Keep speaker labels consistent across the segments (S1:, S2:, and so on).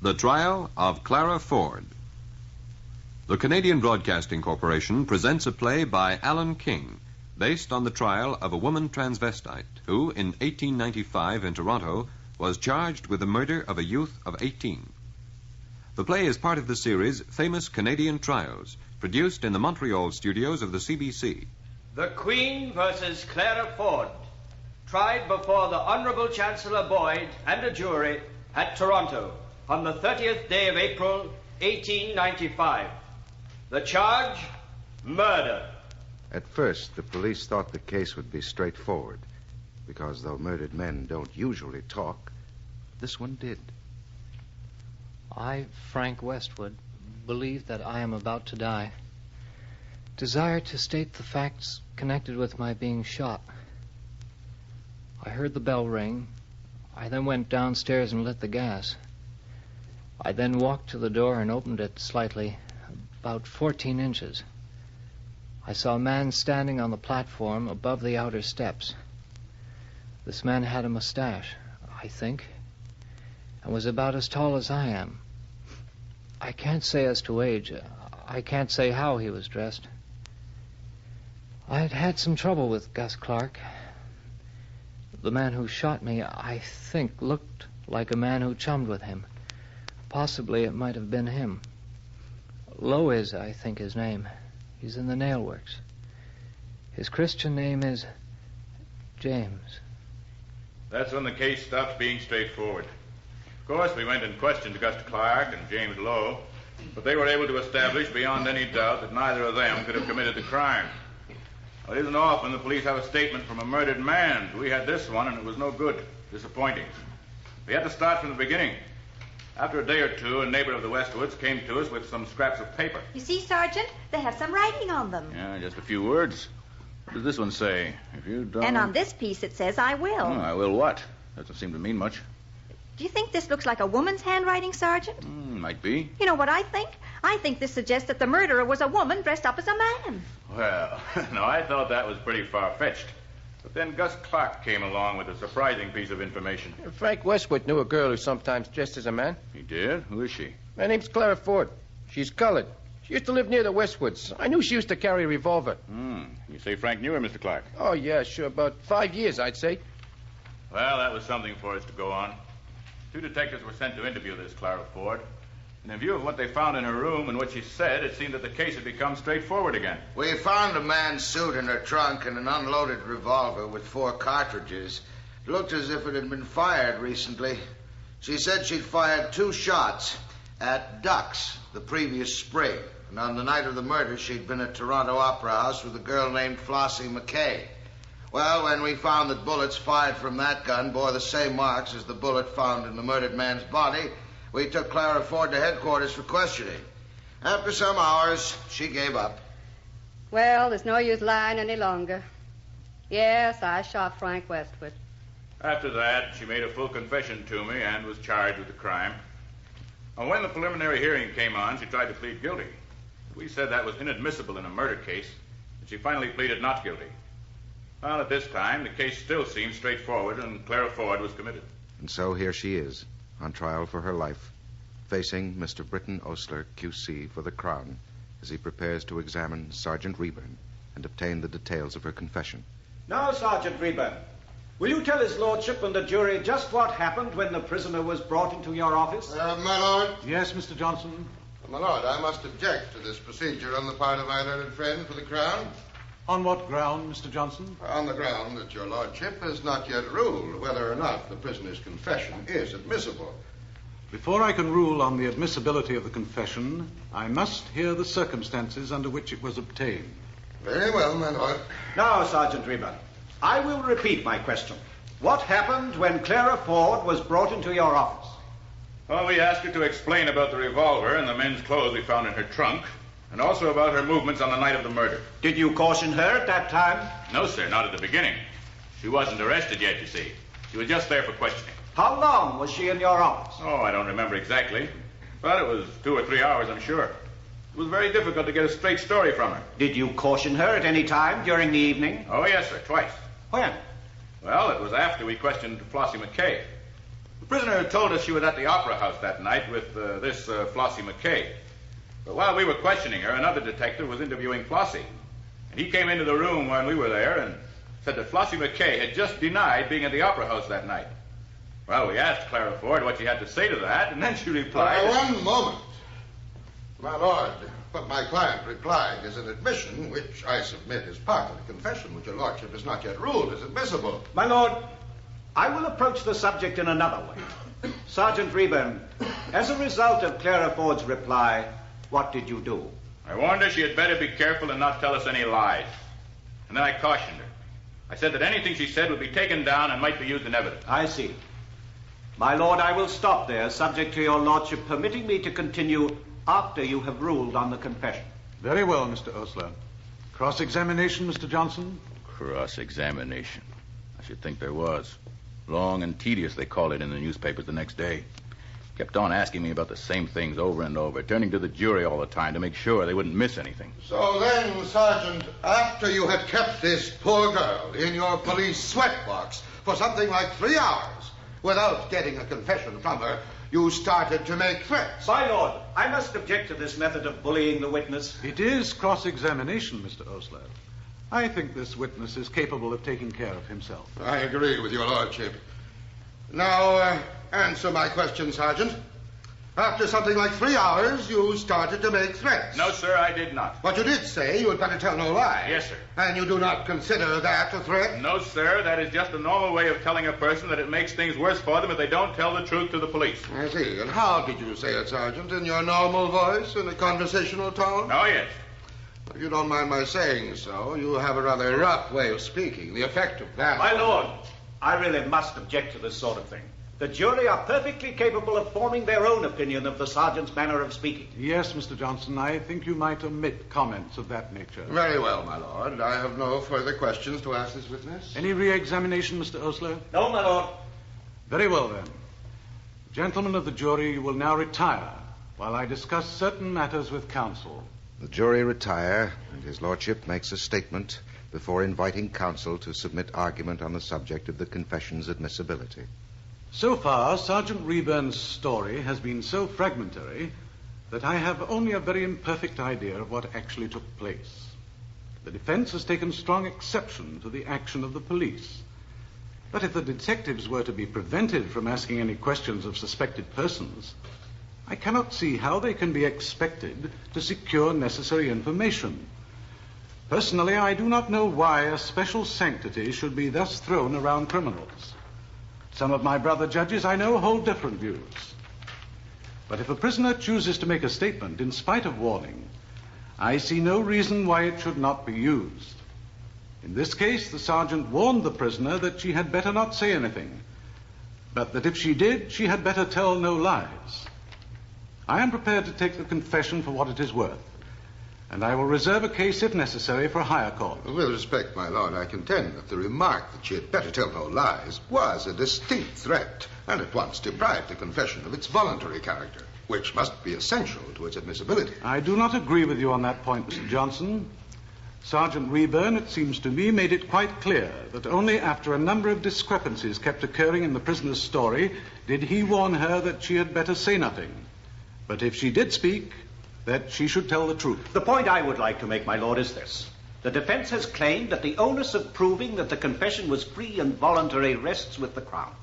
S1: The Trial of Clara Ford. The Canadian Broadcasting Corporation presents a play by Alan King, based on the trial of a woman transvestite who, in 1895 in Toronto, was charged with the murder of a youth of 18. The play is part of the series Famous Canadian Trials, produced in the Montreal studios of the CBC.
S2: The Queen versus Clara Ford, tried before the Honourable Chancellor Boyd and a jury at Toronto on the 30th day of April, 1895. The charge, murder.
S3: At first, the police thought the case would be straightforward, because though murdered men don't usually talk, this one did.
S4: I, Frank Westwood, believe that I am about to die. Desire to state the facts connected with my being shot. I heard the bell ring. I then went downstairs and lit the gas. I then walked to the door and opened it slightly, about 14 inches. I saw a man standing on the platform above the outer steps. This man had a mustache, I think, and was about as tall as I am. I can't say as to age. I can't say how he was dressed. I'd had some trouble with Gus Clark. The man who shot me, I think, looked like a man who chummed with him. Possibly it might have been him. Lowe is, I think, his name. He's in the nail works. His Christian name is James.
S5: That's when the case stopped being straightforward. Of course, we went and questioned Gus Clark and James Lowe, but they were able to establish beyond any doubt that neither of them could have committed the crime. Well, it isn't often the police have a statement from a murdered man. We had this one, and it was no good. Disappointing. We had to start from the beginning. After a day or two, a neighbor of the Westwoods came to us with some scraps of paper.
S6: You see, Sergeant, they have some writing on them.
S5: Yeah, just a few words. What does this one say? If you don't...
S6: And on this piece it says, I will.
S5: Oh, I will what? Doesn't seem to mean much.
S6: Do you think this looks like a woman's handwriting, Sergeant?
S5: Might be.
S6: You know what I think? I think this suggests that the murderer was a woman dressed up as a man.
S5: Well, no, I thought that was pretty far-fetched. But then Gus Clark came along with a surprising piece of information.
S7: Frank Westwood knew a girl who sometimes dressed as a man.
S5: He did? Who is she?
S7: Her name's Clara Ford. She's colored. She used to live near the Westwoods. I knew she used to carry a revolver.
S5: You say Frank knew her, Mr. Clark?
S7: Oh, yeah, sure. About 5 years, I'd say.
S5: Well, that was something for us to go on. 2 detectives were sent to interview this Clara Ford. And in view of what they found in her room and what she said, it seemed that the case had become straightforward again.
S8: We found a man's suit in her trunk and an unloaded revolver with 4 cartridges. It looked as if it had been fired recently. She said she'd fired 2 shots at ducks the previous spring. And on the night of the murder, she'd been at Toronto Opera House with a girl named Flossie McKay. Well, when we found that bullets fired from that gun bore the same marks as the bullet found in the murdered man's body, we took Clara Ford to headquarters for questioning. After some hours, she gave up.
S9: Well, there's no use lying any longer. Yes, I shot Frank Westwood.
S5: After that, she made a full confession to me and was charged with the crime. And when the preliminary hearing came on, she tried to plead guilty. We said that was inadmissible in a murder case, and she finally pleaded not guilty. Well, at this time, the case still seemed straightforward, and Clara Ford was committed.
S3: And so here she is, on trial for her life, facing Mr. Britton Osler, Q.C., for the Crown, as he prepares to examine Sergeant Reburn and obtain the details of her confession.
S10: Now, Sergeant Reburn, will you tell his lordship and the jury just what happened when the prisoner was brought into your office?
S11: My lord.
S10: Yes, Mr. Johnson.
S11: My lord, I must object to this procedure on the part of my learned friend for the Crown.
S10: On what ground, Mr. Johnson?
S11: On the ground that your lordship has not yet ruled whether or not the prisoner's confession is admissible.
S10: Before I can rule on the admissibility of the confession, I must hear the circumstances under which it was obtained.
S11: Very well, my lord.
S10: Now, Sergeant Reburn, I will repeat my question. What happened when Clara Ford was brought into your office?
S5: Well, we asked her to explain about the revolver and the men's clothes we found in her trunk, and also about her movements on the night of the murder.
S10: Did you caution her at that time?
S5: No, sir, not at the beginning. She wasn't arrested yet, you see. She was just there for questioning.
S10: How long was she in your office?
S5: Oh, I don't remember exactly, but it was 2 or 3 hours, I'm sure. It was very difficult to get a straight story from her.
S10: Did you caution her at any time during the evening?
S5: Oh, yes, sir, twice.
S10: When?
S5: Well, it was after we questioned Flossie McKay. prisoner told us she was at the Opera House that night with this Flossie McKay. But while we were questioning her, another detective was interviewing Flossie. And he came into the room when we were there and said that Flossie McKay had just denied being at the Opera House that night. Well, we asked Clara Ford what she had to say to that, and then she replied...
S11: One moment. My lord, what my client replied is an admission, which I submit is part of the confession, which your lordship has not yet ruled as admissible.
S2: My lord, I will approach the subject in another way. Sergeant Reburn, as a result of Clara Ford's reply, what did you do?
S5: I warned her she had better be careful and not tell us any lies. And then I cautioned her. I said that anything she said would be taken down and might be used in evidence.
S2: I see. My lord, I will stop there, subject to your lordship permitting me to continue after you have ruled on the confession.
S10: Very well, Mr. Osler. Cross-examination, Mr. Johnson?
S5: Cross-examination. I should think there was. Long and tedious, they called it in the newspapers the next day. Kept on asking me about the same things over and over, turning to the jury all the time to make sure they wouldn't miss anything.
S11: So then, Sergeant, after you had kept this poor girl in your police sweatbox for something like 3 hours without getting a confession from her, you started to make threats.
S2: My lord, I must object to this method of bullying the witness.
S10: It is cross-examination, Mr. Osler. I think this witness is capable of taking care of himself.
S11: I agree with your lordship. Now, answer my question, Sergeant. After something like 3 hours, you started to make threats.
S5: No, sir, I did not.
S11: But you did say you had better tell no lie.
S5: Yes, sir.
S11: And you do not consider that a threat?
S5: No, sir, that is just a normal way of telling a person that it makes things worse for them if they don't tell the truth to the police.
S11: I see. And how did you say it, Sergeant? In your normal voice, in a conversational tone?
S5: Oh, yes.
S11: If you don't mind my saying so, you have a rather rough way of speaking. The effect of that...
S2: My lord, I really must object to this sort of thing. The jury are perfectly capable of forming their own opinion of the sergeant's manner of speaking.
S10: Yes, Mr. Johnson, I think you might omit comments of that nature.
S11: Very well, my lord. I have no further questions to ask this witness.
S10: Any re-examination, Mr. Osler?
S2: No, my lord.
S10: Very well, then. Gentlemen of the jury, you will now retire while I discuss certain matters with counsel.
S3: The jury retire, and his lordship makes a statement before inviting counsel to submit argument on the subject of the confession's admissibility.
S10: So far, Sergeant Reburn's story has been so fragmentary that I have only a very imperfect idea of what actually took place. The defense has taken strong exception to the action of the police. But if the detectives were to be prevented from asking any questions of suspected persons, I cannot see how they can be expected to secure necessary information. Personally, I do not know why a special sanctity should be thus thrown around criminals. Some of my brother judges, I know, hold different views. But if a prisoner chooses to make a statement in spite of warning, I see no reason why it should not be used. In this case, the sergeant warned the prisoner that she had better not say anything, but that if she did, she had better tell no lies. I am prepared to take the confession for what it is worth, and I will reserve a case, if necessary, for a higher court.
S11: With respect, my lord, I contend that the remark that she had better tell no lies was a distinct threat, and at once deprived the confession of its voluntary character, which must be essential to its admissibility.
S10: I do not agree with you on that point, Mr. Johnson. Sergeant Reburn, it seems to me, made it quite clear that only after a number of discrepancies kept occurring in the prisoner's story did he warn her that she had better say nothing. But if she did speak, that she should tell the truth.
S2: The point I would like to make, my lord, is this. The defense has claimed that the onus of proving that the confession was free and voluntary rests with the Crown.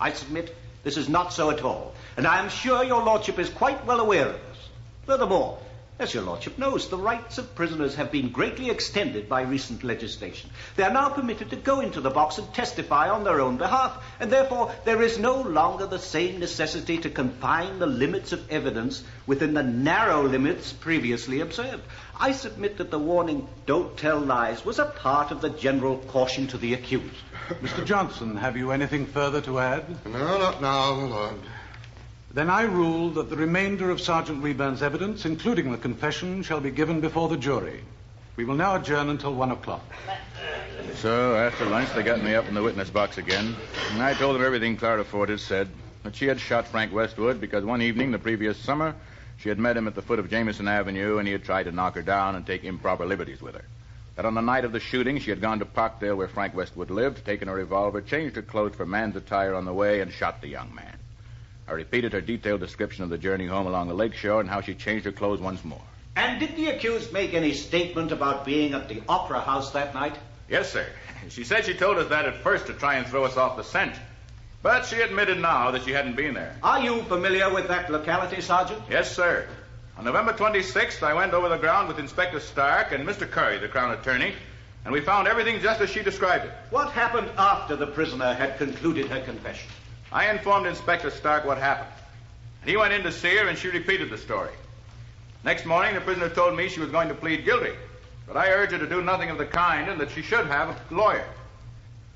S2: I submit this is not so at all, and I am sure your lordship is quite well aware of this. Furthermore, as your lordship knows, the rights of prisoners have been greatly extended by recent legislation. They are now permitted to go into the box and testify on their own behalf, and therefore there is no longer the same necessity to confine the limits of evidence within the narrow limits previously observed. I submit that the warning, "Don't tell lies," was a part of the general caution to the accused.
S10: Mr. Johnson, have you anything further to add?
S11: No, not now, my lord.
S10: Then I rule that the remainder of Sergeant Reburn's evidence, including the confession, shall be given before the jury. We will now adjourn until 1 o'clock.
S5: So, after lunch, they got me up in the witness box again, and I told them everything Clara Ford had said, that she had shot Frank Westwood because one evening the previous summer she had met him at the foot of Jameson Avenue and he had tried to knock her down and take improper liberties with her. That on the night of the shooting she had gone to Parkdale where Frank Westwood lived, taken a revolver, changed her clothes for man's attire on the way, and shot the young man. I repeated her detailed description of the journey home along the lake shore and how she changed her clothes once more.
S12: And did the accused make any statement about being at the Opera House that night?
S5: Yes, sir. She said she told us that at first to try and throw us off the scent. But she admitted now that she hadn't been there.
S12: Are you familiar with that locality, Sergeant?
S5: Yes, sir. On November 26th, I went over the ground with Inspector Stark and Mr. Curry, the Crown Attorney, and we found everything just as she described it.
S12: What happened after the prisoner had concluded her confession?
S5: I informed Inspector Stark what happened. He went in to see her, and she repeated the story. Next morning, the prisoner told me she was going to plead guilty, but I urged her to do nothing of the kind and that she should have a lawyer.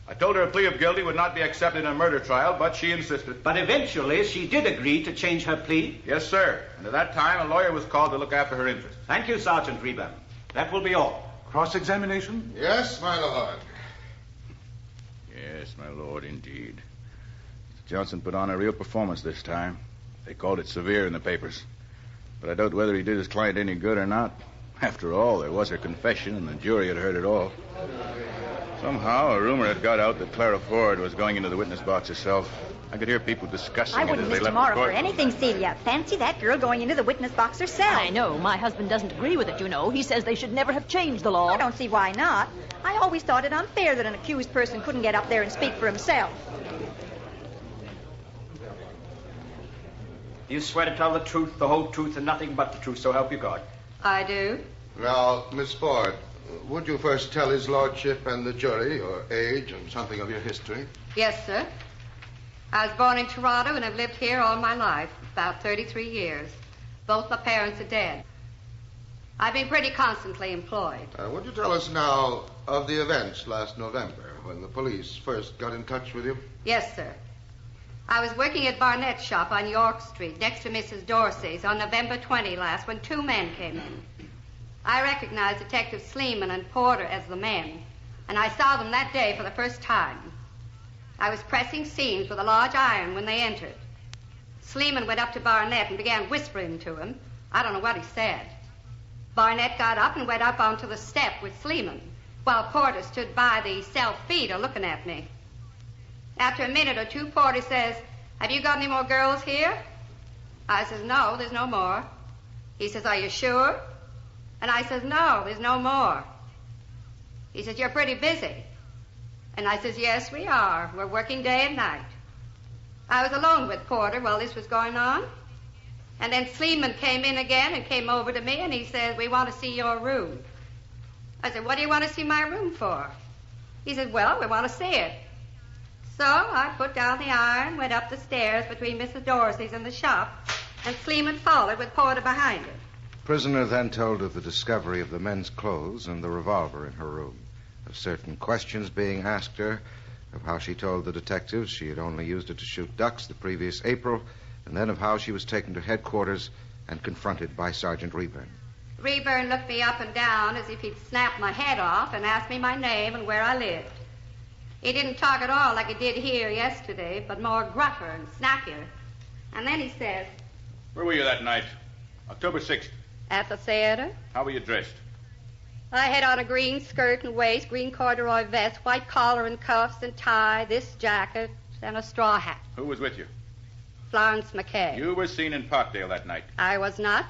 S5: I told her a plea of guilty would not be accepted in a murder trial, but she insisted.
S12: But eventually, she did agree to change her plea?
S5: Yes, sir. And at that time, a lawyer was called to look after her interests.
S12: Thank you, Sergeant Reba. That will be all.
S10: Cross-examination?
S11: Yes, my lord.
S5: Yes, my lord, indeed. Johnson put on a real performance this time. They called it severe in the papers. But I doubt whether he did his client any good or not. After all, there was her confession, and the jury had heard it all. Somehow, a rumor had got out that Clara Ford was going into the witness box herself. I could hear people discussing
S6: I
S5: it as
S6: wouldn't
S5: they
S6: miss
S5: left
S6: tomorrow
S5: the
S6: for
S5: court.
S6: anything, Celia. Fancy that girl going into the witness box herself.
S13: I know. My husband doesn't agree with it, you know. He says they should never have changed the law.
S6: I don't see why not. I always thought it unfair that an accused person couldn't get up there and speak for himself.
S2: You swear to tell the truth, the whole truth, and nothing but the truth, so help you God.
S9: I do.
S11: Now, Miss Ford, would you first tell his lordship and the jury your age and something of your history?
S9: Yes, sir. I was born in Toronto and have lived here all my life, about 33 years. Both my parents are dead. I've been pretty constantly employed.
S11: Would you tell us now of the events last November when the police first got in touch with you?
S9: Yes, sir. I was working at Barnett's shop on York Street next to Mrs. Dorsey's on November 20 last when two men came in. I recognized Detective Sleeman and Porter as the men, and I saw them that day for the first time. I was pressing seams with a large iron when they entered. Sleeman went up to Barnett and began whispering to him. I don't know what he said. Barnett got up and went up onto the step with Sleeman, while Porter stood by the self-feeder looking at me. After a minute or two, Porter says, "Have you got any more girls here?" I says, "No, there's no more." He says, "Are you sure?" And I says, "No, there's no more." He says, "You're pretty busy." And I says, "Yes, we are. We're working day and night." I was alone with Porter while this was going on. And then Sleeman came in again and came over to me and he says, "We want to see your room." I said, "What do you want to see my room for?" He said, "Well, we want to see it." So I put down the iron, went up the stairs between Mrs. Dorsey's and the shop, and Sleeman followed with Porter behind her.
S3: Prisoner then told of the discovery of the men's clothes and the revolver in her room, of certain questions being asked her, of how she told the detectives she had only used it to shoot ducks the previous April, and then of how she was taken to headquarters and confronted by Sergeant Rayburn.
S9: Rayburn looked me up and down as if he'd snapped my head off and asked me my name and where I lived. He didn't talk at all like he did here yesterday, but more gruffer and snappier. And then he says,
S5: Where were you that night? October 6th.
S9: "At the theater.
S5: How were you dressed?
S9: I had on a green skirt and waist, green corduroy vest, white collar and cuffs and tie, this jacket, and a straw hat."
S5: Who was with you?
S9: Florence McKay.
S5: You were seen in Parkdale that night.
S9: I was not.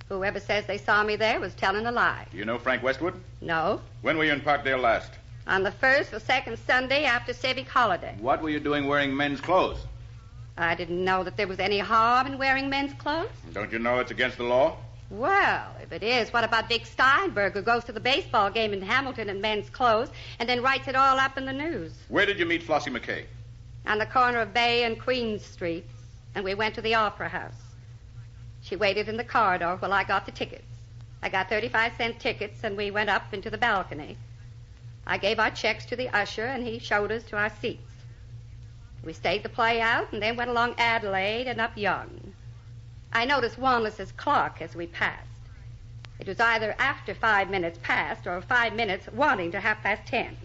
S9: Whoever says they saw me there was telling a lie.
S5: Do you know Frank Westwood?
S9: No.
S5: When were you in Parkdale last?
S9: On the first or second Sunday after civic holiday.
S5: What were you doing wearing men's clothes?
S9: I didn't know that there was any harm in wearing men's clothes.
S5: Don't you know it's against the law?
S9: Well, if it is, what about Vic Steinberg, who goes to the baseball game in Hamilton in men's clothes and then writes it all up in the news?
S5: Where did you meet Flossie McKay?
S9: On the corner of Bay and Queen Streets, and we went to the Opera House. She waited in the corridor while I got the tickets. I got 35-cent tickets, and we went up into the balcony. I gave our checks to the usher, and he showed us to our seats. We stayed the play out, and then went along Adelaide and up Young. I noticed Wanless's clock as we passed. It was either after 5 minutes past or 5 minutes wanting to 10:30.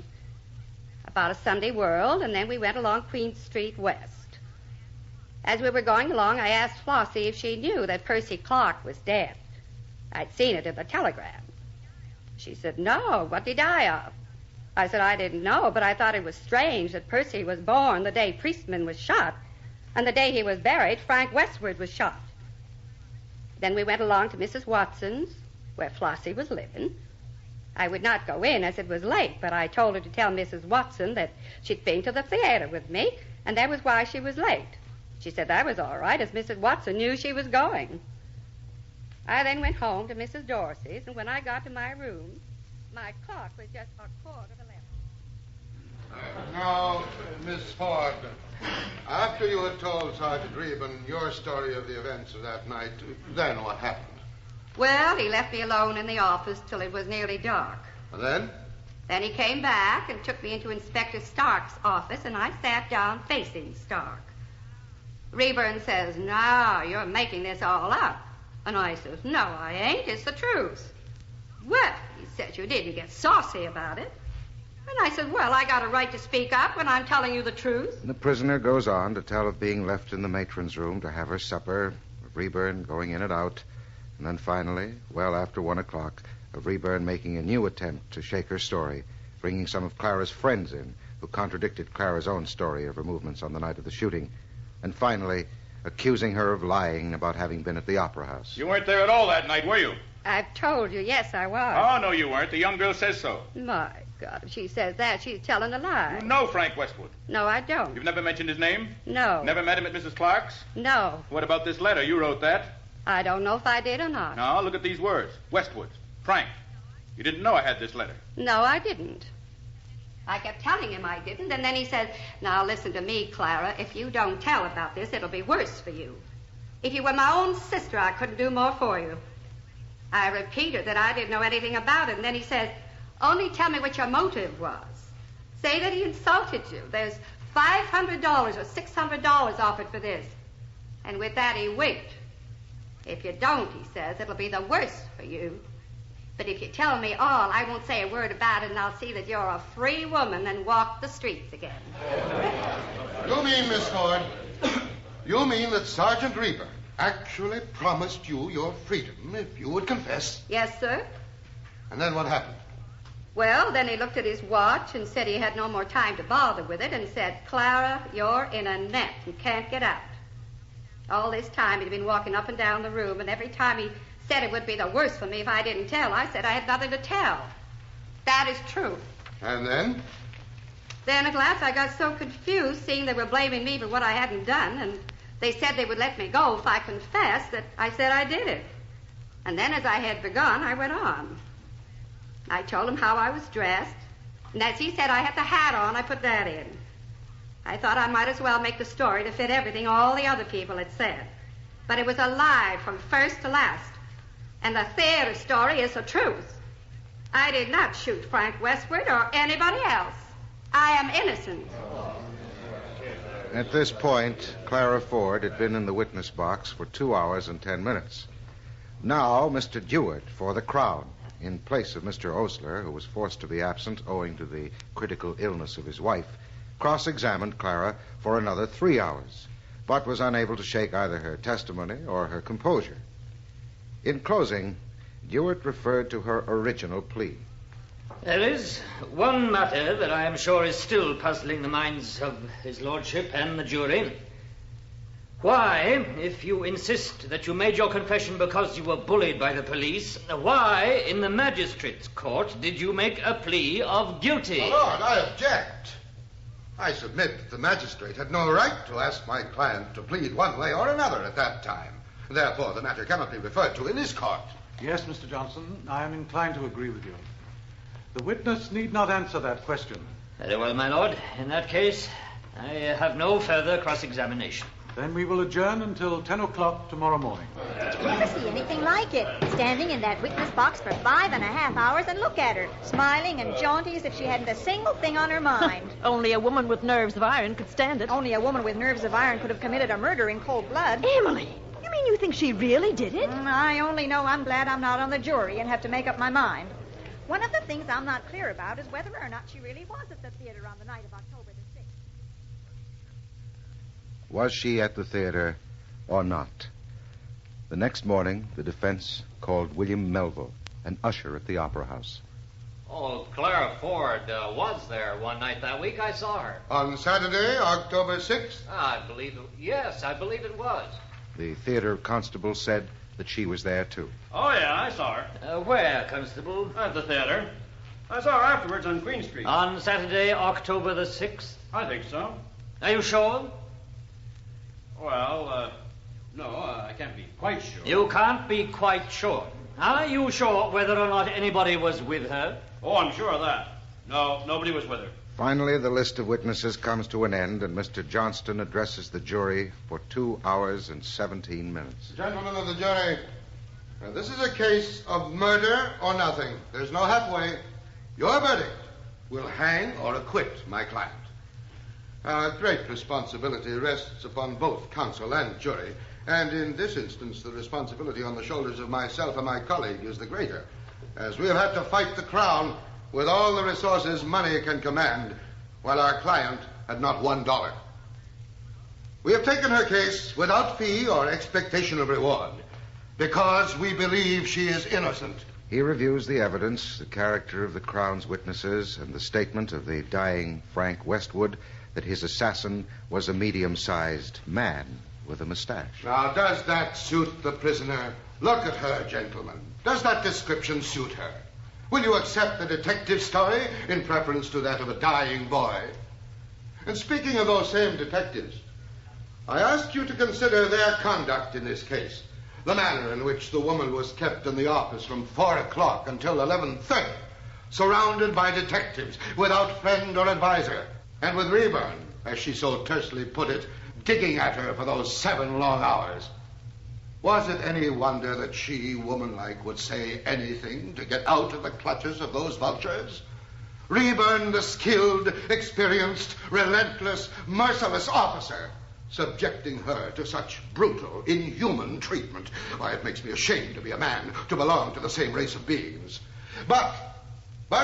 S9: About a Sunday World, and then we went along Queen Street West. As we were going along, I asked Flossie if she knew that Percy Clark was dead. I'd seen it in the telegram. She said, "No, what did he die of?" I said, "I didn't know, but I thought it was strange that Percy was born the day Priestman was shot." And the day he was buried, Frank Westward was shot. Then we went along to Mrs. Watson's, where Flossie was living. I would not go in as it was late, but I told her to tell Mrs. Watson that she'd been to the theater with me, and that was why she was late. She said that was all right, as Mrs. Watson knew she was going. I then went home to Mrs. Dorsey's, and when I got to my room, my clock was just 11:15.
S11: Now, Miss Ford, after you had told Sergeant Reben your story of the events of that night, then what happened?
S9: Well, he left me alone in the office till it was nearly dark.
S11: And then?
S9: Then he came back and took me into Inspector Stark's office, and I sat down facing Stark. Rayburn says, "No, you're making this all up." And I says, "No, I ain't. It's the truth." "Well," he said, "you didn't get saucy about it." And I said, "Well, I got a right to speak up when I'm telling you the truth."
S3: And the prisoner goes on to tell of being left in the matron's room to have her supper, of Rayburn going in and out, and then finally, well after 1 o'clock, of Rayburn making a new attempt to shake her story, bringing some of Clara's friends in, who contradicted Clara's own story of her movements on the night of the shooting, and finally accusing her of lying about having been at the Opera House.
S5: You weren't there at all that night, were you?
S9: I've told you, yes, I was.
S5: Oh, no, you weren't. The young girl says so.
S9: My God, if she says that, she's telling a lie.
S5: You know Frank Westwood.
S9: No, I don't.
S5: You've never mentioned his name?
S9: No.
S5: Never met him at Mrs. Clark's?
S9: No.
S5: What about this letter? You wrote that?
S9: I don't know if I did or not.
S5: No, look at these words. Westwood. Frank. You didn't know I had this letter.
S9: No, I didn't. I kept telling him I didn't, and then he said, "Now listen to me, Clara. If you don't tell about this, it'll be worse for you. If you were my own sister, I couldn't do more for you." I repeated that I didn't know anything about it, and then he said, "Only tell me what your motive was. Say that he insulted you. There's $500 or $600 offered for this." And with that, he winked. "If you don't," he says, "it'll be the worse for you. But if you tell me all, I won't say a word about it, and I'll see that you're a free woman and walk the streets again."
S11: You mean, Miss Ford, you mean that Sergeant Reben actually promised you your freedom if you would confess?
S9: Yes, sir.
S11: And then what happened?
S9: Well, then he looked at his watch and said he had no more time to bother with it and said, "Clara, you're in a net. You can't get out." All this time he'd been walking up and down the room, and every time he said it would be the worse for me if I didn't tell, I said I had nothing to tell. That is true.
S11: And then?
S9: Then at last I got so confused, seeing they were blaming me for what I hadn't done, and they said they would let me go if I confessed, that I said I did it. And then as I had begun, I went on. I told him how I was dressed, and as he said I had the hat on, I put that in. I thought I might as well make the story to fit everything all the other people had said. But it was a lie from first to last. And the theater story is the truth. I did not shoot Frank Westward or anybody else. I am innocent.
S3: At this point, Clara Ford had been in the witness box for 2 hours and 10 minutes. Now, Mr. Dewitt, for the Crown, in place of Mr. Osler, who was forced to be absent owing to the critical illness of his wife, cross-examined Clara for another 3 hours, but was unable to shake either her testimony or her composure. In closing, Dewitt referred to her original plea.
S14: "There is one matter that I am sure is still puzzling the minds of his lordship and the jury. Why, if you insist that you made your confession because you were bullied by the police, why, in the magistrate's court, did you make a plea of guilty?"
S11: My lord, I object. I submit that the magistrate had no right to ask my client to plead one way or another at that time. Therefore, the matter cannot be referred to in this court.
S10: Yes, Mr. Johnson, I am inclined to agree with you. The witness need not answer that question.
S14: Very well, my lord. In that case, I have no further cross-examination.
S10: Then we will adjourn until 10 o'clock tomorrow morning.
S6: Did you ever see anything like it? Standing in that witness box for 5.5 hours, and look at her, smiling and jaunty as if she hadn't a single thing on her mind.
S13: Only a woman with nerves of iron could stand it.
S6: Only a woman with nerves of iron could have committed a murder in cold blood.
S13: Emily, you mean you think she really did it?
S6: I only know I'm glad I'm not on the jury and have to make up my mind. One of the things I'm not clear about is whether or not she really was at the theater on the night of October the 6th.
S3: Was she at the theater or not? The next morning, the defense called William Melville, an usher at the Opera House.
S15: Oh, Clara Ford was there one night that week. I saw her.
S11: On Saturday, October 6th?
S15: I believe it was.
S3: The theater constable said that she was there, too.
S2: Oh, yeah, I saw her.
S14: Where, Constable?
S2: At the theater. I saw her afterwards on Queen Street.
S14: On Saturday, October the 6th?
S2: I think so.
S14: Are you sure?
S2: Well, no, I can't be quite sure.
S14: You can't be quite sure. Are you sure whether or not anybody was with her?
S2: Oh, I'm sure of that. No, nobody was with her.
S3: Finally, the list of witnesses comes to an end, and Mr. Johnston addresses the jury for 2 hours and 17 minutes.
S11: Gentlemen of the jury, this is a case of murder or nothing. There's no halfway. Your verdict will hang or acquit my client. Great responsibility rests upon both counsel and jury, and in this instance, the responsibility on the shoulders of myself and my colleague is the greater, as we have had to fight the Crown with all the resources money can command, while our client had not $1. We have taken her case without fee or expectation of reward, because we believe she is innocent.
S3: He reviews the evidence, the character of the Crown's witnesses, and the statement of the dying Frank Westwood that his assassin was a medium-sized man with a mustache.
S11: Now, does that suit the prisoner? Look at her, gentlemen. Does that description suit her? Will you accept the detective's story in preference to that of a dying boy? And speaking of those same detectives, I ask you to consider their conduct in this case. The manner in which the woman was kept in the office from 4 o'clock until 11:30, surrounded by detectives, without friend or advisor, and with Reburn, as she so tersely put it, digging at her for those 7 long hours. Was it any wonder that she, womanlike, would say anything to get out of the clutches of those vultures? Reburn, the skilled, experienced, relentless, merciless officer, subjecting her to such brutal, inhuman treatment. Why, it makes me ashamed to be a man, to belong to the same race of beings. But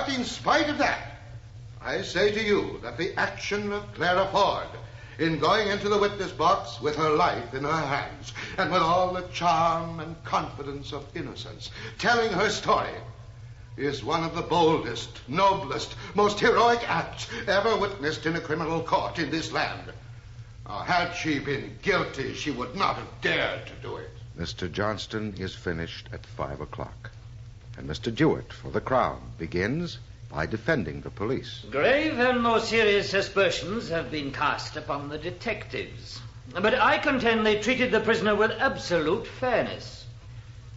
S11: in spite of that, I say to you that the action of Clara Ford in going into the witness box with her life in her hands and with all the charm and confidence of innocence, telling her story, is one of the boldest, noblest, most heroic acts ever witnessed in a criminal court in this land. Had she been guilty, she would not have dared to do it.
S3: Mr. Johnston is finished at 5 o'clock. And Mr. Jewett, for the Crown, begins by defending the police.
S14: Grave and more serious aspersions have been cast upon the detectives. But I contend they treated the prisoner with absolute fairness.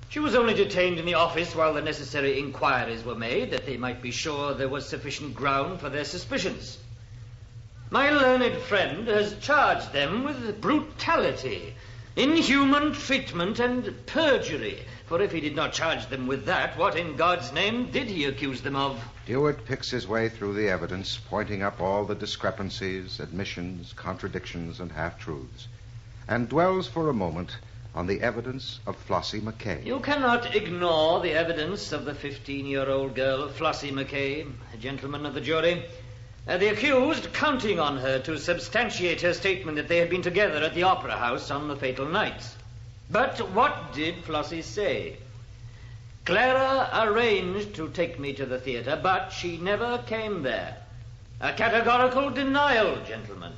S14: She was only detained in the office while the necessary inquiries were made, that they might be sure there was sufficient ground for their suspicions. My learned friend has charged them with brutality, inhuman treatment, and perjury. For if he did not charge them with that, what in God's name did he accuse them of?
S3: Jewett picks his way through the evidence, pointing up all the discrepancies, admissions, contradictions, and half-truths, and dwells for a moment on the evidence of Flossie McKay.
S14: You cannot ignore the evidence of the 15-year-old girl, Flossie McKay, gentlemen of the jury. The accused counting on her to substantiate her statement that they had been together at the Opera House on the fatal night. But what did Flossie say? Clara arranged to take me to the theater, but she never came there. A categorical denial, gentlemen.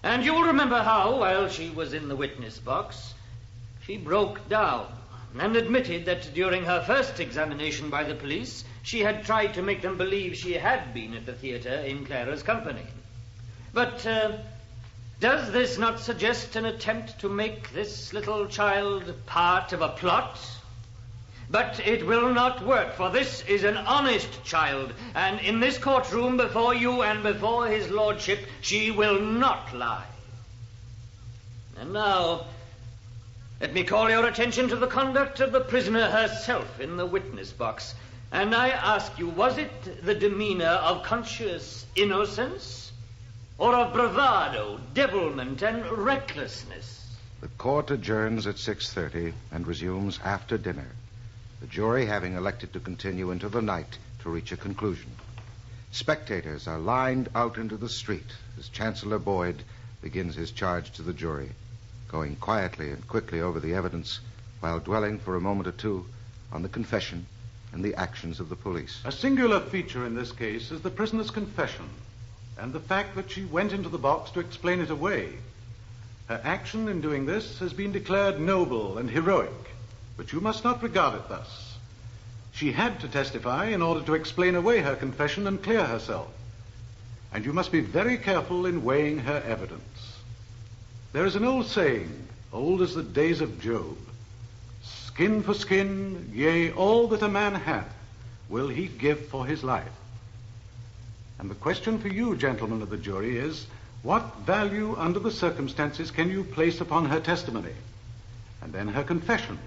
S14: And you'll remember how, while she was in the witness box, she broke down and admitted that during her first examination by the police, she had tried to make them believe she had been at the theater in Clara's company. But does this not suggest an attempt to make this little child part of a plot? But it will not work, for this is an honest child, and in this courtroom before you and before his lordship, she will not lie. And now, let me call your attention to the conduct of the prisoner herself in the witness box. And I ask you, was it the demeanor of conscious innocence or of bravado, devilment, and recklessness?
S3: The court adjourns at 6:30 and resumes after dinner, the jury having elected to continue into the night to reach a conclusion. Spectators are lined out into the street as Chancellor Boyd begins his charge to the jury, going quietly and quickly over the evidence while dwelling for a moment or two on the confession and the actions of the police.
S10: A singular feature in this case is the prisoner's confession and the fact that she went into the box to explain it away. Her action in doing this has been declared noble and heroic, but you must not regard it thus. She had to testify in order to explain away her confession and clear herself, and you must be very careful in weighing her evidence. There is an old saying, old as the days of Job: skin for skin, yea, all that a man hath will he give for his life. And the question for you, gentlemen of the jury, is what value under the circumstances can you place upon her testimony? And then her confession.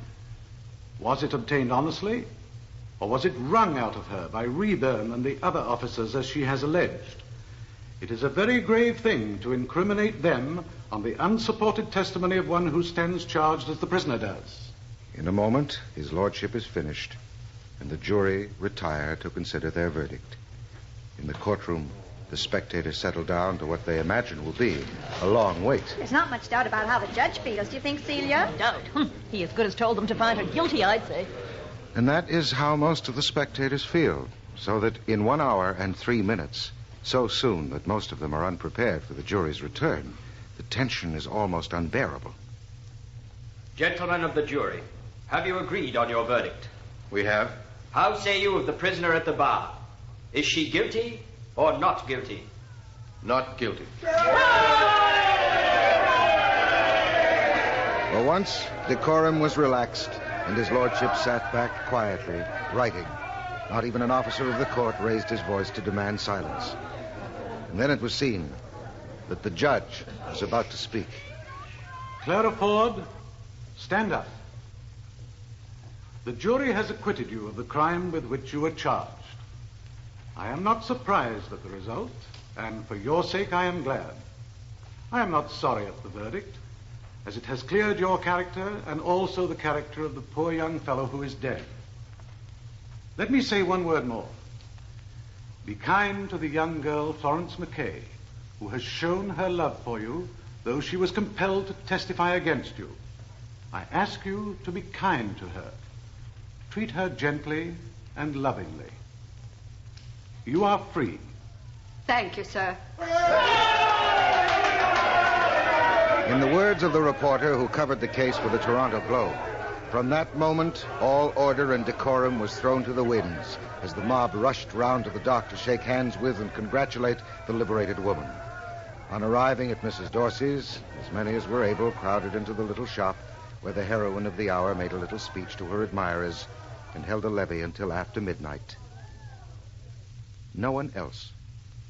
S10: Was it obtained honestly, or was it wrung out of her by Reburn and the other officers as she has alleged? It is a very grave thing to incriminate them on the unsupported testimony of one who stands charged as the prisoner does.
S3: In a moment, his lordship is finished, and the jury retire to consider their verdict. In the courtroom, the spectators settle down to what they imagine will be a long wait.
S6: There's not much doubt about how the judge feels, do you think, Celia?
S13: Doubt? He as good as told them to find her guilty, I'd say.
S3: And that is how most of the spectators feel, so that in 1 hour and 3 minutes, so soon that most of them are unprepared for the jury's return, the tension is almost unbearable.
S2: Gentlemen of the jury, have you agreed on your verdict?
S7: We have.
S2: How say you of the prisoner at the bar? Is she guilty or not guilty?
S7: Not guilty.
S3: For once, decorum was relaxed, and his lordship sat back quietly, writing. Not even an officer of the court raised his voice to demand silence. And then it was seen that the judge was about to speak.
S10: Clara Ford, stand up. The jury has acquitted you of the crime with which you were charged. I am not surprised at the result, and for your sake I am glad. I am not sorry at the verdict, as it has cleared your character and also the character of the poor young fellow who is dead. Let me say one word more. Be kind to the young girl, Florence McKay, who has shown her love for you, though she was compelled to testify against you. I ask you to be kind to her. Treat her gently and lovingly. You are free.
S9: Thank you, sir.
S3: In the words of the reporter who covered the case for the Toronto Globe, from that moment, all order and decorum was thrown to the winds as the mob rushed round to the dock to shake hands with and congratulate the liberated woman. On arriving at Mrs. Dorsey's, as many as were able crowded into the little shop where the heroine of the hour made a little speech to her admirers and held a levee until after midnight. No one else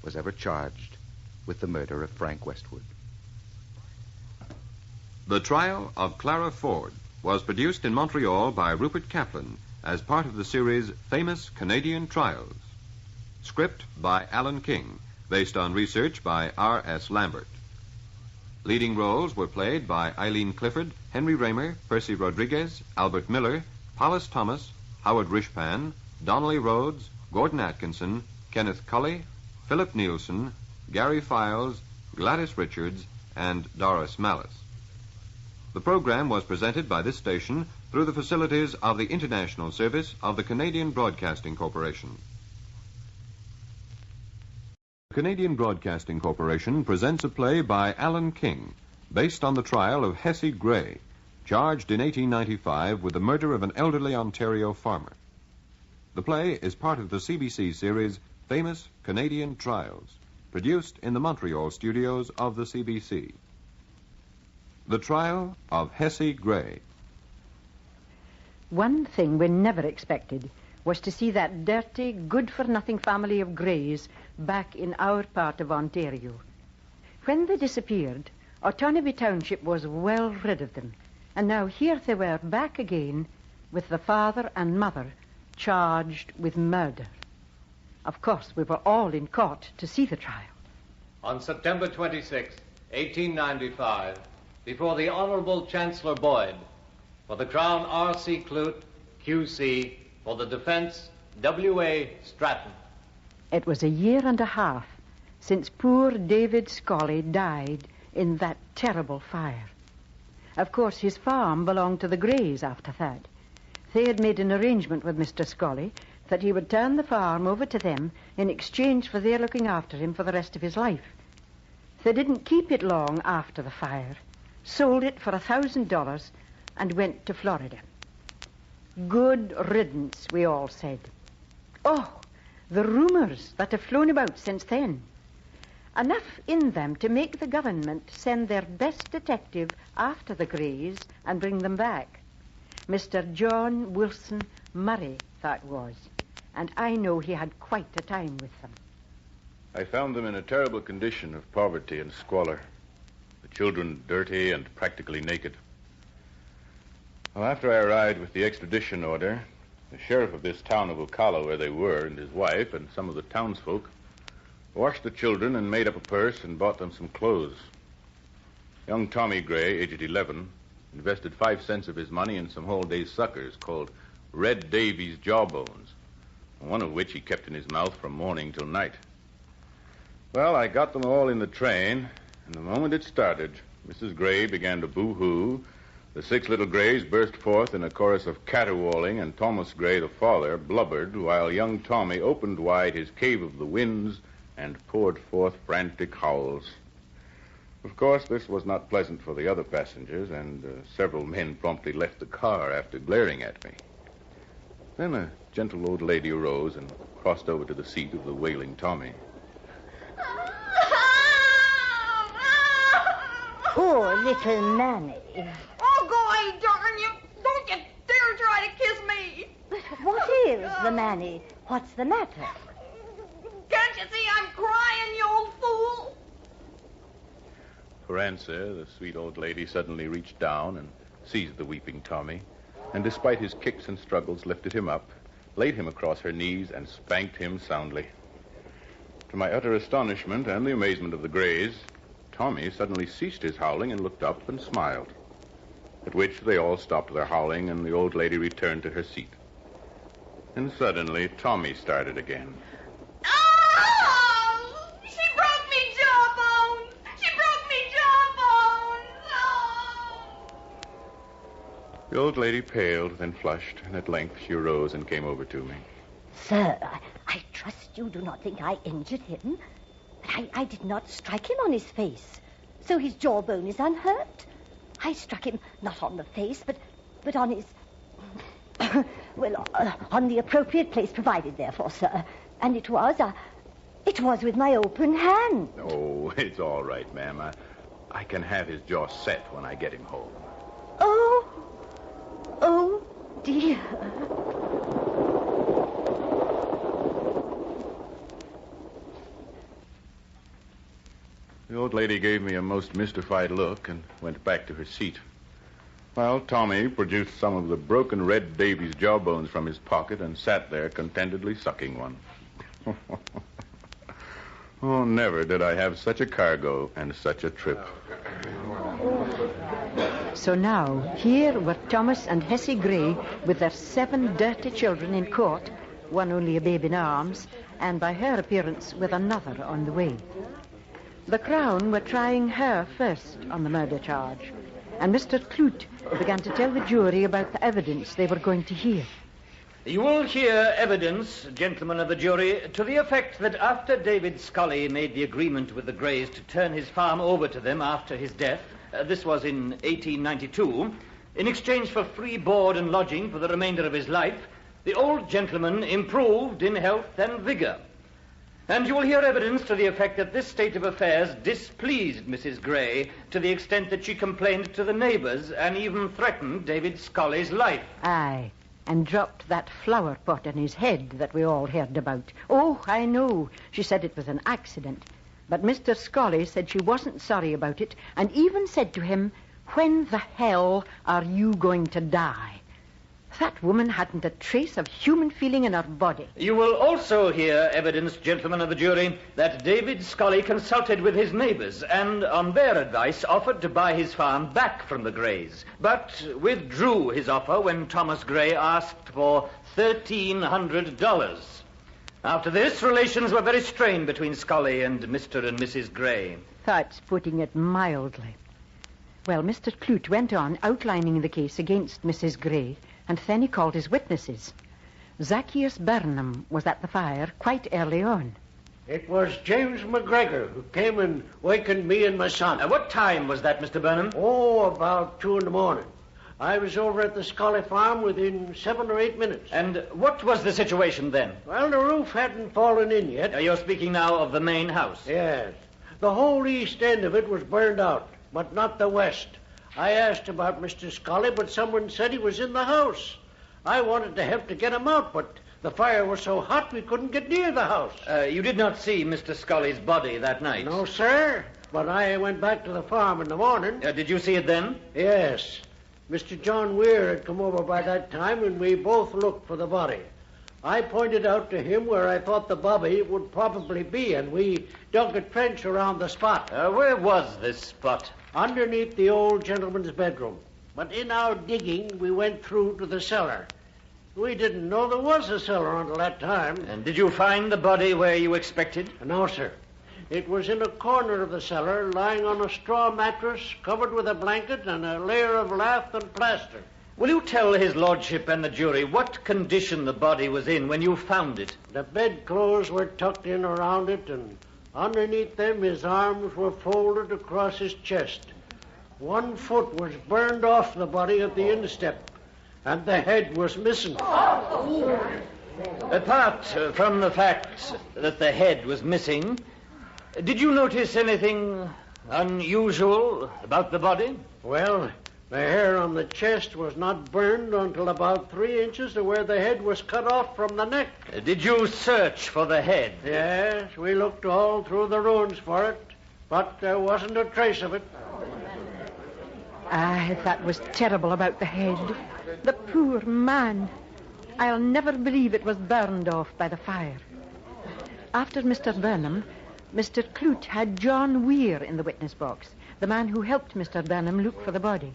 S3: was ever charged with the murder of Frank Westwood.
S1: The Trial of Clara Ford was produced in Montreal by Rupert Kaplan as part of the series Famous Canadian Trials. Script by Alan King, based on research by R.S. Lambert. Leading roles were played by Eileen Clifford, Henry Raymer, Percy Rodriguez, Albert Miller, Hollis Thomas, Howard Rishpan, Donnelly Rhodes, Gordon Atkinson, Kenneth Cully, Philip Nielsen, Gary Files, Gladys Richards, and Doris Mallis. The program was presented by this station through the facilities of the International Service of the Canadian Broadcasting Corporation. The Canadian Broadcasting Corporation presents a play by Alan King, based on the trial of Hesse Gray, charged in 1895 with the murder of an elderly Ontario farmer. The play is part of the CBC series Famous Canadian Trials, produced in the Montreal studios of the CBC. The Trial of Hesse Gray.
S16: One thing we never expected was to see that dirty, good-for-nothing family of Greys back in our part of Ontario. When they disappeared, Otonabee Township was well rid of them, and now here they were back again with the father and mother charged with murder. Of course, we were all in court to see the trial.
S15: On September 26, 1895, before the Honorable Chancellor Boyd, for the Crown R.C. Clute, Q.C., for the defense W.A. Stratton.
S16: It was a year and a half since poor David Scully died in that terrible fire. Of course, his farm belonged to the Greys after that. They had made an arrangement with Mr. Scully that he would turn the farm over to them in exchange for their looking after him for the rest of his life. They didn't keep it long after the fire, sold it for $1,000, and went to Florida. Good riddance, we all said. Oh, the rumors that have flown about since then. Enough in them to make the government send their best detective after the Greys and bring them back. Mr. John Wilson Murray, that was. And I know he had quite a time with them.
S5: I found them in a terrible condition of poverty and squalor. The children dirty and practically naked. Well, after I arrived with the extradition order, the sheriff of this town of Ocala, where they were, and his wife and some of the townsfolk, washed the children and made up a purse and bought them some clothes. Young Tommy Gray, aged 11, invested 5 cents of his money in some whole-day suckers called Red Davy's Jawbones, one of which he kept in his mouth from morning till night. Well, I got them all in the train, and the moment it started, Mrs. Gray began to boo-hoo. The 6 little Grays burst forth in a chorus of caterwauling, and Thomas Gray, the father, blubbered, while young Tommy opened wide his cave of the winds and poured forth frantic howls. Of course, this was not pleasant for the other passengers, and several men promptly left the car after glaring at me. Then a gentle old lady arose and crossed over to the seat of the wailing Tommy.
S17: Poor little Manny.
S6: Oh, go away, darn you. Don't you dare try to kiss me.
S17: What is the Manny? What's the matter?
S6: Can't you see I'm crying, you old fool?
S5: For answer, the sweet old lady suddenly reached down and seized the weeping Tommy, and despite his kicks and struggles, lifted him up, laid him across her knees, and spanked him soundly. To my utter astonishment and the amazement of the Grays, Tommy suddenly ceased his howling and looked up and smiled, at which they all stopped their howling and the old lady returned to her seat. And suddenly, Tommy started again.
S6: Oh! She broke me jawbones! She broke me jawbones! Oh!
S5: The old lady paled, then flushed, and at length she arose and came over to me.
S17: Sir, I trust you do not think I injured him. I did not strike him on his face, so his jawbone is unhurt. I struck him not on the face, but on his... on the appropriate place provided therefor, sir. And it was with my open hand.
S5: Oh, it's all right, ma'am. I can have his jaw set when I get him home.
S17: Oh, dear.
S5: The old lady gave me a most mystified look and went back to her seat, while Tommy produced some of the broken Red Davy's jawbones from his pocket and sat there contentedly sucking one. Oh, never did I have such a cargo and such a trip.
S16: So now, here were Thomas and Hessie Gray with their 7 dirty children in court, one only a babe in arms, and by her appearance with another on the way. The Crown were trying her first on the murder charge, and Mr. Clute began to tell the jury about the evidence they were going to hear.
S14: You will hear evidence, gentlemen of the jury, to the effect that after David Scully made the agreement with the Greys to turn his farm over to them after his death, this was in 1892, in exchange for free board and lodging for the remainder of his life, the old gentleman improved in health and vigor. And you will hear evidence to the effect that this state of affairs displeased Mrs. Gray to the extent that she complained to the neighbors and even threatened David Scully's life.
S16: Aye, and dropped that flower pot on his head that we all heard about. Oh, I know. She said it was an accident. But Mr. Scully said she wasn't sorry about it, and even said to him, "When the hell are you going to die?" That woman hadn't a trace of human feeling in her body.
S14: You will also hear evidence, gentlemen of the jury, that David Scully consulted with his neighbors and, on their advice, offered to buy his farm back from the Greys, but withdrew his offer when Thomas Gray asked for $1,300. After this, relations were very strained between Scully and Mr. and Mrs. Gray.
S16: That's putting it mildly. Well, Mr. Clute went on outlining the case against Mrs. Gray, and then he called his witnesses. Zacchaeus Burnham was at the fire quite early on.
S18: It was James McGregor who came and wakened me and my son.
S14: At what time was that, Mr. Burnham?
S18: Oh, about 2 a.m. I was over at the Scully farm within 7 or 8 minutes.
S14: And what was the situation then?
S18: Well, the roof hadn't fallen in yet.
S14: You're speaking now of the main house?
S18: Yes. The whole east end of it was burned out, but not the west. I asked about Mr. Scully, but someone said he was in the house. I wanted to help to get him out, but the fire was so hot we couldn't get near the house.
S14: You did not see Mr. Scully's body that night?
S18: No, sir. But I went back to the farm in the morning.
S14: Did you see it then?
S18: Yes. Mr. John Weir had come over by that time, and we both looked for the body. I pointed out to him where I thought the body would probably be, and we dug a trench around the spot.
S14: Where was this spot?
S18: Underneath the old gentleman's bedroom. But in our digging, we went through to the cellar. We didn't know there was a cellar until that time.
S14: And did you find the body where you expected?
S18: No, sir. It was in a corner of the cellar, lying on a straw mattress, covered with a blanket and a layer of lath and plaster.
S14: Will you tell his lordship and the jury what condition the body was in when you found it?
S18: The bedclothes were tucked in around it, and underneath them his arms were folded across his chest. 1 foot was burned off the body at the instep, and the head was missing.
S14: Apart from the fact that the head was missing, did you notice anything unusual about the body?
S18: Well, the hair on the chest was not burned until about 3 inches to where the head was cut off from the neck.
S14: Did you search for the head?
S18: Yes, we looked all through the ruins for it, but there wasn't a trace of it.
S16: That was terrible about the head. The poor man. I'll never believe it was burned off by the fire. After Mr. Burnham, Mr. Clute had John Weir in the witness box, the man who helped Mr. Burnham look for the body.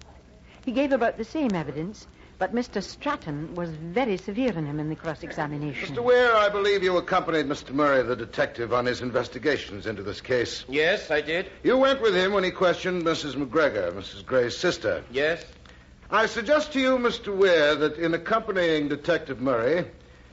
S16: He gave about the same evidence, but Mr. Stratton was very severe on him in the cross-examination.
S3: Mr. Weir, I believe you accompanied Mr. Murray, the detective, on his investigations into this case.
S7: Yes, I did.
S3: You went with him when he questioned Mrs. McGregor, Mrs. Gray's sister.
S7: Yes.
S3: I suggest to you, Mr. Weir, that in accompanying Detective Murray,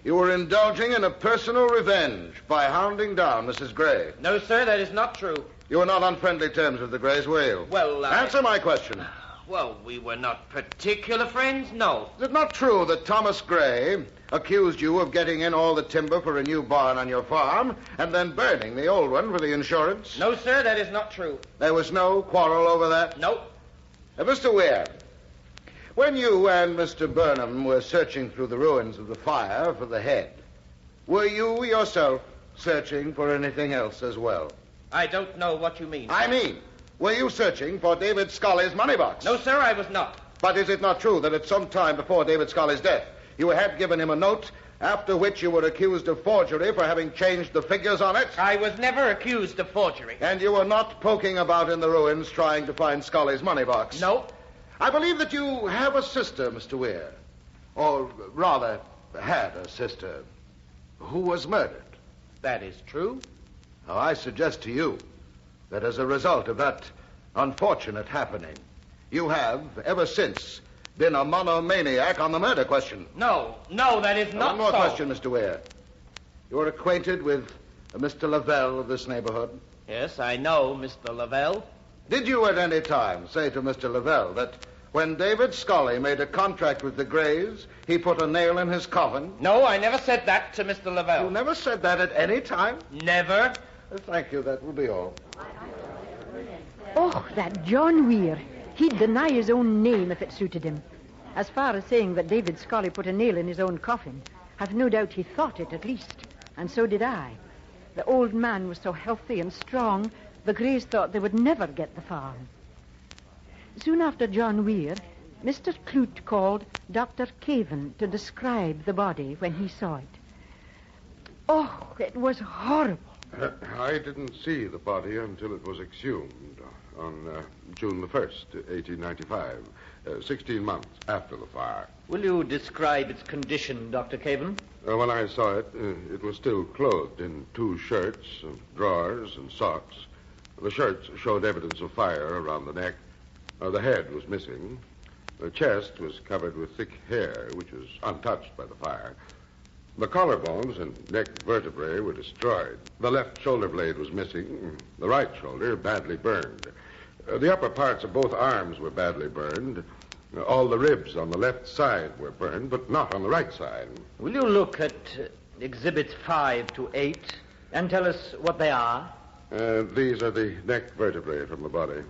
S3: you were indulging in a personal revenge by hounding down Mrs. Gray.
S7: No, sir, that is not true.
S3: You were not on friendly terms with the Grays, were you?
S7: Well,
S3: Answer my question.
S7: Well, we were not particular friends, no.
S3: Is it not true that Thomas Gray accused you of getting in all the timber for a new barn on your farm and then burning the old one for the insurance?
S7: No, sir, that is not true.
S3: There was no quarrel over that?
S7: No.
S3: Mr. Weir, when you and Mr. Burnham were searching through the ruins of the fire for the head, were you yourself searching for anything else as well?
S7: I don't know what you mean.
S3: I mean, were you searching for David Scully's money box?
S7: No, sir, I was not.
S3: But is it not true that at some time before David Scully's death, you had given him a note, after which you were accused of forgery for having changed the figures on it?
S7: I was never accused of forgery.
S3: And you were not poking about in the ruins trying to find Scully's money box?
S7: No.
S3: I believe that you have a sister, Mr. Weir. Or rather, had a sister who was murdered.
S7: That is true.
S3: Now, I suggest to you that as a result of that unfortunate happening, you have, ever since, been a monomaniac on the murder question.
S7: No, that is not so.
S3: One more question, Mr. Weir. You're acquainted with Mr. Lavelle of this neighborhood?
S7: Yes, I know Mr. Lavelle.
S3: Did you at any time say to Mr. Lavelle that when David Scully made a contract with the Grays, he put a nail in his coffin?
S7: No, I never said that to Mr. Lavelle.
S3: You never said that at any time?
S7: Never.
S3: Thank you. That will be all.
S16: Oh, that John Weir. He'd deny his own name if it suited him. As far as saying that David Scully put a nail in his own coffin, I've no doubt he thought it at least. And so did I. The old man was so healthy and strong, the Grays thought they would never get the farm. Soon after John Weir, Mr. Clute called Dr. Caven to describe the body when he saw it. Oh, it was horrible.
S11: I didn't see the body until it was exhumed on June the 1st, 1895, 16 months after the fire.
S14: Will you describe its condition, Dr. Caven?
S11: When I saw it, it was still clothed in 2 shirts, drawers, and socks. The shirts showed evidence of fire around the neck. The head was missing. The chest was covered with thick hair, which was untouched by the fire.
S19: The collarbones and neck vertebrae were destroyed. The left shoulder blade was missing. The right shoulder badly burned. The upper parts of both arms were badly burned. All the ribs on the left side were burned, but not on the right side.
S14: Will you look at Exhibits 5 to 8 and tell us what they are?
S19: These are the neck vertebrae from the body.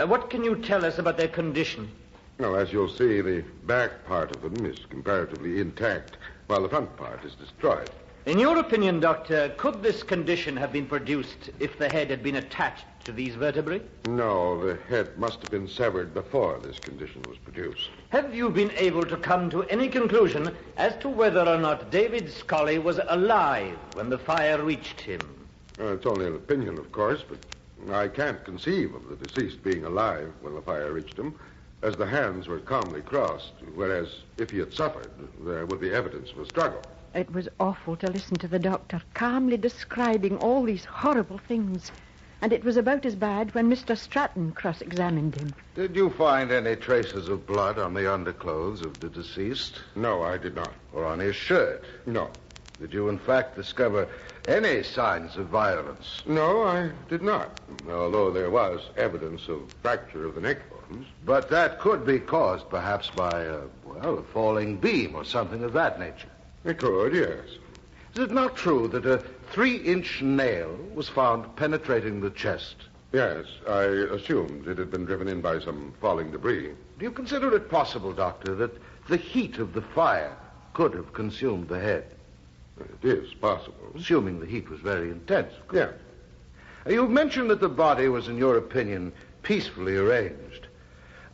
S14: What can you tell us about their condition?
S19: Well, as you'll see, the back part of them is comparatively intact, while the front part is destroyed.
S14: In your opinion, Doctor, could this condition have been produced if the head had been attached to these vertebrae?
S19: No, the head must have been severed before this condition was produced.
S14: Have you been able to come to any conclusion as to whether or not David Scully was alive when the fire reached him?
S19: It's only an opinion, of course, but I can't conceive of the deceased being alive when the fire reached him, as the hands were calmly crossed, whereas if he had suffered, there would be evidence of a struggle.
S16: It was awful to listen to the doctor calmly describing all these horrible things. And it was about as bad when Mr. Stratton cross-examined him.
S8: Did you find any traces of blood on the underclothes of the deceased?
S19: No, I did not.
S8: Or on his shirt?
S19: No.
S8: Did you, in fact, discover any signs of violence?
S19: No, I did not, although there was evidence of fracture of the neck bones.
S8: But that could be caused, perhaps, by, a falling beam or something of that nature.
S19: It could, yes.
S8: Is it not true that a 3-inch nail was found penetrating the chest?
S19: Yes, I assumed it had been driven in by some falling debris.
S8: Do you consider it possible, Doctor, that the heat of the fire could have consumed the head?
S19: It is possible.
S8: Assuming the heat was very intense, of course.
S19: Yeah.
S8: You've mentioned that the body was, in your opinion, peacefully arranged.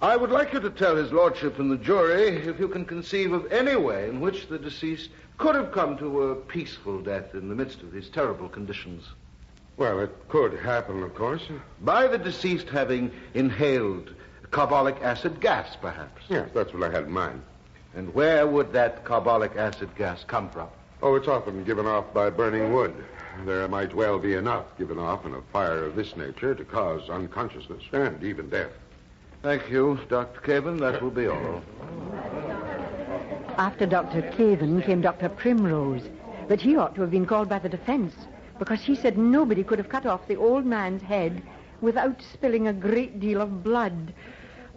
S8: I would like you to tell his lordship and the jury if you can conceive of any way in which the deceased could have come to a peaceful death in the midst of these terrible conditions.
S19: Well, it could happen, of course.
S8: By the deceased having inhaled carbolic acid gas, perhaps.
S19: Yes, that's what I had in mind.
S8: And where would that carbolic acid gas come from?
S19: Oh, it's often given off by burning wood. There might well be enough given off in a fire of this nature to cause unconsciousness and even death.
S8: Thank you, Dr. Caven. That will be all.
S16: After Dr. Caven came Dr. Primrose, but he ought to have been called by the defense because he said nobody could have cut off the old man's head without spilling a great deal of blood.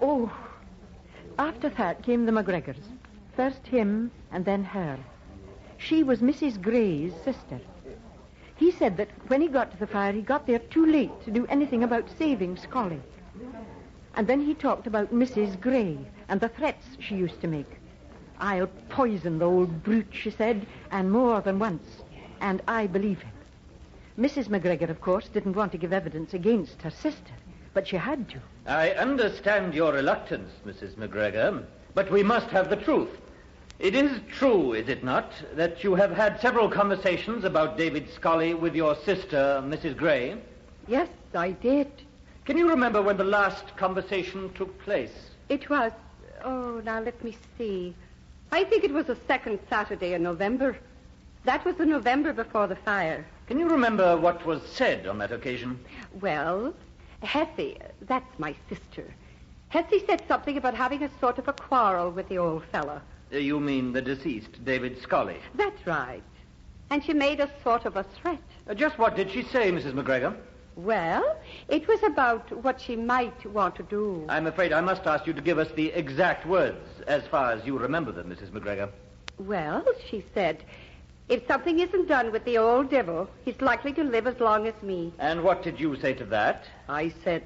S16: Oh, after that came the McGregors. First him and then her. She was Mrs. Gray's sister. He said that when he got to the fire, he got there too late to do anything about saving Scully. And then he talked about Mrs. Gray and the threats she used to make. I'll poison the old brute, she said, and more than once. And I believe him. Mrs. McGregor, of course, didn't want to give evidence against her sister, but she had to.
S14: I understand your reluctance, Mrs. McGregor, but we must have the truth. It is true, is it not, that you have had several conversations about David Scully with your sister, Mrs. Gray?
S20: Yes, I did.
S14: Can you remember when the last conversation took place?
S20: It was, now let me see. I think it was the second Saturday in November. That was the November before the fire.
S14: Can you remember what was said on that occasion?
S20: Well, Hetty, that's my sister. Hetty said something about having a sort of a quarrel with the old fella.
S14: You mean the deceased, David Scully?
S20: That's right. And she made a sort of a threat.
S14: Just what did she say, Mrs. McGregor?
S20: Well, it was about what she might want to do.
S14: I'm afraid I must ask you to give us the exact words, as far as you remember them, Mrs. McGregor.
S20: Well, she said, if something isn't done with the old devil, he's likely to live as long as me.
S14: And what did you say to that?
S20: I said,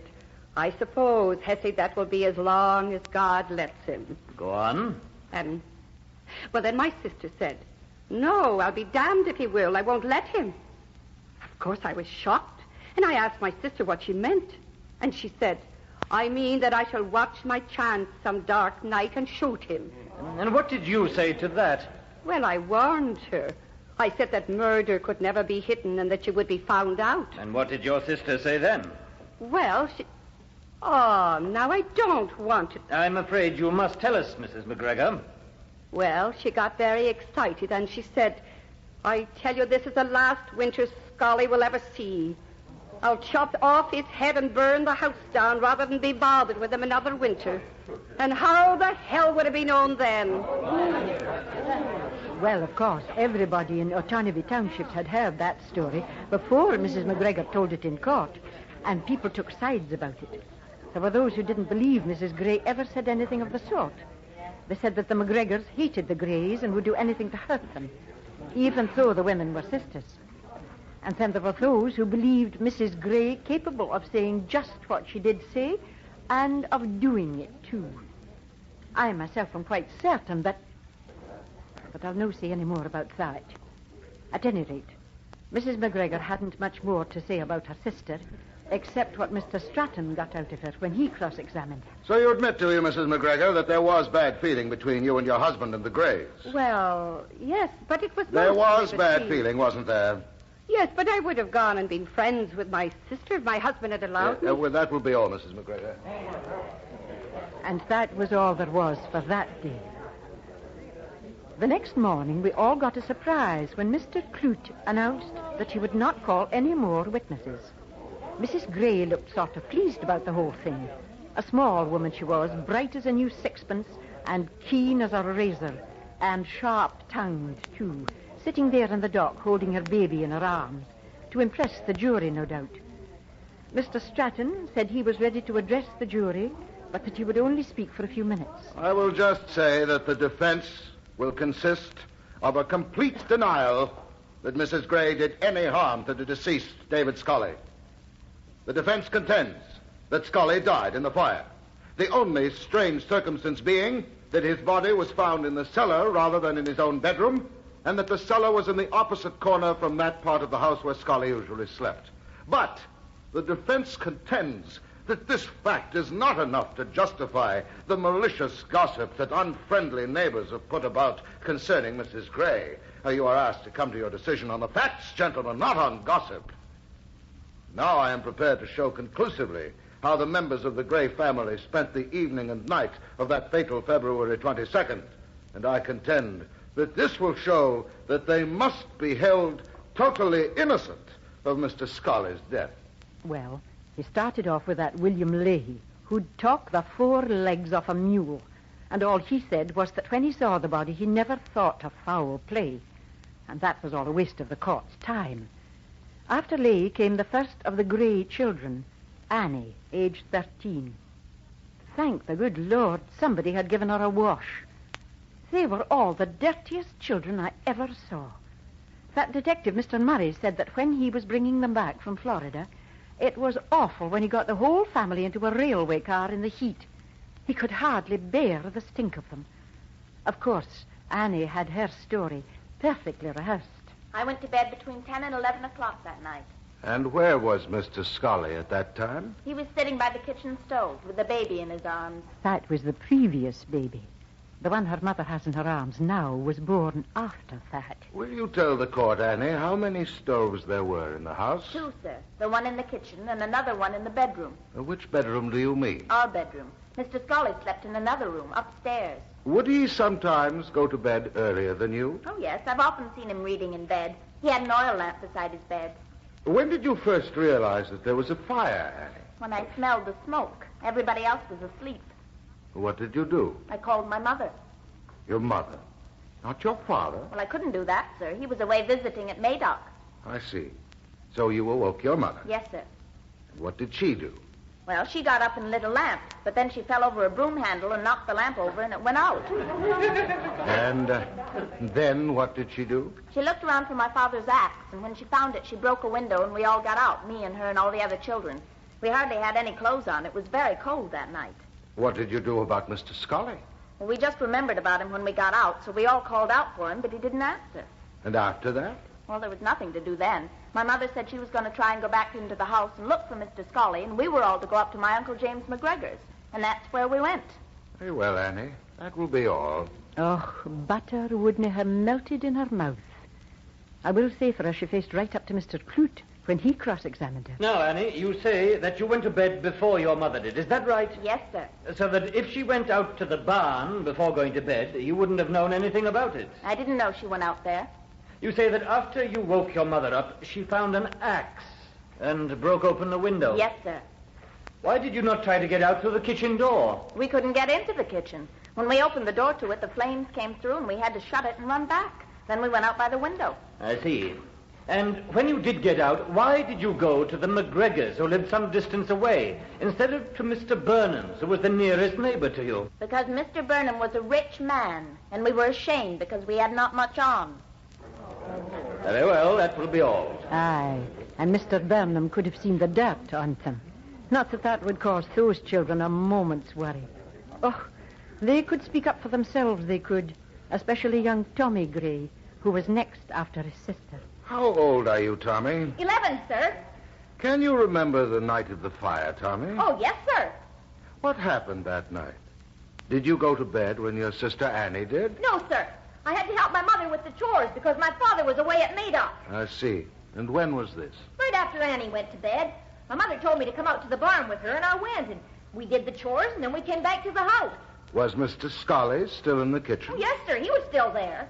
S20: I suppose, Hetty, that will be as long as God lets him.
S14: Go on.
S20: Well, then my sister said, no, I'll be damned if he will. I won't let him. Of course, I was shocked, and I asked my sister what she meant. And she said, I mean that I shall watch my chance some dark night and shoot him.
S14: And what did you say to that?
S20: Well, I warned her. I said that murder could never be hidden and that she would be found out.
S14: And what did your sister say then?
S20: Well, she... Oh, now I don't want to...
S14: I'm afraid you must tell us, Mrs. McGregor.
S20: Well, she got very excited, and she said, I tell you, this is the last winter Scully will ever see. I'll chop off his head and burn the house down rather than be bothered with him another winter. And how the hell would it be known then?
S16: Well, of course, everybody in Otonabee Township had heard that story before Mrs. McGregor told it in court, and people took sides about it. There were those who didn't believe Mrs. Gray ever said anything of the sort. They said that the McGregors hated the Grays and would do anything to hurt them, even though the women were sisters. And then there were those who believed Mrs. Gray capable of saying just what she did say and of doing it, too. I myself am quite certain that... But I'll no say any more about that. At any rate, Mrs. McGregor hadn't much more to say about her sister, except what Mr. Stratton got out of her when he cross-examined her.
S3: So you admit, do you, Mrs. McGregor, that there was bad feeling between you and your husband and the Grays?
S20: Well, yes, but it was...
S3: There was bad feeling, wasn't there?
S20: Yes, but I would have gone and been friends with my sister if my husband had allowed me.
S3: Well, that will be all, Mrs. McGregor.
S16: And that was all there was for that day. The next morning, we all got a surprise when Mr. Clute announced that he would not call any more witnesses. Mrs. Gray looked sort of pleased about the whole thing. A small woman she was, bright as a new sixpence, and keen as a razor, and sharp-tongued, too, sitting there in the dock holding her baby in her arms, to impress the jury, no doubt. Mr. Stratton said he was ready to address the jury, but that he would only speak for a few minutes.
S3: I will just say that the defense will consist of a complete denial that Mrs. Gray did any harm to the deceased, David Scully. The defense contends that Scully died in the fire, the only strange circumstance being that his body was found in the cellar rather than in his own bedroom, and that the cellar was in the opposite corner from that part of the house where Scully usually slept. But the defense contends that this fact is not enough to justify the malicious gossip that unfriendly neighbors have put about concerning Mrs. Gray. You are asked to come to your decision on the facts, gentlemen, not on gossip. Now I am prepared to show conclusively how the members of the Gray family spent the evening and night of that fatal February 22nd. And I contend that this will show that they must be held totally innocent of Mr. Scully's death.
S16: Well, he started off with that William Leahy, who'd talk the four legs off a mule. And all he said was that when he saw the body, he never thought of foul play. And that was all a waste of the court's time. After Leahy came the first of the Gray children, Annie, aged 13. Thank the good Lord, somebody had given her a wash. They were all the dirtiest children I ever saw. That detective, Mr. Murray, said that when he was bringing them back from Florida, it was awful when he got the whole family into a railway car in the heat. He could hardly bear the stink of them. Of course, Annie had her story perfectly rehearsed.
S21: I went to bed between 10 and 11 o'clock that night.
S3: And where was Mr. Scully at that time?
S21: He was sitting by the kitchen stove with the baby in his arms.
S16: That was the previous baby. The one her mother has in her arms now was born after that.
S3: Will you tell the court, Annie, how many stoves there were in the house?
S21: 2, sir. The one in the kitchen and another one in the bedroom.
S3: Which bedroom do you mean?
S21: Our bedroom. Mr. Scully slept in another room, upstairs.
S3: Would he sometimes go to bed earlier than you?
S21: Oh, yes. I've often seen him reading in bed. He had an oil lamp beside his bed.
S3: When did you first realize that there was a fire, Annie?
S21: When I smelled the smoke. Everybody else was asleep.
S3: What did you do?
S21: I called my mother.
S3: Your mother? Not your father?
S21: Well, I couldn't do that, sir. He was away visiting at Madoc.
S3: I see. So you awoke your mother?
S21: Yes, sir.
S3: What did she do?
S21: Well, she got up and lit a lamp, but then she fell over a broom handle and knocked the lamp over and it went out.
S3: And then what did she do?
S21: She looked around for my father's axe, and when she found it, she broke a window and we all got out, me and her and all the other children. We hardly had any clothes on. It was very cold that night.
S3: What did you do about Mr. Scully?
S21: Well, we just remembered about him when we got out, so we all called out for him, but he didn't answer.
S3: And after that?
S21: Well, there was nothing to do then. My mother said she was going to try and go back into the house and look for Mr. Scully, and we were all to go up to my Uncle James McGregor's. And that's where we went.
S3: Very well, Annie. That will be all.
S16: Oh, butter wouldn't have melted in her mouth. I will say for her, she faced right up to Mr. Clute when he cross-examined her.
S14: Now, Annie, you say that you went to bed before your mother did. Is that right?
S21: Yes, sir.
S14: So that if she went out to the barn before going to bed, you wouldn't have known anything about it.
S21: I didn't know she went out there.
S14: You say that after you woke your mother up, she found an axe and broke open the window.
S21: Yes, sir.
S14: Why did you not try to get out through the kitchen door?
S21: We couldn't get into the kitchen. When we opened the door to it, the flames came through and we had to shut it and run back. Then we went out by the window.
S14: I see. And when you did get out, why did you go to the McGregors, who lived some distance away, instead of to Mr. Burnham's, who was the nearest neighbor to you?
S21: Because Mr. Burnham was a rich man, and we were ashamed because we had not much on.
S14: Very well, that will be all.
S16: Aye, and Mr. Burnham could have seen the dirt on them. Not that that would cause those children a moment's worry. Oh, they could speak up for themselves, they could. Especially young Tommy Gray, who was next after his sister.
S3: How old are you, Tommy?
S21: 11, sir.
S3: Can you remember the night of the fire, Tommy?
S21: Oh, yes, sir.
S3: What happened that night? Did you go to bed when your sister Annie did?
S21: No, sir. I had to help my mother with the chores because my father was away at Madoff.
S3: I see. And when was this?
S21: Right after Annie went to bed. My mother told me to come out to the barn with her, and I went, and we did the chores, and then we came back to the house.
S3: Was Mr. Scully still in the kitchen?
S21: Oh, yes, sir. He was still there.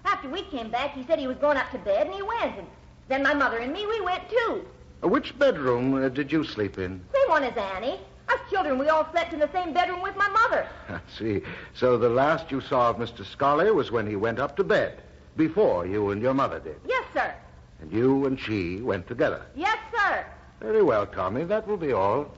S21: After we came back, he said he was going up to bed, and he went. And then my mother and me, we went, too.
S3: Which bedroom did you sleep in?
S21: Same one as Annie. Us children, we all slept in the same bedroom with my mother.
S3: I see. So the last you saw of Mr. Scully was when he went up to bed, before you and your mother did.
S21: Yes, sir.
S3: And you and she went together.
S21: Yes, sir.
S3: Very well, Tommy. That will be all.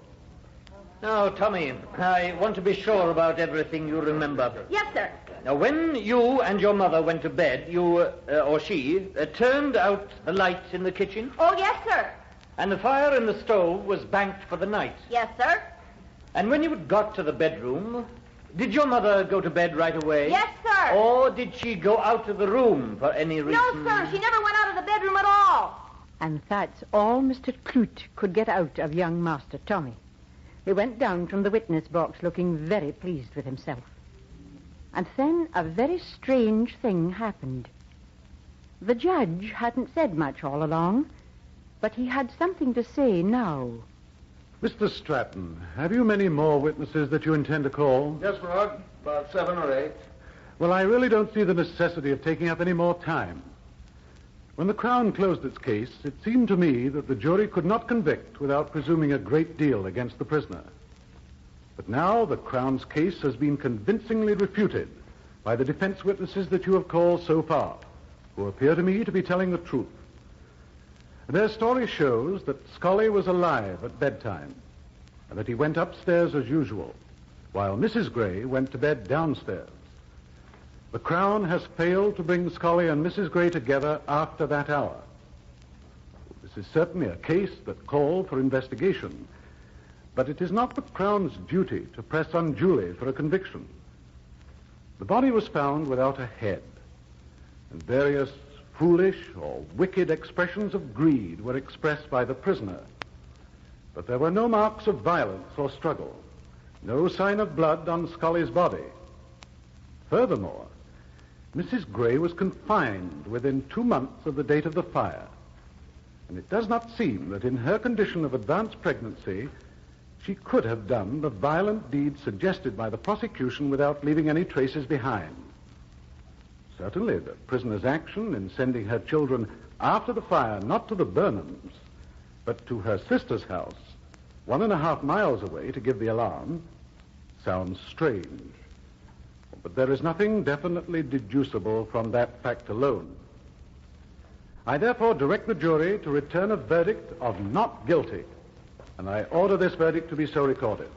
S14: Now, Tommy, I want to be sure about everything you remember.
S21: Yes, sir.
S14: Now, when you and your mother went to bed, you, or she, turned out the light in the kitchen?
S21: Oh, yes, sir.
S14: And the fire in the stove was banked for the night?
S21: Yes, sir.
S14: And when you got to the bedroom, did your mother go to bed right away?
S21: Yes, sir.
S14: Or did she go out of the room for any reason?
S21: No, sir. She never went out of the bedroom at all.
S16: And that's all Mr. Clute could get out of young Master Tommy. He went down from the witness box looking very pleased with himself. And then a very strange thing happened. The judge hadn't said much all along, but he had something to say now.
S10: Mr. Stratton, have you many more witnesses that you intend to call?
S11: Yes, Rod. About 7 or 8.
S10: Well, I really don't see the necessity of taking up any more time. When the Crown closed its case, it seemed to me that the jury could not convict without presuming a great deal against the prisoner. But now the Crown's case has been convincingly refuted by the defense witnesses that you have called so far, who appear to me to be telling the truth. Their story shows that Scully was alive at bedtime, and that he went upstairs as usual, while Mrs. Gray went to bed downstairs. The Crown has failed to bring Scully and Mrs. Gray together after that hour. This is certainly a case that called for investigation, but it is not the Crown's duty to press unduly for a conviction. The body was found without a head, and various foolish or wicked expressions of greed were expressed by the prisoner. But there were no marks of violence or struggle, no sign of blood on Scully's body. Furthermore, Mrs. Gray was confined within 2 months of the date of the fire, and it does not seem that in her condition of advanced pregnancy, she could have done the violent deed suggested by the prosecution without leaving any traces behind. Certainly, the prisoner's action in sending her children after the fire, not to the Burnhams, but to her sister's house, 1.5 miles away to give the alarm, sounds strange. But there is nothing definitely deducible from that fact alone. I therefore direct the jury to return a verdict of not guilty, and I order this verdict to be so recorded.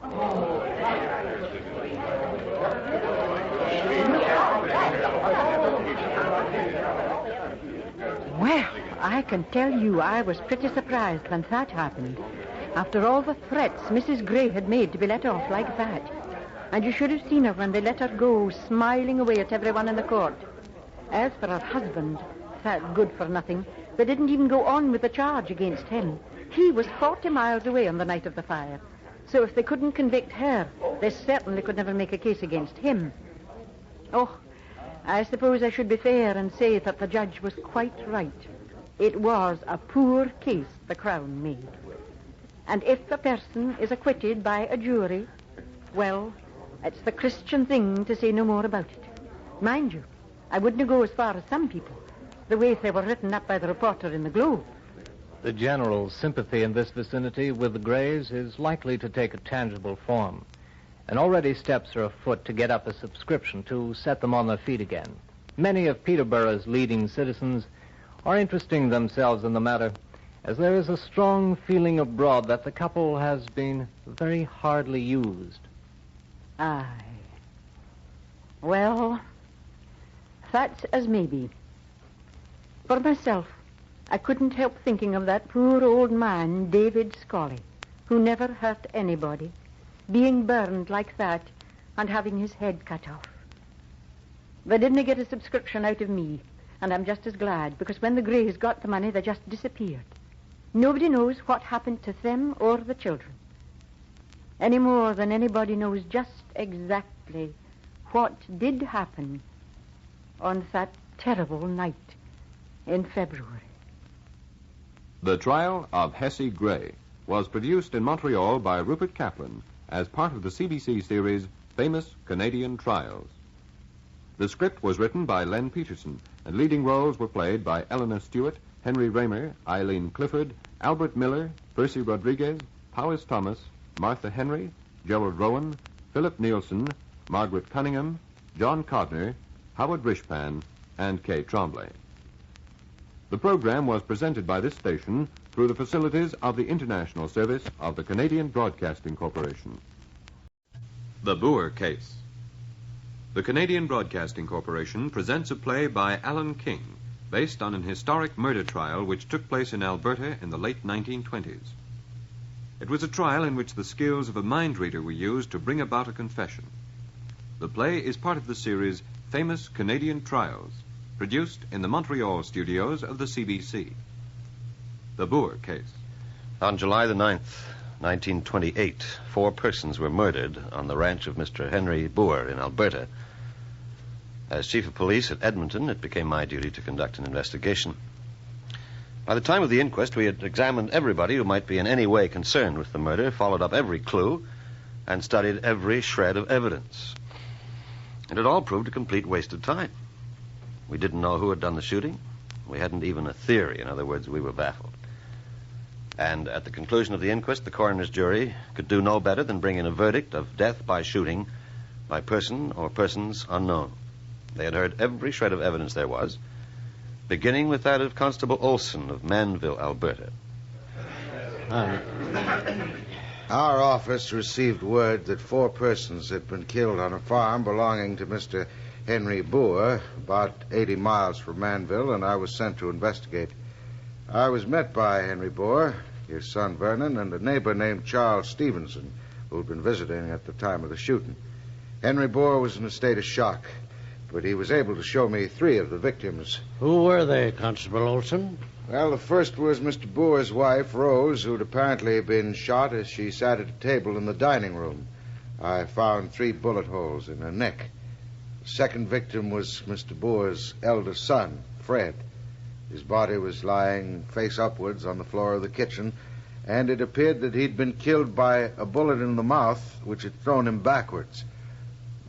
S16: Well, I can tell you I was pretty surprised when that happened. After all the threats Mrs. Gray had made to be let off like that. And you should have seen her when they let her go, smiling away at everyone in the court. As for her husband, that good-for-nothing, they didn't even go on with the charge against him. He was 40 miles away on the night of the fire. So if they couldn't convict her, they certainly could never make a case against him. Oh, I suppose I should be fair and say that the judge was quite right. It was a poor case the Crown made. And if a person is acquitted by a jury, well, it's the Christian thing to say no more about it. Mind you, I wouldn't go as far as some people, the way they were written up by the reporter in the Globe.
S15: The general sympathy in this vicinity with the Grays is likely to take a tangible form. And already steps are afoot to get up a subscription to set them on their feet again.
S4: Many of Peterborough's leading citizens are interesting themselves in the matter, as there is a strong feeling abroad that the couple has been very hardly used.
S16: Aye. Well, that's as may be. For myself, I couldn't help thinking of that poor old man, David Scully, who never hurt anybody, being burned like that and having his head cut off. They didn't get a subscription out of me, and I'm just as glad, because when the Greys got the money, they just disappeared. Nobody knows what happened to them or the children, any more than anybody knows just exactly what did happen on that terrible night in February.
S1: The Trial of Hesse Gray was produced in Montreal by Rupert Kaplan as part of the CBC series Famous Canadian Trials. The script was written by Len Peterson, and leading roles were played by Eleanor Stewart, Henry Raymer, Eileen Clifford, Albert Miller, Percy Rodriguez, Powys Thomas, Martha Henry, Gerald Rowan, Philip Nielsen, Margaret Cunningham, John Codner, Howard Rishpan, and Kay Tremblay. The program was presented by this station through the facilities of the international service of the Canadian Broadcasting Corporation. The Boer Case. The Canadian Broadcasting Corporation presents a play by Alan King, based on an historic murder trial which took place in Alberta in the late 1920s. It was a trial in which the skills of a mind reader were used to bring about a confession. The play is part of the series Famous Canadian Trials, produced in the Montreal studios of the CBC. The Boer Case.
S22: On July the 9th, 1928, 4 persons were murdered on the ranch of Mr. Henry Boer in Alberta. As chief of police at Edmonton, it became my duty to conduct an investigation. By the time of the inquest, we had examined everybody who might be in any way concerned with the murder, followed up every clue, and studied every shred of evidence. And it all proved a complete waste of time. We didn't know who had done the shooting. We hadn't even a theory. In other words, we were baffled. And at the conclusion of the inquest, the coroner's jury could do no better than bring in a verdict of death by shooting by person or persons unknown. They had heard every shred of evidence there was, beginning with that of Constable Olson of Manville, Alberta.
S8: Our office received word that 4 persons had been killed on a farm belonging to Mr. Henry Boer, about 80 miles from Manville, and I was sent to investigate. I was met by Henry Boer, his son Vernon, and a neighbor named Charles Stevenson, who had been visiting at the time of the shooting. Henry Boer was in a state of shock, but he was able to show me 3 of the victims.
S18: Who were they, Constable Olson?
S8: Well, the first was Mr. Boer's wife, Rose, who'd apparently been shot as she sat at a table in the dining room. I found 3 bullet holes in her neck. The second victim was Mr. Boer's eldest son, Fred. His body was lying face upwards on the floor of the kitchen, and it appeared that he'd been killed by a bullet in the mouth, which had thrown him backwards.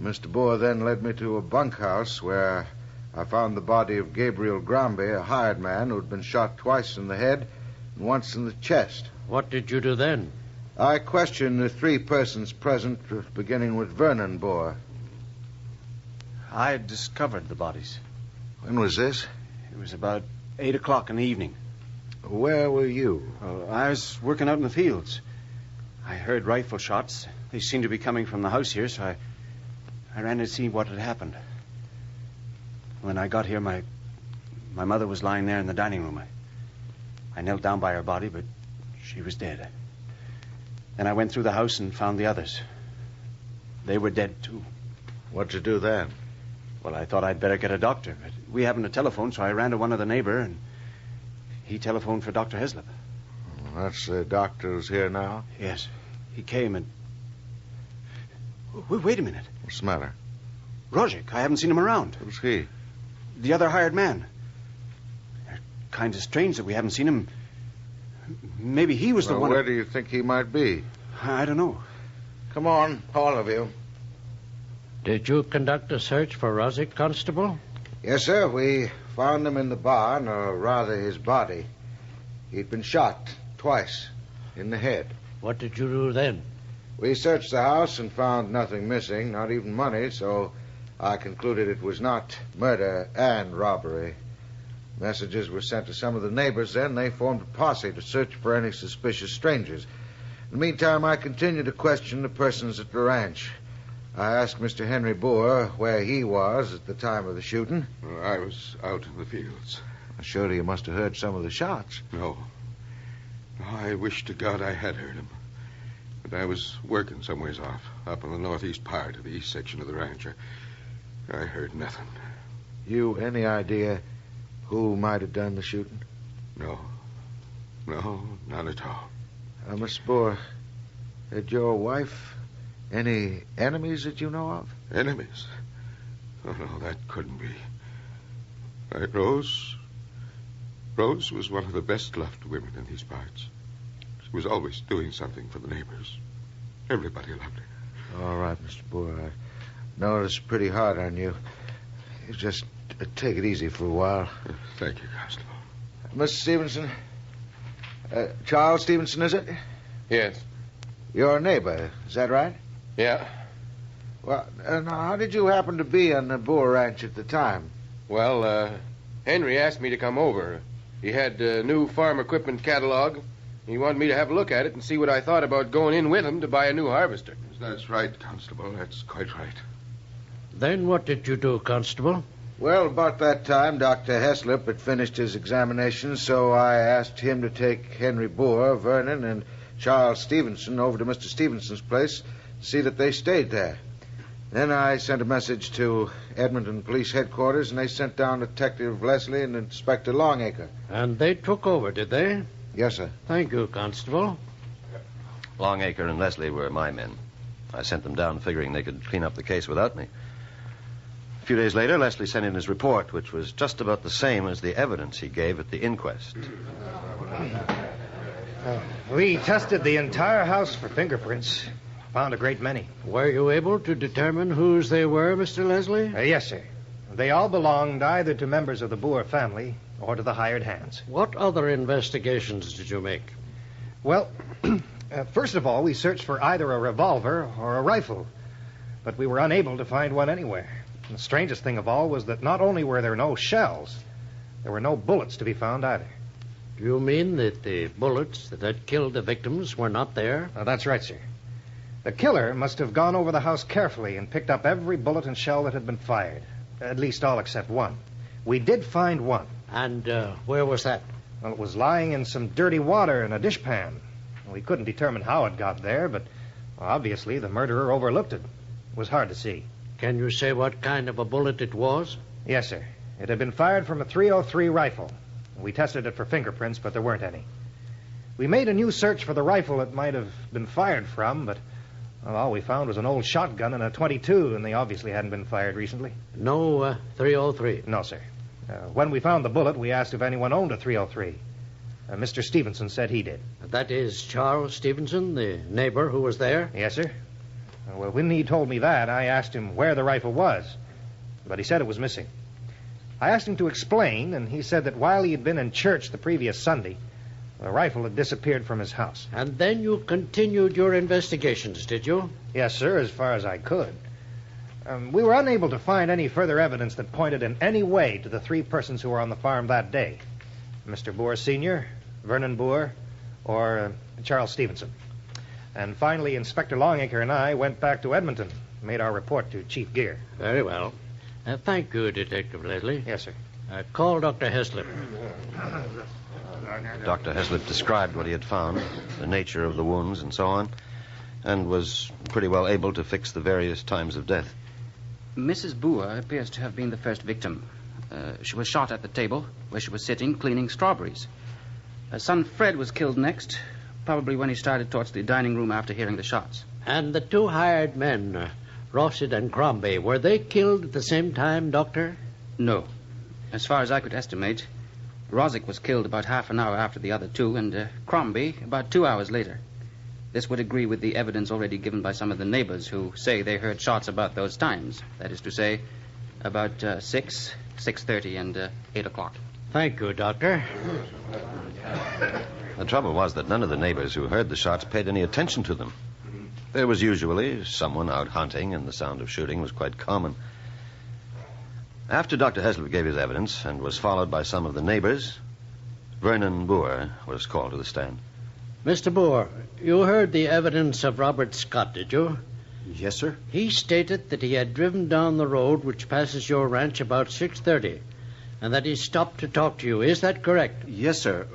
S8: Mr. Boer then led me to a bunkhouse where I found the body of Gabriel Granby, a hired man who'd been shot twice in the head and once in the chest.
S18: What did you do then?
S8: I questioned the 3 persons present, beginning with Vernon Boer.
S23: I had discovered the bodies.
S8: When was this?
S23: It was about 8 o'clock in the evening.
S8: Where were you?
S23: I was working out in the fields. I heard rifle shots. They seemed to be coming from the house here, so I ran to see what had happened. When I got here, my mother was lying there in the dining room. I knelt down by her body, but she was dead. Then I went through the house and found the others. They were dead, too.
S8: What'd you do then?
S23: Well, I thought I'd better get a doctor, but we haven't a telephone, so I ran to one of the neighbor, and he telephoned for Dr. Heslop.
S8: That's the doctor who's here now?
S23: Yes. He came and... Wait a minute.
S8: What's the matter?
S23: Rogic. I haven't seen him around.
S8: Who's he?
S23: The other hired man. Kind of strange that we haven't seen him. Maybe he was the one...
S8: Where do you think he might be?
S23: I don't know.
S8: Come on, all of you.
S18: Did you conduct a search for Rozic, Constable?
S8: Yes, sir. We found him in the barn, or rather his body. He'd been shot twice in the head.
S18: What did you do then?
S8: We searched the house and found nothing missing, not even money, so
S3: I concluded it was not murder and robbery. Messages were sent to some of the neighbors then. They formed a posse to search for any suspicious strangers. In the meantime, I continued to question the persons at the ranch. I asked Mr. Henry Boer where he was at the time of the shooting.
S19: I was out in the fields.
S3: Surely you must have heard some of the shots.
S19: No. I wish to God I had heard him. But I was working some ways off, up in the northeast part of the east section of the ranch. I heard nothing.
S3: You any idea who might have done the shooting?
S19: No. No, none at all.
S3: Miss Boer, had your wife any enemies that you know of?
S19: Enemies? Oh, no, that couldn't be. Rose was one of the best-loved women in these parts. She was always doing something for the neighbors. Everybody loved her.
S3: All right, Mr. Boer. I know it's pretty hard on you. You just take it easy for a while.
S19: Thank you, Constable.
S3: Mr. Stevenson. Charles Stevenson, is it?
S7: Yes.
S3: Your neighbor, is that right?
S7: Yeah.
S3: Well, now, how did you happen to be on the Boer ranch at the time?
S7: Well, Henry asked me to come over. He had a new farm equipment catalog. He wanted me to have a look at it and see what I thought about going in with him to buy a new harvester.
S19: That's right, Constable. That's quite right.
S18: Then what did you do, Constable?
S3: Well, about that time, Dr. Heslip had finished his examination, so I asked him to take Henry Boer, Vernon, and Charles Stevenson over to Mr. Stevenson's place to see that they stayed there. Then I sent a message to Edmonton Police Headquarters, and they sent down Detective Leslie and Inspector Longacre.
S18: And they took over, did they?
S3: Yes, sir.
S18: Thank you, Constable.
S22: Longacre and Leslie were my men. I sent them down figuring they could clean up the case without me. A few days later, Leslie sent in his report, which was just about the same as the evidence he gave at the inquest.
S2: We tested the entire house for fingerprints. Found a great many.
S18: Were you able to determine whose they were, Mr. Leslie?
S2: Yes, sir. They all belonged either to members of the Boer family or to the hired hands.
S18: What other investigations did you make?
S2: Well, first of all, we searched for either a revolver or a rifle, but we were unable to find one anywhere. And the strangest thing of all was that not only were there no shells, there were no bullets to be found either.
S18: Do you mean that the bullets that had killed the victims were not there?
S2: That's right, sir. The killer must have gone over the house carefully and picked up every bullet and shell that had been fired. At least all except one. We did find one.
S18: And where was that?
S2: Well, it was lying in some dirty water in a dishpan. We couldn't determine how it got there, but obviously the murderer overlooked it. It was hard to see.
S18: Can you say what kind of a bullet it was?
S2: Yes, sir. It had been fired from a .303 rifle. We tested it for fingerprints, but there weren't any. We made a new search for the rifle it might have been fired from, but all we found was an old shotgun and a .22, and they obviously hadn't been fired recently.
S18: No .303?
S2: No, sir. When we found the bullet, we asked if anyone owned a .303. Mr. Stevenson said he did.
S18: That is Charles Stevenson, the neighbor who was there?
S2: Yes, sir. Well, when he told me that, I asked him where the rifle was, but he said it was missing. I asked him to explain, and he said that while he had been in church the previous Sunday, the rifle had disappeared from his house.
S18: And then you continued your investigations, did you?
S2: Yes, sir, as far as I could. We were unable to find any further evidence that pointed in any way to the three persons who were on the farm that day. Mr. Boer Sr., Vernon Boer, or Charles Stevenson. And finally, Inspector Longacre and I went back to Edmonton, made our report to Chief Gear.
S18: Very well. Thank you, Detective Leslie.
S2: Yes, sir.
S18: Call Dr. Heslip.
S22: Dr. Heslip described what he had found, the nature of the wounds and so on, and was pretty well able to fix the various times of death.
S12: Mrs. Boer appears to have been the first victim. She was shot at the table where she was sitting cleaning strawberries. Her son Fred was killed next, probably when he started towards the dining room after hearing the shots.
S18: And the two hired men, Rossett and Crombie, were they killed at the same time, Doctor?
S12: No. As far as I could estimate, Rossick was killed about half an hour after the other two, and Crombie about 2 hours later. This would agree with the evidence already given by some of the neighbors who say they heard shots about those times. That is to say, about 6, 6:30, and 8 o'clock.
S18: Thank you, Doctor.
S22: The trouble was that none of the neighbors who heard the shots paid any attention to them. There was usually someone out hunting, and the sound of shooting was quite common. After Dr. Heslop gave his evidence and was followed by some of the neighbors, Vernon Boer was called to the stand.
S18: Mr. Boer, you heard the evidence of Robert Scott, did you?
S23: Yes, sir.
S18: He stated that he had driven down the road which passes your ranch about 6:30, and that he stopped to talk to you. Is that correct?
S23: Yes, sir.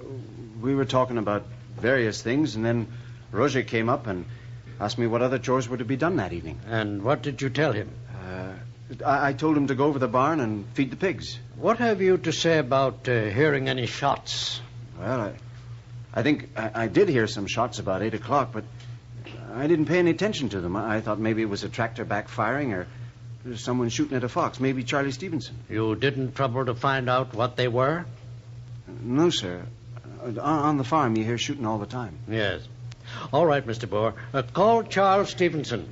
S23: We were talking about various things, and then Roger came up and asked me what other chores were to be done that evening.
S18: And what did you tell him?
S23: I told him to go over the barn and feed the pigs.
S18: What have you to say about hearing any shots?
S23: Well, I think I did hear some shots about 8 o'clock, but I didn't pay any attention to them. I thought maybe it was a tractor backfiring or someone shooting at a fox, maybe Charlie Stevenson.
S18: You didn't trouble to find out what they were?
S23: No, sir. On the farm, you hear shooting all the time.
S18: Yes. All right, Mr. Boer. Call Charles Stevenson.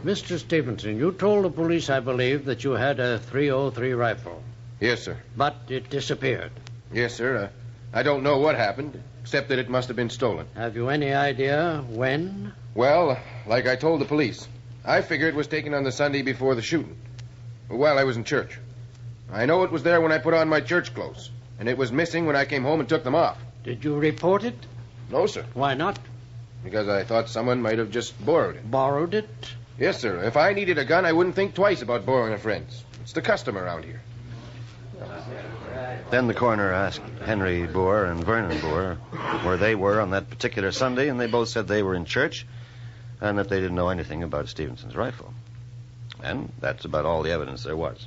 S18: Mr. Stevenson, you told the police, I believe, that you had a .303 rifle.
S7: Yes, sir.
S18: But it disappeared.
S7: Yes, sir. I don't know what happened, except that it must have been stolen.
S18: Have you any idea when?
S7: Well, like I told the police, I figure it was taken on the Sunday before the shooting, while I was in church. I know it was there when I put on my church clothes, and it was missing when I came home and took them off.
S18: Did you report it?
S7: No, sir.
S18: Why not?
S7: Because I thought someone might have just borrowed it.
S18: Borrowed it?
S7: Yes, sir. If I needed a gun, I wouldn't think twice about borrowing a friend's. It's the custom around here.
S22: Then the coroner asked Henry Boer and Vernon Boer where they were on that particular Sunday, and they both said they were in church and that they didn't know anything about Stevenson's rifle. And that's about all the evidence there was.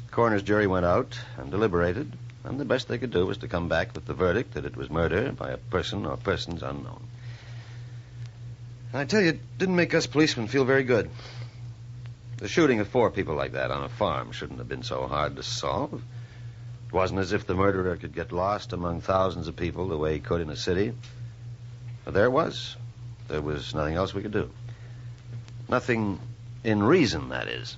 S22: The coroner's jury went out and deliberated, and the best they could do was to come back with the verdict that it was murder by a person or persons unknown. And I tell you, it didn't make us policemen feel very good. The shooting of 4 people like that on a farm shouldn't have been so hard to solve. It wasn't as if the murderer could get lost among thousands of people the way he could in a city. But there it was. There was nothing else we could do. Nothing in reason, that is.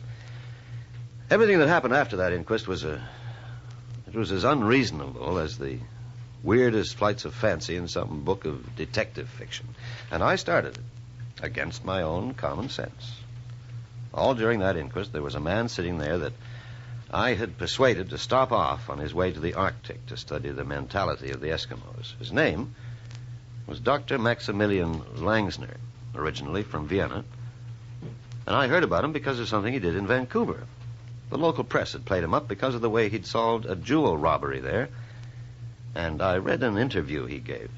S22: Everything that happened after that inquest was as unreasonable as the weirdest flights of fancy in some book of detective fiction. And I started it against my own common sense. All during that inquest, there was a man sitting there that I had persuaded to stop off on his way to the Arctic to study the mentality of the Eskimos. His name was Dr. Maximilian Langsner, originally from Vienna. And I heard about him because of something he did in Vancouver. The local press had played him up because of the way he'd solved a jewel robbery there. And I read an interview he gave.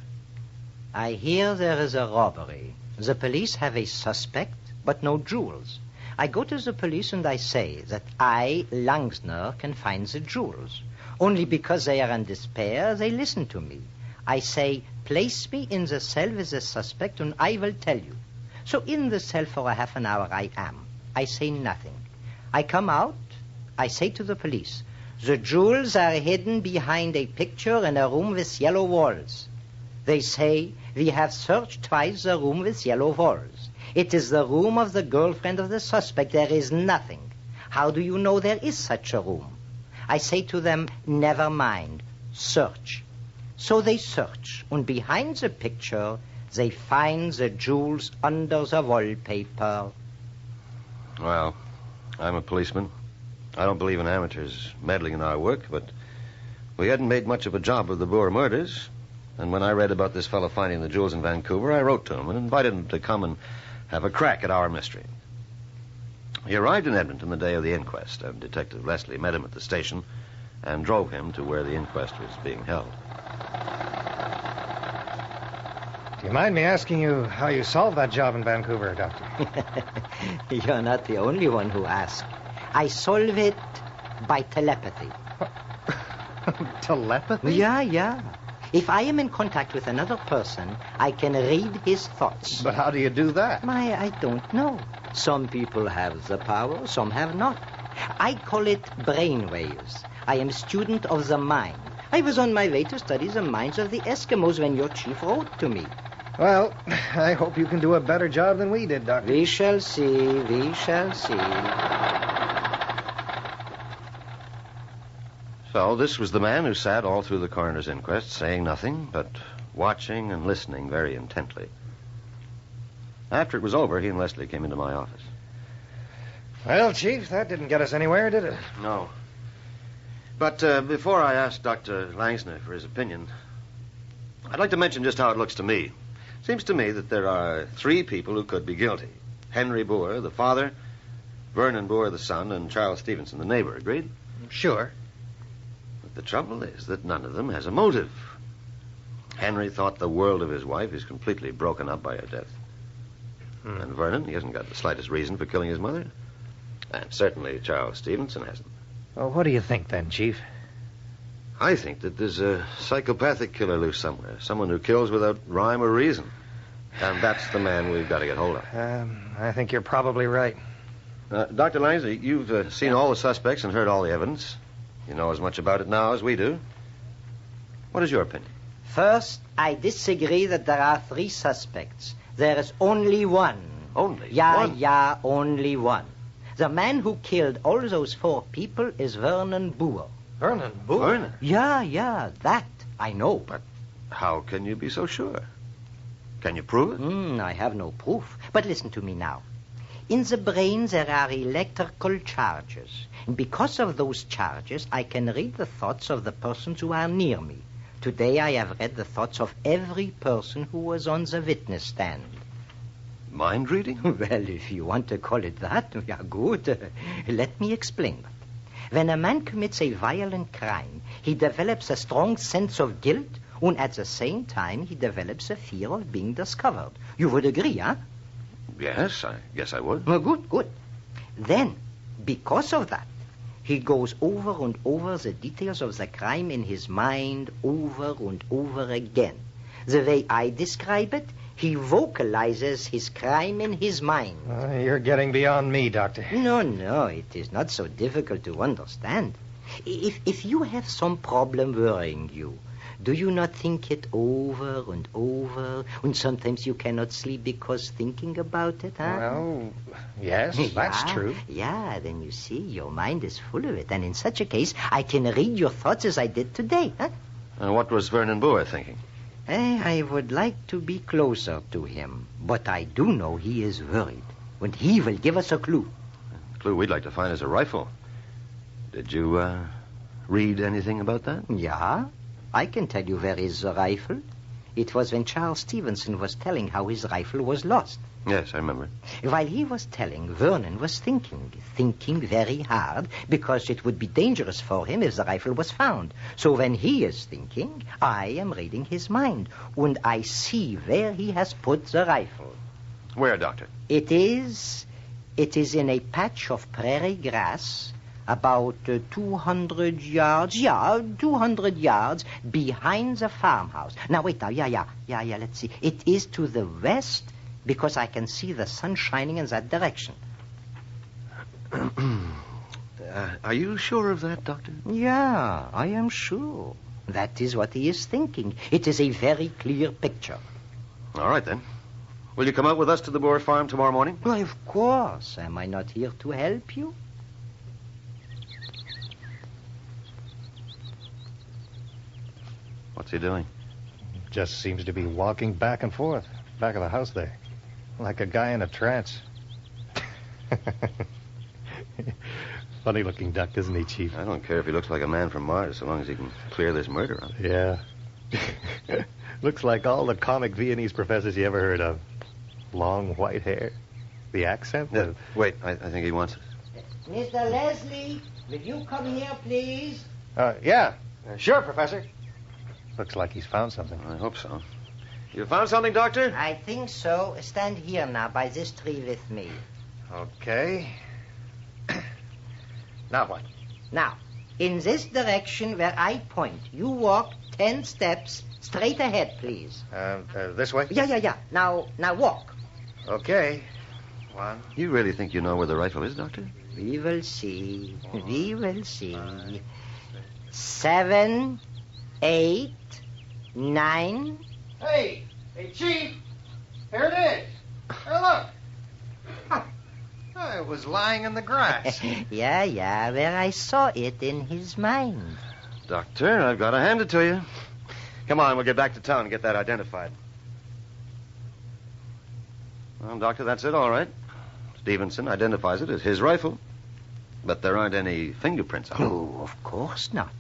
S6: I hear there is a robbery. The police have a suspect, but no jewels. I go to the police and I say that I, Langsner, can find the jewels. Only because they are in despair, they listen to me. I say, place me in the cell with the suspect and I will tell you. So in the cell for a half an hour I am. I say nothing. I come out. I say to the police, the jewels are hidden behind a picture in a room with yellow walls. They say, we have searched twice the room with yellow walls. It is the room of the girlfriend of the suspect. There is nothing. How do you know there is such a room? I say to them, never mind. Search. So they search, and behind the picture, they find the jewels under the wallpaper.
S22: Well, I'm a policeman. I don't believe in amateurs meddling in our work, but we hadn't made much of a job of the Boer murders. And when I read about this fellow finding the jewels in Vancouver, I wrote to him and invited him to come and have a crack at our mystery. He arrived in Edmonton the day of the inquest, and Detective Leslie met him at the station and drove him to where the inquest was being held.
S2: Do you mind me asking you how you solved that job in Vancouver, Doctor?
S6: You're not the only one who asks. I solve it by telepathy.
S2: Telepathy?
S6: Yeah. If I am in contact with another person, I can read his thoughts.
S2: But how do you do that?
S6: I don't know. Some people have the power, some have not. I call it brainwaves. I am a student of the mind. I was on my way to study the minds of the Eskimos when your chief wrote to me.
S2: Well, I hope you can do a better job than we did, Doctor.
S6: We shall see.
S22: So this was the man who sat all through the coroner's inquest, saying nothing, but watching and listening very intently. After it was over, he and Leslie came into my office.
S2: Well, Chief, that didn't get us anywhere, did it?
S22: No. But before I ask Dr. Langsner for his opinion, I'd like to mention just how it looks to me. Seems to me that there are 3 people who could be guilty. Henry Boer, the father, Vernon Boer, the son, and Charles Stevenson, the neighbor. Agreed?
S2: Sure.
S22: But the trouble is that none of them has a motive. Henry thought the world of his wife. He's completely broken up by her death. And Vernon, he hasn't got the slightest reason for killing his mother. And certainly Charles Stevenson hasn't.
S2: Well, what do you think, then, Chief?
S22: I think that there's a psychopathic killer loose somewhere. Someone who kills without rhyme or reason. And that's the man we've got to get hold of.
S2: I think you're probably right.
S22: Dr. Langsner, you've seen all the suspects and heard all the evidence. You know as much about it now as we do. What is your opinion?
S6: First, I disagree that there are 3 suspects. There is only one.
S22: Only
S6: one? Yeah, only one. The man who killed all those 4 people is Vernon Boer.
S2: Vernon Boer?
S22: Vernon?
S6: Yeah, that I know.
S22: But how can you be so sure? Can you prove it?
S6: I have no proof. But listen to me now. In the brain, there are electrical charges. And because of those charges, I can read the thoughts of the persons who are near me. Today, I have read the thoughts of every person who was on the witness stand.
S22: Mind reading?
S6: Well, if you want to call it that, yeah, good. Let me explain. When a man commits a violent crime, he develops a strong sense of guilt, and at the same time, he develops a fear of being discovered. You would agree, huh?
S22: Yes, I guess I would.
S6: Well, good. Then, because of that, he goes over and over the details of the crime in his mind over and over again. The way I describe it, he vocalizes his crime in his mind.
S2: You're getting beyond me, Doctor.
S6: No, it is not so difficult to understand. If you have some problem worrying you, do you not think it over and over? And sometimes you cannot sleep because thinking about it, huh?
S2: Well, yes, that's true.
S6: Yeah, then you see, your mind is full of it. And in such a case, I can read your thoughts as I did today, huh?
S22: And what was Vernon Boer thinking?
S6: I would like to be closer to him. But I do know he is worried. And he will give us a clue.
S22: The clue we'd like to find is a rifle. Did you, read anything about that?
S6: Yeah. I can tell you where is the rifle. It was when Charles Stevenson was telling how his rifle was lost.
S22: Yes, I remember.
S6: While he was telling, Vernon was thinking very hard, because it would be dangerous for him if the rifle was found. So when he is thinking, I am reading his mind, and I see where he has put the rifle.
S22: Where, Doctor?
S6: It is in a patch of prairie grass about 200 yards, 200 yards behind the farmhouse. Now, wait now, yeah, let's see. It is to the west because I can see the sun shining in that direction.
S22: Are you sure of that, Doctor?
S6: Yeah, I am sure. That is what he is thinking. It is a very clear picture.
S22: All right, then. Will you come out with us to the Boer farm tomorrow morning?
S6: Why, of course. Am I not here to help you?
S22: What's he doing?
S2: Just seems to be walking back and forth, back of the house there, like a guy in a trance. Funny-looking duck, isn't he, Chief?
S22: I don't care if he looks like a man from Mars, so long as he can clear this murder up.
S2: Yeah. Looks like all the comic Viennese professors you ever heard of. Long white hair. The accent.
S22: Yeah, wait, I think he wants it.
S6: Mr. Leslie, will you come here, please?
S2: Yeah. Sure, Professor. Looks like he's found something.
S22: I hope so. You found something, Doctor?
S6: I think so. Stand here now by this tree with me.
S2: Okay. Now what?
S6: Now, in this direction where I point, you walk 10 steps straight ahead, please.
S2: This way?
S6: Yeah. Now walk.
S2: Okay. 1.
S22: You really think you know where the rifle is, Doctor?
S6: We will see. 7, 8, 9.
S2: Hey, Chief. Here it is. Hey, look. It was lying in the grass.
S6: Yeah, where I saw it in his mind.
S22: Doctor, I've got to hand it to you. Come on, we'll get back to town and get that identified. Well, Doctor, that's it, all right. Stevenson identifies it as his rifle. But there aren't any fingerprints on it.
S6: Oh, of course not.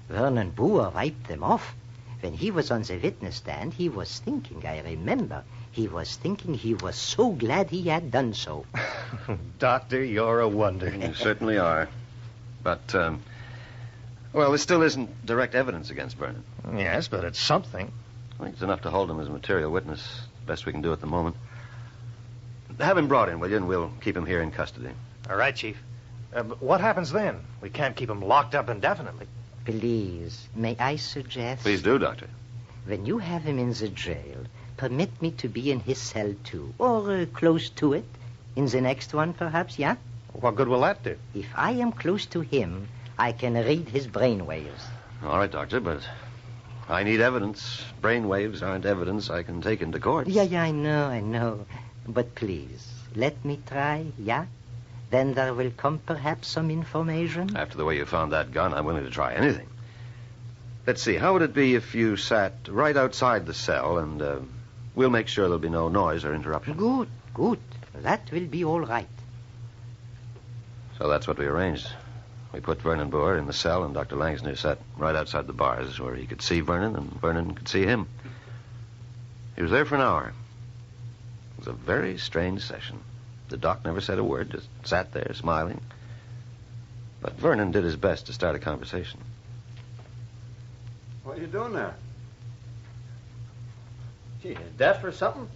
S6: Vernon Boer wiped them off. When he was on the witness stand, he was thinking, I remember, he was thinking he was so glad he had done so.
S2: Doctor, you're a wonder.
S22: You certainly are. But, well, there still isn't direct evidence against Vernon.
S2: Yes, but it's something.
S22: I think it's enough to hold him as a material witness. Best we can do at the moment. Have him brought in, will you, and we'll keep him here in custody.
S2: All right, Chief. But what happens then? We can't keep him locked up indefinitely.
S6: Please, may I suggest...
S22: Please do, Doctor.
S6: When you have him in the jail, permit me to be in his cell, too. Or close to it. In the next one, perhaps, yeah?
S2: What good will that do?
S6: If I am close to him, I can read his brainwaves.
S22: All right, Doctor, but I need evidence. Brainwaves aren't evidence I can take into court.
S6: Yeah, I know. But please, let me try, yeah? Then there will come perhaps some information.
S22: After the way you found that gun, I'm willing to try anything. Let's see, how would it be if you sat right outside the cell and we'll make sure there'll be no noise or interruption?
S6: Good. That will be all right.
S22: So that's what we arranged. We put Vernon Boer in the cell, and Dr. Langsner sat right outside the bars where he could see Vernon and Vernon could see him. He was there for an hour. It was a very strange session. The doc never said a word, just sat there smiling. But Vernon did his best to start a conversation.
S23: What are you doing there? Gee, you deaf or something?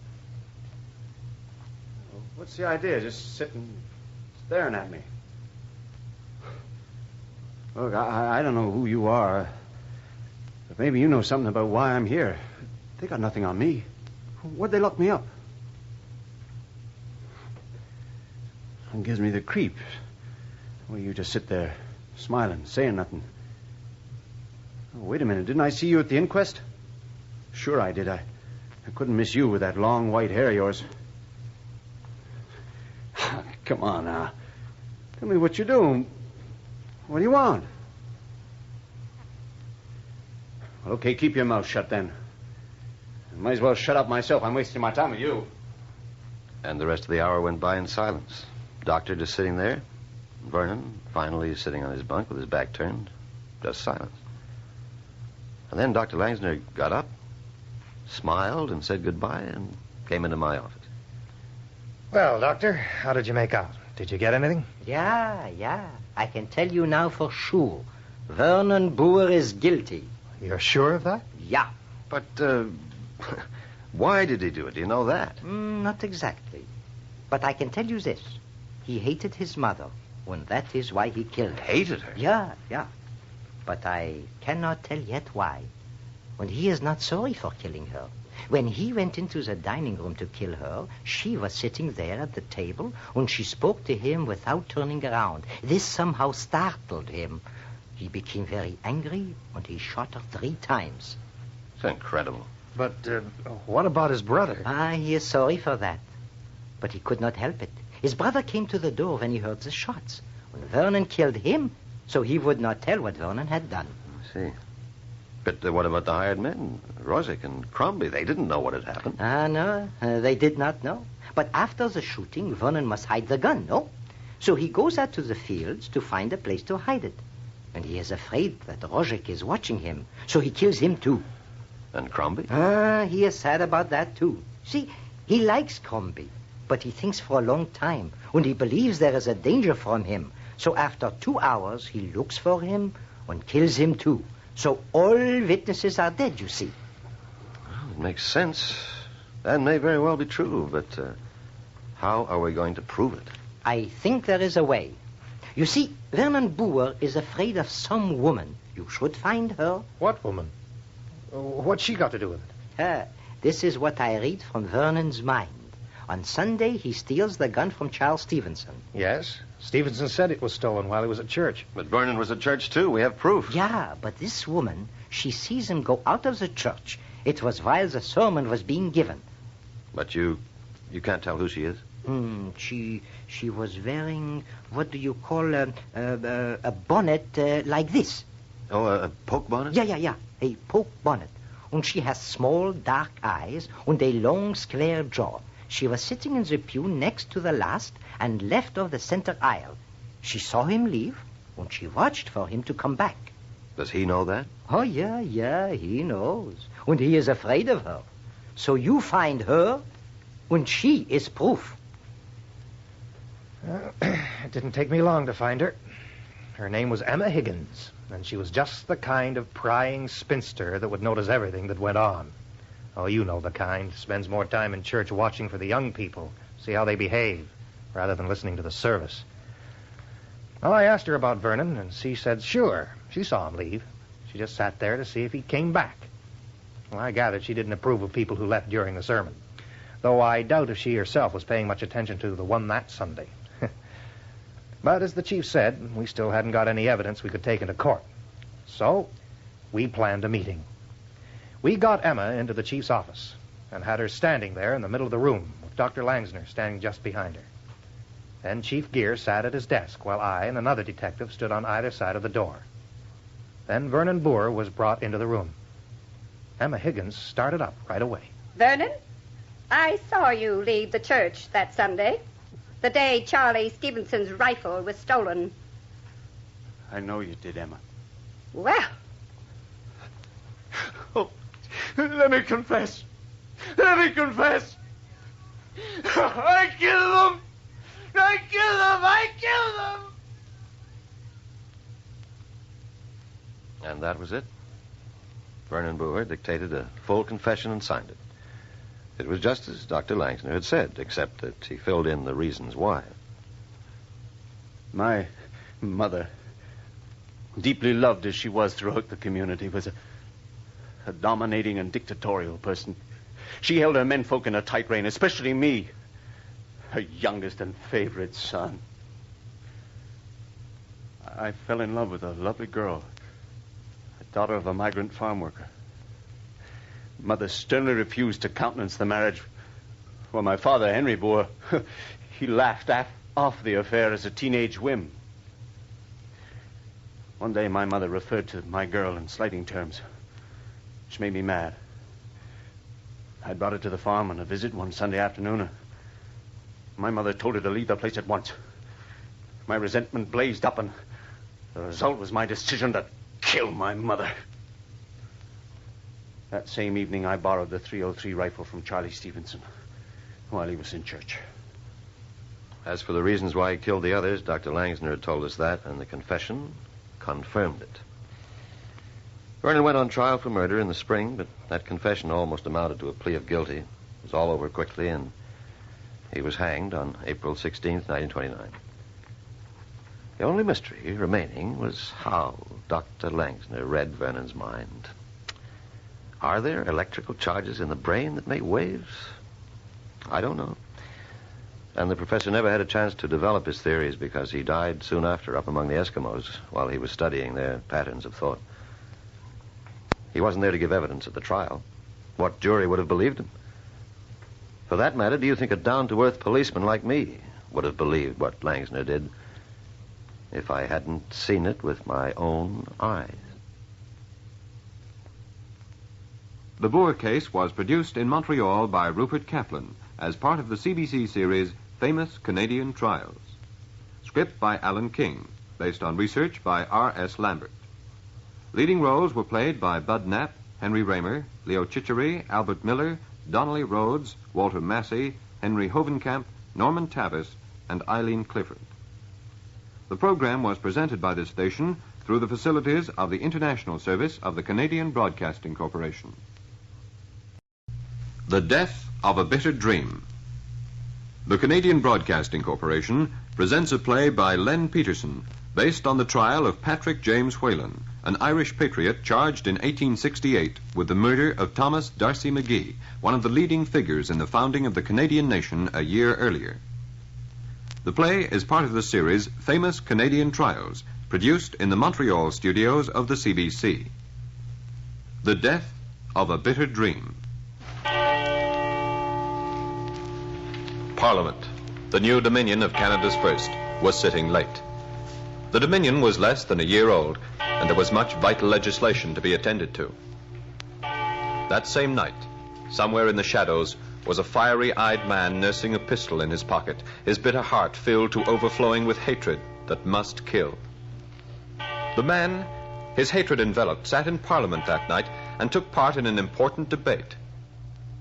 S23: What's the idea? Just sitting, staring at me. Look, I don't know who you are, but maybe you know something about why I'm here. They got nothing on me. What'd they lock me up? It gives me the creeps. Well, you just sit there, smiling, saying nothing. Oh, wait a minute. Didn't I see you at the inquest? Sure I did. I couldn't miss you with that long white hair of yours. Come on now. Tell me what you're doing. What do you want? Well, okay, keep your mouth shut then. I might as well shut up myself. I'm wasting my time with you.
S22: And the rest of the hour went by in silence. Doctor just sitting there. Vernon finally sitting on his bunk with his back turned. Just silence. And then Dr. Langsner got up, smiled, and said goodbye, and came into my office.
S2: Well, Doctor, how did you make out? Did you get anything?
S6: Yeah. I can tell you now for sure. Vernon Boer is guilty.
S2: You're sure of that?
S6: Yeah.
S22: But, why did he do it? Do you know that?
S6: Not exactly. But I can tell you this. He hated his mother, and that is why he killed her.
S22: Hated her?
S6: Yeah. But I cannot tell yet why. And he is not sorry for killing her. When he went into the dining room to kill her, she was sitting there at the table, and she spoke to him without turning around. This somehow startled him. He became very angry, and he shot her 3 times.
S22: It's incredible.
S2: But what about his brother?
S6: He is sorry for that. But he could not help it. His brother came to the door when he heard the shots. When Vernon killed him, so he would not tell what Vernon had done.
S22: I see. But what about the hired men? Rosick and Crombie, they didn't know what had happened.
S6: No, they did not know. But after the shooting, Vernon must hide the gun, no? So he goes out to the fields to find a place to hide it. And he is afraid that Rosick is watching him, so he kills him too.
S22: And Crombie?
S6: He is sad about that too. See, he likes Crombie, but he thinks for a long time, and he believes there is a danger from him. So after 2 hours, he looks for him and kills him too. So all witnesses are dead, you see.
S22: Well, it makes sense. That may very well be true, but how are we going to prove it?
S6: I think there is a way. You see, Vernon Boer is afraid of some woman. You should find her.
S2: What woman? What's she got to do with it?
S6: This is what I read from Vernon's mind. On Sunday, he steals the gun from Charles Stevenson.
S2: Yes. Stevenson said it was stolen while he was at church.
S22: But Vernon was at church, too. We have proof.
S6: Yeah, but this woman, she sees him go out of the church. It was while the sermon was being given.
S22: But you can't tell who she is?
S6: She was wearing, what do you call, a bonnet like this.
S22: Oh, a poke bonnet?
S6: Yeah, a poke bonnet. And she has small, dark eyes and a long, square jaw. She was sitting in the pew next to the last and left of the center aisle. She saw him leave, and she watched for him to come back.
S22: Does he know that?
S6: Oh, yeah, he knows. And he is afraid of her. So you find her, and she is proof.
S2: It didn't take me long to find her. Her name was Emma Higgins, and she was just the kind of prying spinster that would notice everything that went on. Oh, you know the kind. Spends more time in church watching for the young people, see how they behave, rather than listening to the service. Well, I asked her about Vernon, and she said sure. She saw him leave. She just sat there to see if he came back. Well, I gathered she didn't approve of people who left during the sermon, though I doubt if she herself was paying much attention to the one that Sunday. But as the chief said, we still hadn't got any evidence we could take into court. So we planned a meeting. We got Emma into the chief's office and had her standing there in the middle of the room with Dr. Langsner standing just behind her. Then Chief Gear sat at his desk while I and another detective stood on either side of the door. Then Vernon Boer was brought into the room. Emma Higgins started up right away.
S20: Vernon, I saw you leave the church that Sunday, the day Charlie Stevenson's rifle was stolen.
S23: I know you did, Emma.
S20: Well.
S23: Oh, let me confess. Let me confess. I killed them. I killed them. I killed them.
S22: And that was it. Vernon Boer dictated a full confession and signed it. It was just as Dr. Langsner had said, except that he filled in the reasons why.
S23: My mother, deeply loved as she was throughout the community, was a dominating and dictatorial person. She held her menfolk in a tight rein, especially me, her youngest and favorite son. I fell in love with a lovely girl, a daughter of a migrant farm worker. Mother sternly refused to countenance the marriage. Well, my father, Henry Boer, he laughed off the affair as a teenage whim. One day, my mother referred to my girl in slighting terms, which made me mad. I brought her to the farm on a visit one Sunday afternoon. My mother told her to leave the place at once. My resentment blazed up, and the result was my decision to kill my mother. That same evening, I borrowed the .303 rifle from Charlie Stevenson while he was in church.
S22: As for the reasons why he killed the others, Dr. Langsner had told us that, and the confession confirmed it. Vernon went on trial for murder in the spring, but that confession almost amounted to a plea of guilty. It was all over quickly, and he was hanged on April 16th, 1929. The only mystery remaining was how Dr. Langsner read Vernon's mind. Are there electrical charges in the brain that make waves? I don't know. And the professor never had a chance to develop his theories because he died soon after up among the Eskimos while he was studying their patterns of thought. He wasn't there to give evidence at the trial. What jury would have believed him? For that matter, do you think a down-to-earth policeman like me would have believed what Langsner did if I hadn't seen it with my own eyes?
S1: The Boer case was produced in Montreal by Rupert Kaplan as part of the CBC series Famous Canadian Trials. Script by Alan King, based on research by R.S. Lambert. Leading roles were played by Bud Knapp, Henry Raymer, Leo Chichery, Albert Miller, Donnelly Rhodes, Walter Massey, Henry Hovenkamp, Norman Tavis, and Eileen Clifford. The program was presented by this station through the facilities of the International Service of the Canadian Broadcasting Corporation. The Death of a Bitter Dream. The Canadian Broadcasting Corporation presents a play by Len Peterson based on the trial of Patrick James Whalen, an Irish patriot charged in 1868 with the murder of Thomas D'Arcy McGee, one of the leading figures in the founding of the Canadian nation a year earlier. The play is part of the series Famous Canadian Trials, produced in the Montreal studios of the CBC. The Death of a Bitter Dream. Parliament, the new Dominion of Canada's first, was sitting late. The Dominion was less than a year old, and there was much vital legislation to be attended to. That same night, somewhere in the shadows, was a fiery-eyed man nursing a pistol in his pocket, his bitter heart filled to overflowing with hatred that must kill. The man, his hatred enveloped, sat in Parliament that night and took part in an important debate.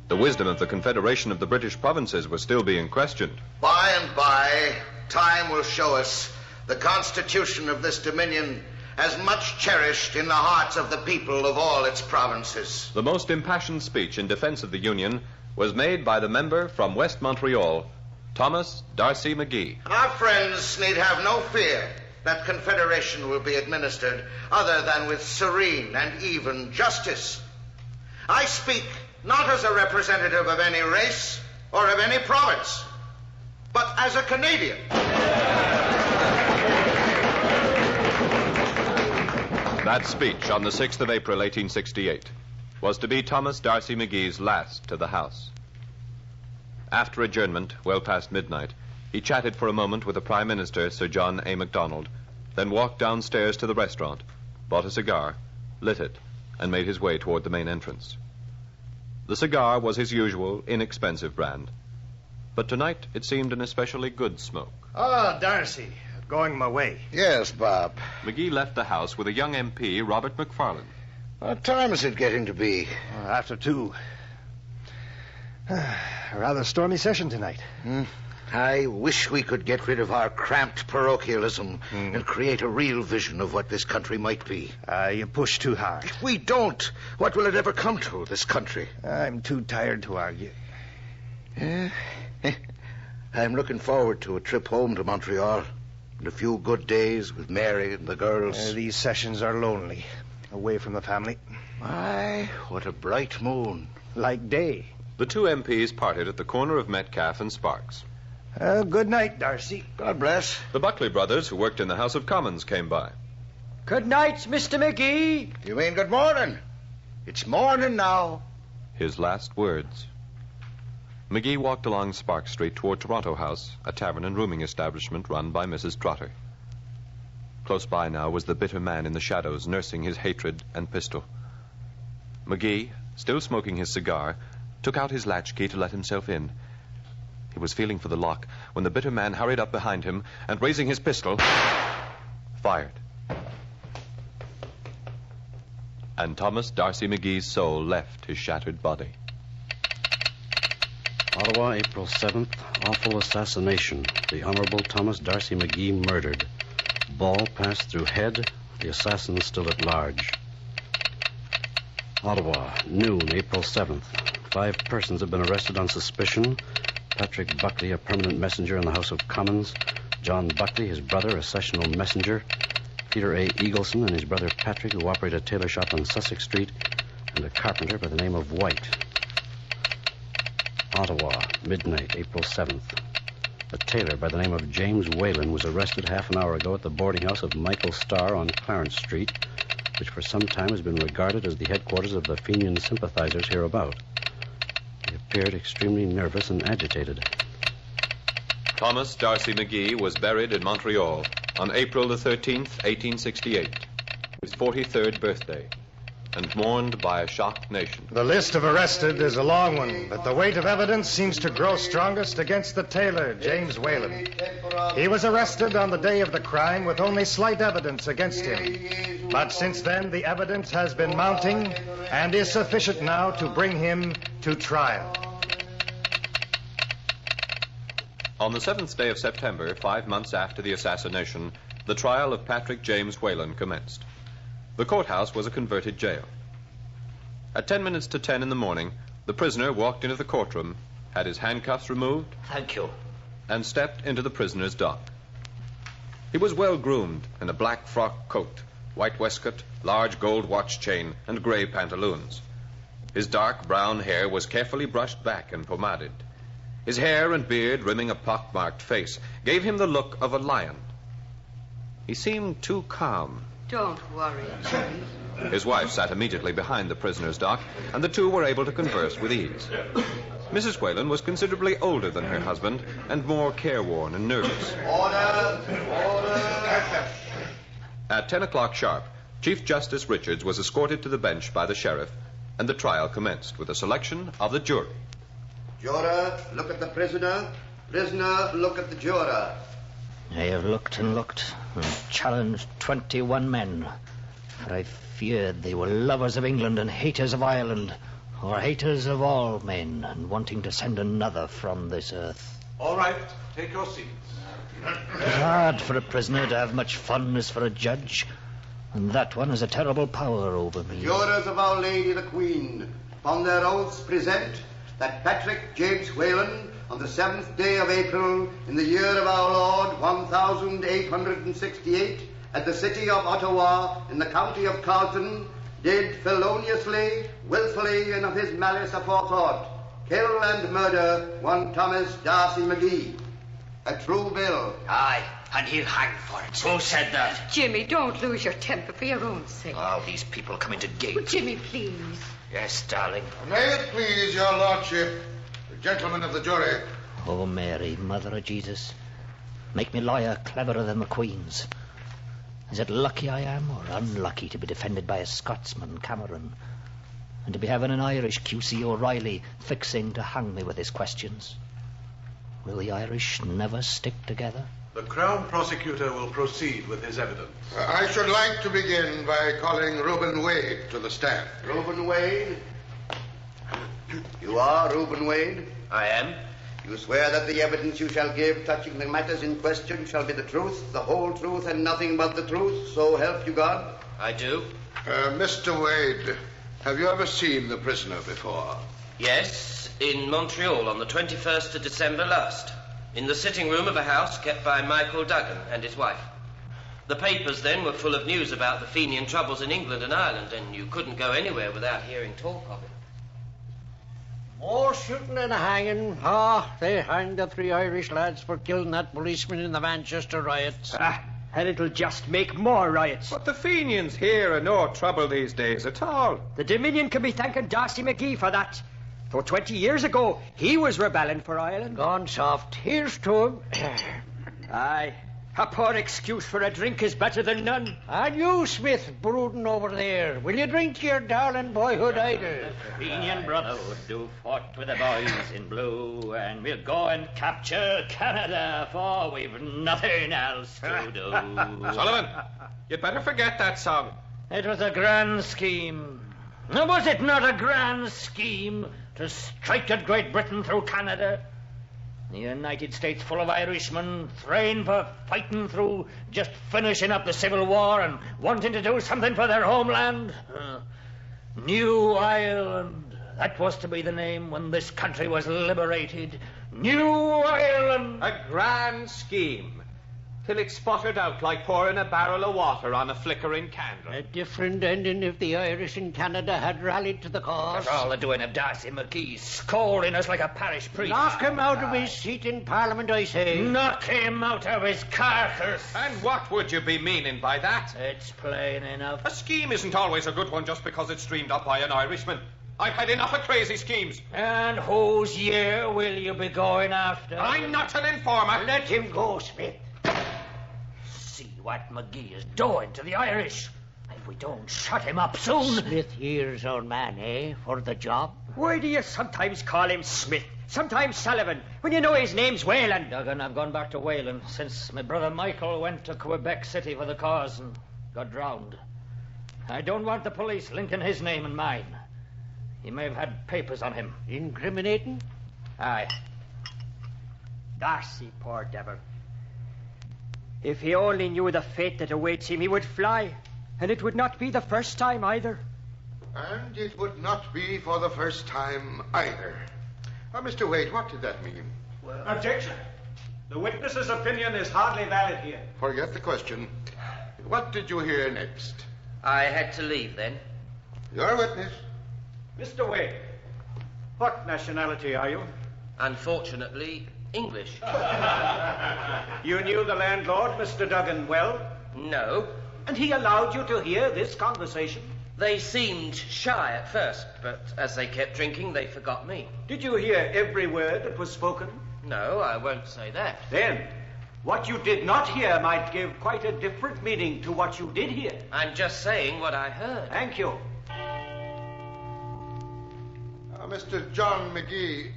S1: The wisdom of the Confederation of the British Provinces was still being questioned.
S8: By and by, time will show us the Constitution of this Dominion as much cherished in the hearts of the people of all its provinces.
S1: The most impassioned speech in defense of the Union was made by the member from West Montreal, Thomas D'Arcy McGee.
S8: Our friends need have no fear that Confederation will be administered other than with serene and even justice. I speak not as a representative of any race or of any province, but as a Canadian.
S1: That speech on the 6th of April, 1868, was to be Thomas D'Arcy McGee's last to the House. After adjournment, well past midnight, he chatted for a moment with the Prime Minister, Sir John A. Macdonald, then walked downstairs to the restaurant, bought a cigar, lit it, and made his way toward the main entrance. The cigar was his usual, inexpensive brand, but tonight it seemed an especially good smoke.
S2: Ah, D'Arcy, going my way.
S8: Yes, Bob.
S1: McGee left the house with a young MP, Robert McFarlane.
S8: What time is it getting to be?
S2: After 2. A rather stormy session tonight.
S8: I wish we could get rid of our cramped parochialism and create a real vision of what this country might be.
S2: You push too hard.
S8: If we don't, what will it ever come to, this country?
S2: I'm too tired to argue.
S8: I'm looking forward to a trip home to Montreal and a few good days with Mary and the girls.
S2: These sessions are lonely, away from the family.
S8: My, what a bright moon.
S2: Like day.
S1: The two MPs parted at the corner of Metcalfe and Sparks.
S2: Good night, D'Arcy.
S8: God bless.
S1: The Buckley brothers, who worked in the House of Commons, came by.
S9: Good night, Mr. McGee.
S8: You mean good morning? It's morning now.
S1: His last words. McGee walked along Spark Street toward Toronto House, a tavern and rooming establishment run by Mrs. Trotter. Close by now was the bitter man in the shadows, nursing his hatred and pistol. McGee, still smoking his cigar, took out his latchkey to let himself in. He was feeling for the lock when the bitter man hurried up behind him and, raising his pistol, fired. And Thomas D'Arcy McGee's soul left his shattered body.
S13: Ottawa, April 7th. Awful assassination. The Honorable Thomas D'Arcy McGee murdered. Ball passed through head. The assassin still at large. Ottawa, noon, April 7th. 5 persons have been arrested on suspicion. Patrick Buckley, a permanent messenger in the House of Commons. John Buckley, his brother, a sessional messenger. Peter A. Eagleson and his brother Patrick, who operate a tailor shop on Sussex Street. And a carpenter by the name of White. Ottawa, midnight, April 7th. A tailor by the name of James Whalen was arrested half an hour ago at the boarding house of Michael Starr on Clarence Street, which for some time has been regarded as the headquarters of the Fenian sympathizers hereabout. He appeared extremely nervous and agitated.
S1: Thomas D'Arcy McGee was buried in Montreal on April the 13th, 1868, his 43rd birthday, and mourned by a shocked nation.
S2: The list of arrested is a long one, but the weight of evidence seems to grow strongest against the tailor, James Whalen. He was arrested on the day of the crime with only slight evidence against him. But since then, the evidence has been mounting and is sufficient now to bring him to trial.
S1: On the 7th day of September, 5 months after the assassination, the trial of Patrick James Whalen commenced. The courthouse was a converted jail. At 10 minutes to 10 in the morning, the prisoner walked into the courtroom, had his handcuffs removed.
S14: Thank you.
S1: And stepped into the prisoner's dock. He was well groomed in a black frock coat, white waistcoat, large gold watch chain, and gray pantaloons. His dark brown hair was carefully brushed back and pomaded. His hair and beard, rimming a pockmarked face, gave him the look of a lion. He seemed too calm.
S17: Don't worry, Jimmy.
S1: His wife sat immediately behind the prisoner's dock, and the two were able to converse with ease. Mrs. Whalen was considerably older than her husband and more careworn and nervous.
S8: Order! Order!
S1: At 10 o'clock sharp, Chief Justice Richards was escorted to the bench by the sheriff, and the trial commenced with a selection of the jury.
S5: Juror, look at the prisoner. Prisoner, look at the juror.
S14: I have looked and looked and challenged 21 men, for I feared they were lovers of England and haters of Ireland, or haters of all men, and wanting to send another from this earth.
S10: All right, take your seats.
S14: It's hard for a prisoner to have much fun as for a judge, and that one has a terrible power over me.
S5: Jurors of Our Lady the Queen, upon their oaths present that Patrick James Whalen, on the 7th day of April, in the year of our Lord, 1868, at the city of Ottawa, in the county of Carleton, did feloniously, willfully, and of his malice aforethought, kill and murder one Thomas Darcy McGee. A true bill.
S14: Aye, and he'll hang for it. Who said that?
S20: Jimmy, don't lose your temper for your own sake.
S14: Oh, these people come into gate.
S20: Oh, Jimmy, please.
S14: Yes, darling.
S8: May it please your lordship, the gentlemen of the jury.
S14: Oh, Mary, Mother of Jesus, make me lawyer cleverer than the Queen's. Is it lucky I am, or unlucky to be defended by a Scotsman, Cameron, and to be having an Irish QC O'Reilly fixing to hang me with his questions? Will the Irish never stick together?
S10: The Crown Prosecutor will proceed with his evidence.
S8: I should like to begin by calling Reuben Wade to the stand.
S5: Reuben Wade? You are Reuben Wade?
S11: I am.
S5: You swear that the evidence you shall give touching the matters in question shall be the truth, the whole truth, and nothing but the truth, so help you God?
S11: I do.
S8: Mr. Wade, have you ever seen the prisoner before?
S11: Yes, in Montreal on the 21st of December last, in the sitting room of a house kept by Michael Duggan and his wife. The papers then were full of news about the Fenian troubles in England and Ireland, and you couldn't go anywhere without hearing talk of it.
S18: More shooting and hanging. They hanged the 3 Irish lads for killing that policeman in the Manchester riots.
S9: And it'll just make more riots.
S21: But the Fenians here are no trouble these days at all.
S9: The Dominion can be thanking Darcy McGee for that. Though 20 years ago, he was rebelling for Ireland.
S18: Gone soft. Here's to him.
S9: Aye. A poor excuse for a drink is better than none.
S18: And you, Smith, brooding over there. Will you drink to your darling boyhood idol?
S14: Fenian Brotherhood do fought with the boys in blue, and we'll go and capture Canada, for we've nothing else to do.
S21: Sullivan, you'd better forget that song.
S14: It was a grand scheme. Was it not a grand scheme to strike at Great Britain through Canada? The United States full of Irishmen, trained for fighting through just finishing up the Civil War and wanting to do something for their homeland. New Ireland, that was to be the name when this country was liberated. New Ireland!
S21: A grand scheme. Till it sputtered out like pouring a barrel of water on a flickering candle.
S18: A different ending if the Irish in Canada had rallied to the cause.
S14: For all the doing of Darcy McGee, scolding us like a parish priest.
S18: Knock him out of his seat in Parliament, I say.
S14: Knock him out of his carcass.
S21: And what would you be meaning by that?
S14: It's plain enough.
S21: A scheme isn't always a good one just because it's dreamed up by an Irishman. I've had enough of crazy schemes.
S14: And whose year will you be going after?
S21: I'm not an informer.
S18: Let him go, Smith.
S14: See what McGee is doing to the Irish. If we don't shut him up soon...
S18: Smith here's our man, eh, for the job?
S9: Why do you sometimes call him Smith, sometimes Sullivan, when you know his name's Whalen?
S14: Duggan, I've gone back to Whalen since my brother Michael went to Quebec City for the cause and got drowned. I don't want the police linking his name and mine. He may have had papers on him.
S18: Incriminating?
S14: Aye.
S9: Darcy, poor devil. If he only knew the fate that awaits him, he would fly. And it would not be the first time either.
S8: And it would not be for the first time either. Mr. Wade, what did that mean?
S21: Objection. The witness's opinion is hardly valid here.
S8: Forget the question. What did you hear next?
S11: I had to leave then.
S8: Your witness.
S21: Mr. Wade, what nationality are you?
S11: Unfortunately, English.
S21: You knew the landlord, Mr. Duggan, well?
S11: No.
S21: And he allowed you to hear this conversation?
S11: They seemed shy at first, but as they kept drinking, they forgot me.
S21: Did you hear every word that was spoken?
S11: No, I won't say that.
S21: Then, what you did not hear might give quite a different meaning to what you did hear.
S11: I'm just saying what I heard.
S21: Thank you.
S8: Mr. John McGee,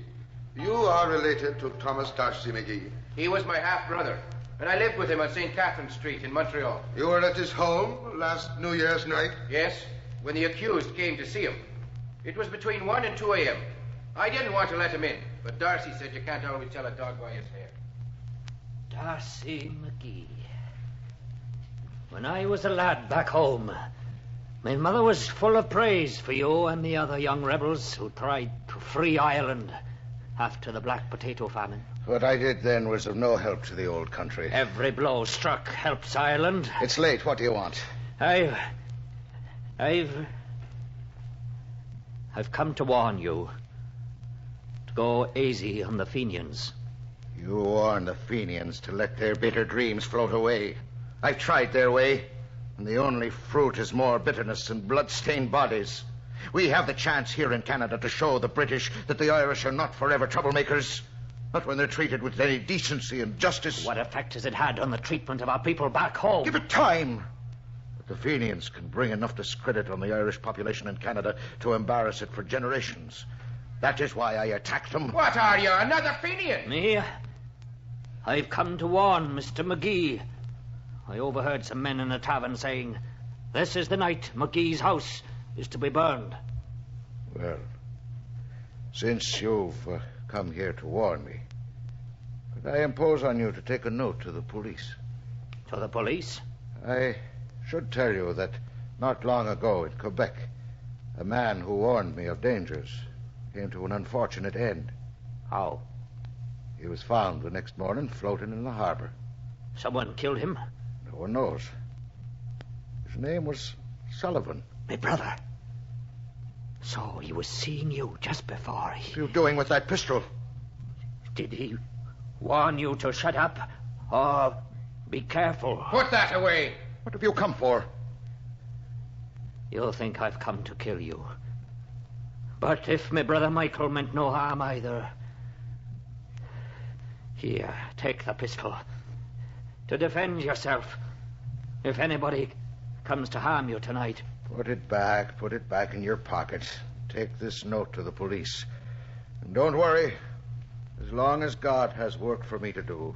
S19: You are related to Thomas Darcy McGee.
S7: He was my half-brother, and I lived with him on St. Catherine Street in Montreal.
S19: You were at his home last New Year's night?
S7: Yes, when the accused came to see him. It was between 1 and 2 a.m. I didn't want to let him in, but Darcy said you can't always tell a dog by his hair.
S14: Darcy McGee. When I was a lad back home, my mother was full of praise for you and the other young rebels who tried to free Ireland after the Black Potato Famine.
S8: What I did then was of no help to the old country.
S14: Every blow struck helps Ireland.
S8: It's late. What do you want?
S14: I've come to warn you to go easy on the Fenians.
S8: You warn the Fenians to let their bitter dreams float away. I've tried their way, and the only fruit is more bitterness and blood-stained bodies. We have the chance here in Canada to show the British that the Irish are not forever troublemakers, not when they're treated with any decency and justice.
S14: What effect has it had on the treatment of our people back home?
S8: Give it time. But the Fenians can bring enough discredit on the Irish population in Canada to embarrass it for generations. That is why I attacked them.
S7: What are you, another Fenian?
S14: Me? I've come to warn Mr. McGee. I overheard some men in a tavern saying, this is the night McGee's house is to be burned.
S8: Well, since you've come here to warn me, could I impose on you to take a note to the police?
S14: To the police?
S8: I should tell you that not long ago in Quebec, a man who warned me of dangers came to an unfortunate end.
S14: How?
S8: He was found the next morning floating in the harbor.
S14: Someone killed him?
S8: No one knows. His name was Sullivan.
S14: My brother. So he was seeing you just before he...
S8: What are you doing with that pistol?
S14: Did he warn you to shut up or be careful?
S7: Put that away.
S8: What have you come for?
S14: You think I've come to kill you. But if my brother Michael meant no harm either... Here, take the pistol. To defend yourself. If anybody comes to harm you tonight.
S8: Put it back in your pocket. Take this note to the police. And don't worry. As long as God has work for me to do,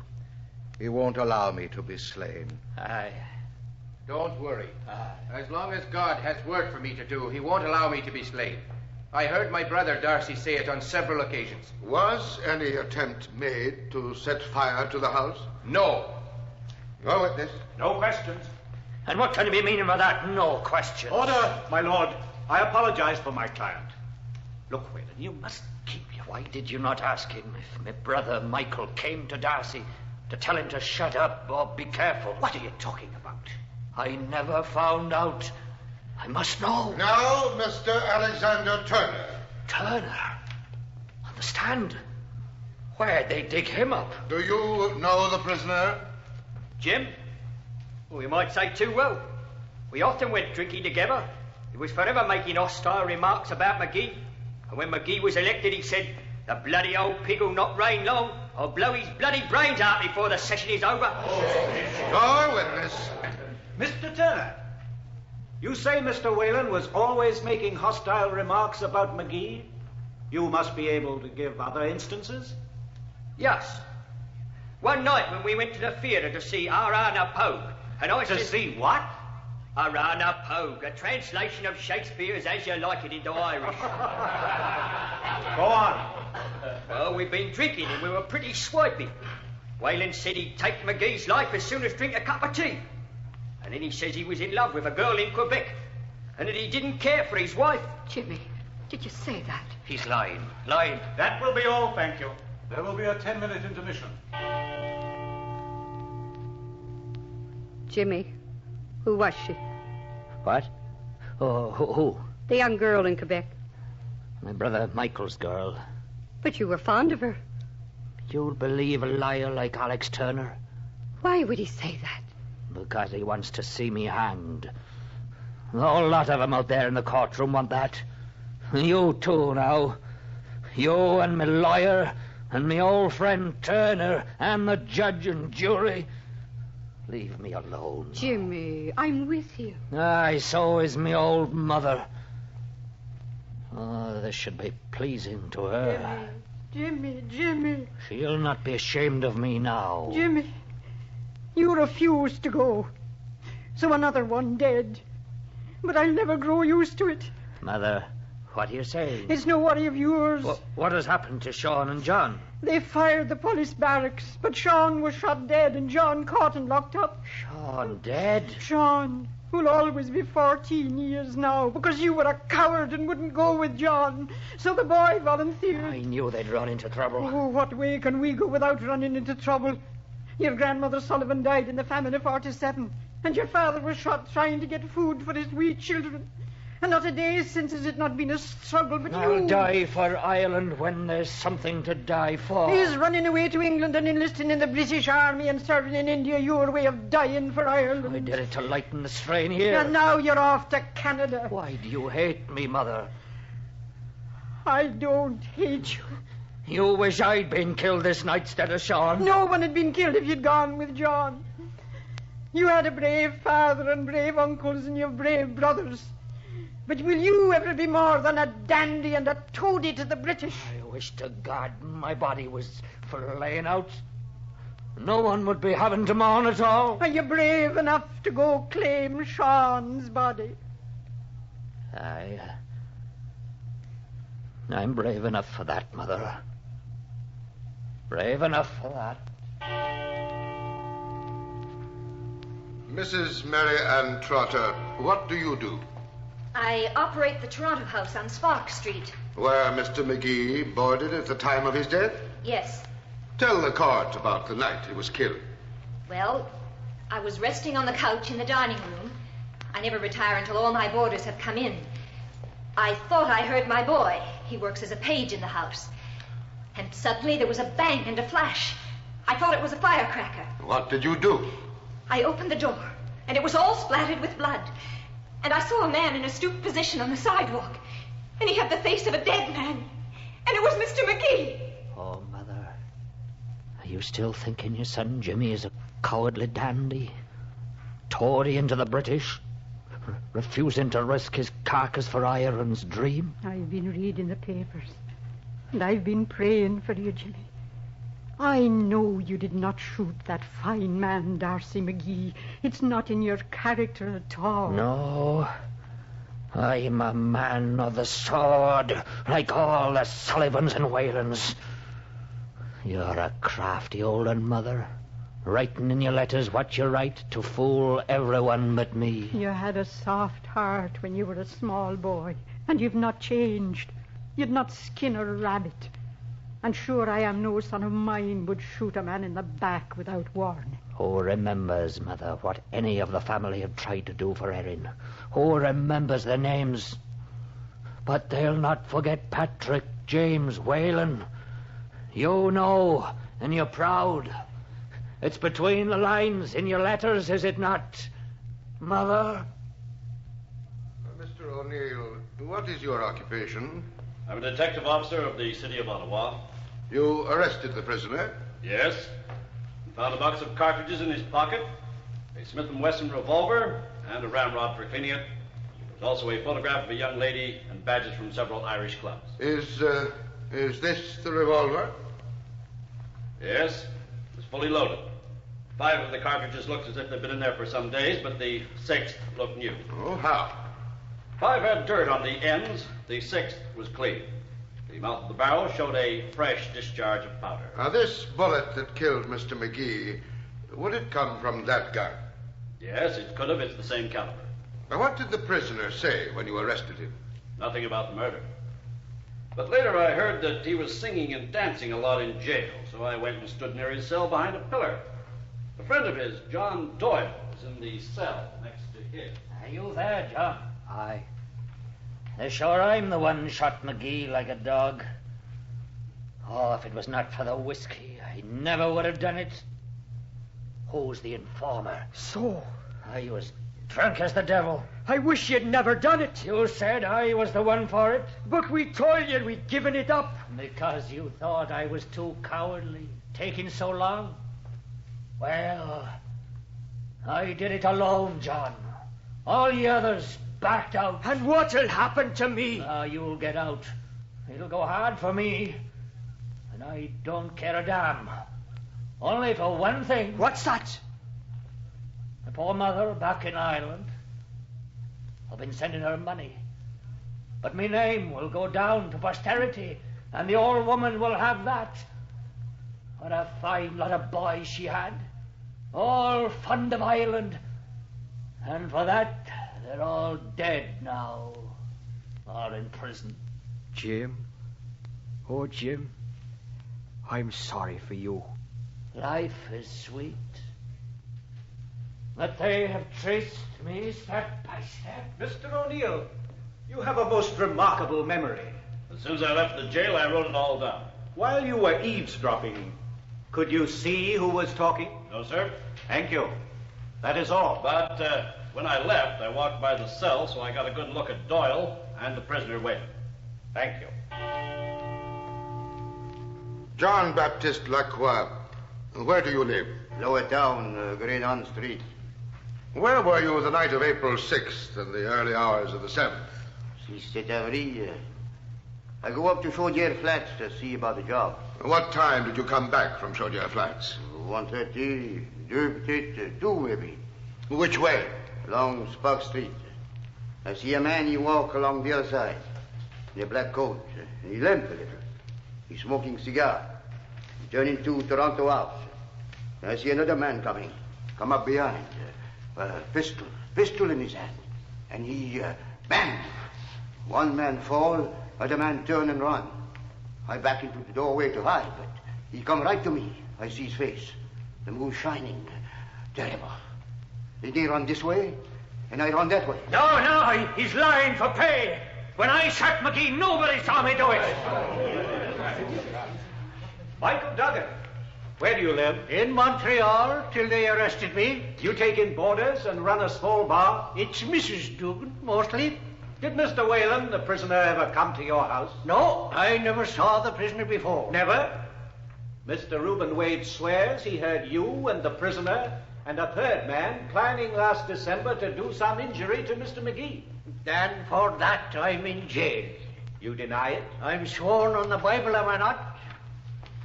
S8: he won't allow me to be slain.
S14: Aye.
S7: Don't worry. As long as God has work for me to do, he won't allow me to be slain. I heard my brother Darcy say it on several occasions.
S19: Was any attempt made to set fire to the house?
S7: No.
S19: Your witness?
S21: No questions.
S14: And what can you be meaning by that? No questions.
S21: Order, my lord. I apologize for my client.
S14: Look, Whalen, you must keep your... Why did you not ask him if my brother Michael came to Darcy to tell him to shut up or be careful?
S21: What are you talking about?
S14: I never found out. I must know.
S19: Now, Mr. Alexander Turner.
S14: Turner? On the stand? Where'd they dig him up?
S19: Do you know the prisoner?
S9: Jim? We might say too well. We often went drinking together. He was forever making hostile remarks about McGee. And when McGee was elected, he said, the bloody old pig will not reign long. I'll blow his bloody brains out before the session is over.
S19: Your witness.
S21: Mr. Turner, you say Mr. Whalen was always making hostile remarks about McGee? You must be able to give other instances?
S9: Yes. One night when we went to the theatre to see Arana Pogue, and I said...
S21: To see what?
S9: Arana Pogue, a translation of Shakespeare's As You Like It into Irish.
S21: Go on.
S9: Well, we'd been drinking and we were pretty swipey. Whalen said he'd take McGee's life as soon as drink a cup of tea. And then he says he was in love with a girl in Quebec, and that he didn't care for his wife.
S20: Jimmy, did you say that?
S14: He's lying. Lying.
S21: That will be all, thank you. There will be a 10-minute intermission.
S20: Jimmy, who was she?
S14: What? Oh, who?
S20: The young girl in Quebec.
S14: My brother Michael's girl.
S20: But you were fond of her.
S14: You'll believe a liar like Alex Turner?
S20: Why would he say that?
S14: Because he wants to see me hanged. The whole lot of them out there in the courtroom want that. You too, now. You and my lawyer and my old friend Turner and the judge and jury. Leave me alone.
S20: Jimmy, I'm with you.
S14: Aye, so is me old mother. Oh, this should be pleasing to her.
S4: Jimmy, Jimmy.
S14: She'll not be ashamed of me now.
S4: Jimmy, you refused to go. So another one dead. But I'll never grow used to it.
S14: Mother, what are you saying?
S4: It's no worry of yours.
S14: What has happened to Sean and John?
S4: They fired the police barracks, but Sean was shot dead and John caught and locked up.
S14: Sean dead?
S4: Sean, who'll always be 14 years now, because you were a coward and wouldn't go with John. So the boy volunteered.
S14: I knew they'd run into trouble.
S4: Oh, what way can we go without running into trouble? Your grandmother Sullivan died in the famine of 47, and your father was shot trying to get food for his wee children. And not a day since has it not been a struggle, but
S14: I'll
S4: you...
S14: die for Ireland when there's something to die for.
S4: He's running away to England and enlisting in the British Army and serving in India, your way of dying for Ireland.
S14: I did it to lighten the strain here.
S4: And now you're off to Canada.
S14: Why do you hate me, Mother?
S4: I don't hate you.
S14: You wish I'd been killed this night instead of Sean?
S4: No one had been killed if you'd gone with John. You had a brave father and brave uncles and you have brave brothers. But will you ever be more than a dandy and a toady to the British?
S14: I wish to God my body was for laying out. No one would be having to mourn at all.
S4: Are you brave enough to go claim Sean's body?
S14: I'm brave enough for that, Mother. Brave enough for that.
S19: Mrs. Mary Ann Trotter, what do you do?
S15: I operate the Toronto House on Spark Street.
S19: Where Mr. McGee boarded at the time of his death?
S15: Yes.
S19: Tell the court about the night he was killed.
S15: Well, I was resting on the couch in the dining room. I never retire until all my boarders have come in. I thought I heard my boy. He works as a page in the house. And suddenly there was a bang and a flash. I thought it was a firecracker.
S19: What did you do?
S15: I opened the door, and it was all splattered with blood. And I saw a man in a stooped position on the sidewalk. And he had the face of a dead man. And it was Mr. McGee.
S14: Oh, Mother. Are you still thinking your son Jimmy is a cowardly dandy? Tory into the British? Refusing to risk his carcass for Ireland's dream?
S4: I've been reading the papers. And I've been praying for you, Jimmy. I know you did not shoot that fine man, Darcy McGee. It's not in your character at all.
S14: No. I'm a man of the sword, like all the Sullivans and Whalens. You're a crafty old un, Mother, writing in your letters what you write to fool everyone but me.
S4: You had a soft heart when you were a small boy, and you've not changed. You'd not skin a rabbit. And sure I am no son of mine would shoot a man in the back without warning.
S14: Who remembers, Mother, what any of the family have tried to do for Erin? Who remembers their names? But they'll not forget Patrick James Whalen. You know, and you're proud. It's between the lines in your letters, is it not, Mother?
S19: Mr. O'Neill, what is your occupation?
S13: I'm a detective officer of the city of Ottawa.
S19: You arrested the prisoner?
S13: Yes. Found a box of cartridges in his pocket, a Smith & Wesson revolver, and a ramrod for cleaning it. There's also a photograph of a young lady and badges from several Irish clubs.
S19: Is this the revolver?
S13: Yes. It's fully loaded. 5 of the cartridges looked as if they'd been in there for some days, but the 6th looked new.
S19: Oh, how?
S13: 5 had dirt on the ends. The 6th was clean. The mouth of the barrel showed a fresh discharge of powder.
S19: Now, this bullet that killed Mr. McGee, would it come from that gun?
S13: Yes, it could have. It's the same caliber.
S19: Now, what did the prisoner say when you arrested him?
S13: Nothing about the murder. But later I heard that he was singing and dancing a lot in jail, so I went and stood near his cell behind a pillar. A friend of his, John Doyle, was in the cell next to his.
S14: Are you there, John? Aye. Sure, I'm the one shot McGee like a dog. Oh, if it was not for the whiskey, I never would have done it. Who's the informer?
S4: So?
S14: I was drunk as the devil.
S4: I wish you'd never done it.
S14: You said I was the one for it.
S4: But we told you we'd given it up.
S14: Because you thought I was too cowardly, taking so long? Well, I did it alone, John. All the others backed out.
S4: And what'll happen to me?
S14: You'll get out. It'll go hard for me. And I don't care a damn. Only for one thing.
S23: What's that?
S14: My poor mother back in Ireland. I've been sending her money. But my name will go down to posterity, and the old woman will have that. What a fine lot of boys she had. All fond of Ireland. And for that, they're all dead now. Or in prison.
S23: Jim. Oh, Jim. I'm sorry for you.
S14: Life is sweet. But they have traced me step by step.
S21: Mr. O'Neill, you have a most remarkable memory.
S3: As soon as I left the jail, I wrote it all down.
S21: While you were eavesdropping, could you see who was talking?
S3: No, sir.
S21: Thank you. That is all.
S3: But when I left, I walked by the cell, so I got a good look at Doyle and the prisoner Whalen.
S21: Thank you.
S19: John Baptiste Lacroix, where do you live?
S5: Lower town, Great Ann Street.
S19: Where were you the night of April 6th and the early hours of the 7th?
S5: C'est avril. I go up to Chaudière Flats to see about the job.
S19: What time did you come back from Chaudière Flats?
S5: 1:30, 2 peut-être, 2 maybe.
S19: Which way?
S5: Along Spark Street. I see a man, he walk along the other side, in a black coat, and he limp a little. He's smoking cigar. He turn into Toronto House. I see another man coming, come up behind, pistol in his hand, and he, bang! One man fall, other man turn and run. I back into the doorway to hide, but he come right to me. I see his face, the moon shining, terrible. Then he run this way, and I run that way.
S14: No, he's lying for pay. When I shot McGee, nobody saw me do it.
S21: Michael Duggan, where do you live?
S18: In Montreal, till they arrested me.
S21: You take in boarders and run a small bar?
S18: It's Mrs. Duggan, mostly.
S21: Did Mr. Whalen, the prisoner, ever come to your house?
S18: No, I never saw the prisoner before.
S21: Never? Mr. Reuben Wade swears he heard you and the prisoner and a third man planning last December to do some injury to Mr. McGee.
S18: Then for that I'm in jail.
S21: You deny it?
S18: I'm sworn on the Bible, am I not?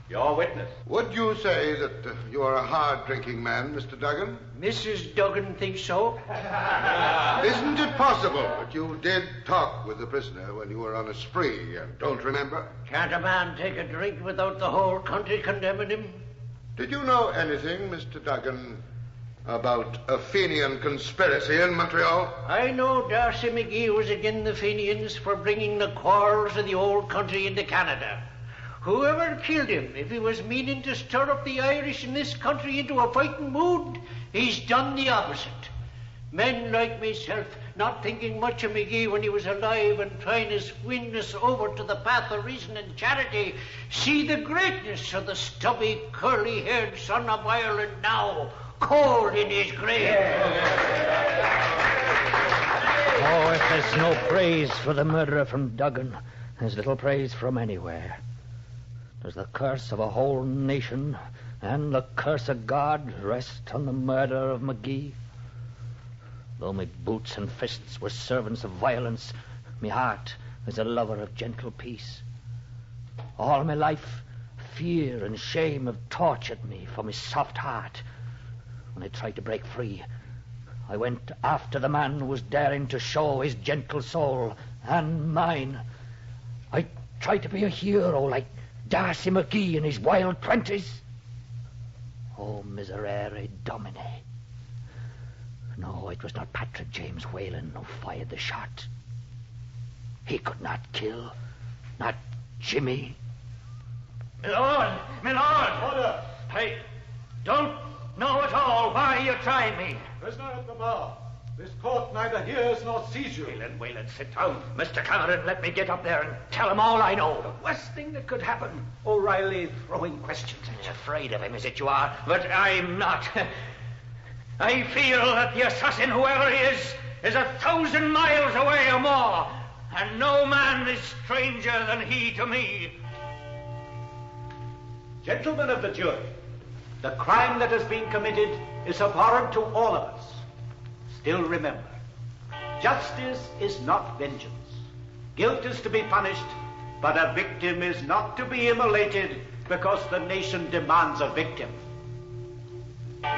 S21: Your witness.
S19: Would you say that you are a hard-drinking man, Mr. Duggan?
S18: Mrs. Duggan thinks so.
S19: Isn't it possible that you did talk with the prisoner when you were on a spree and don't remember?
S18: Can't a man take a drink without the whole country condemning him?
S19: Did you know anything, Mr. Duggan, about a Fenian conspiracy in Montreal?
S18: I know Darcy McGee was against the Fenians for bringing the quarrels of the old country into Canada. Whoever killed him, if he was meaning to stir up the Irish in this country into a fighting mood, he's done the opposite. Men like myself, not thinking much of McGee when he was alive and trying to win us over to the path of reason and charity, see the greatness of the stubby, curly-haired son of Ireland now, cold in his grave.
S14: Oh, if there's no praise for the murderer from Duggan, there's little praise from anywhere. Does the curse of a whole nation and the curse of God rest on the murder of McGee? Though my boots and fists were servants of violence, my heart is a lover of gentle peace. All my life, fear and shame have tortured me for my soft heart. When I tried to break free, I went after the man who was daring to show his gentle soul and mine. I tried to be a hero like Darcy McGee in his wild 20s. Oh, miserere domine. No, it was not Patrick James Whalen who fired the shot. He could not kill, not Jimmy. My lord!
S21: Order!
S14: I don't know at all why you're trying me.
S21: Prisoner at the bar. This court neither hears nor sees you.
S14: Whalen, sit down. Mr. Cameron, let me get up there and tell him all I know.
S21: The worst thing that could happen, O'Reilly throwing questions at you.
S14: Afraid of him, is it you are? But I'm not. I feel that the assassin, whoever he is 1,000 miles away or more, and no man is stranger than he to me.
S21: Gentlemen of the jury, the crime that has been committed is abhorrent to all of us. Still remember, justice is not vengeance. Guilt is to be punished, but a victim is not to be immolated because the nation demands a victim.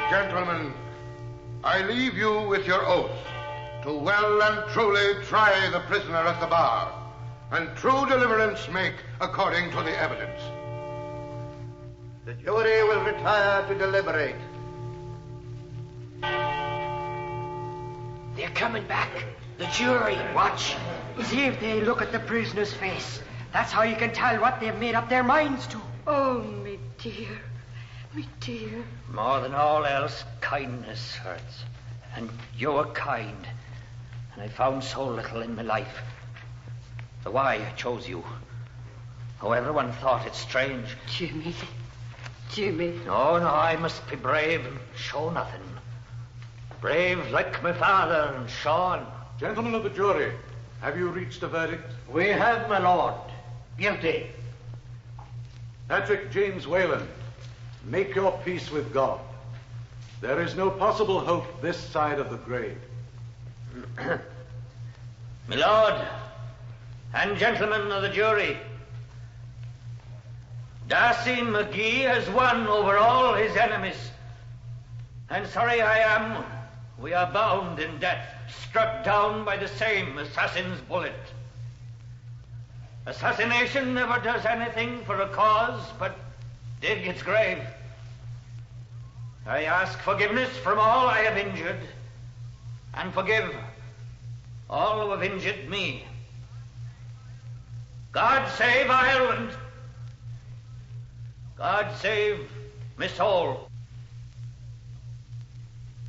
S19: Gentlemen, I leave you with your oath to well and truly try the prisoner at the bar, and true deliverance make according to the evidence.
S5: The jury will retire to deliberate.
S9: They're coming back. The jury. Watch. See if they look at the prisoner's face. That's how you can tell what they've made up their minds to.
S20: Oh, me dear. Me dear.
S14: More than all else, kindness hurts. And you're kind. And I found so little in my life. So why I chose you. Oh, everyone thought it strange.
S20: Jimmy. Jimmy.
S14: No, I must be brave and show nothing. Brave like my father and Sean.
S10: Gentlemen of the jury, have you reached a verdict?
S21: We have, my lord. Guilty.
S10: Patrick James Whalen, make your peace with God. There is no possible hope this side of the grave.
S14: My lord, and gentlemen of the jury, Darcy McGee has won over all his enemies. And sorry I am, we are bound in death, struck down by the same assassin's bullet. Assassination never does anything for a cause but dig its grave. I ask forgiveness from all I have injured, and forgive all who have injured me. God save Ireland. God save my soul.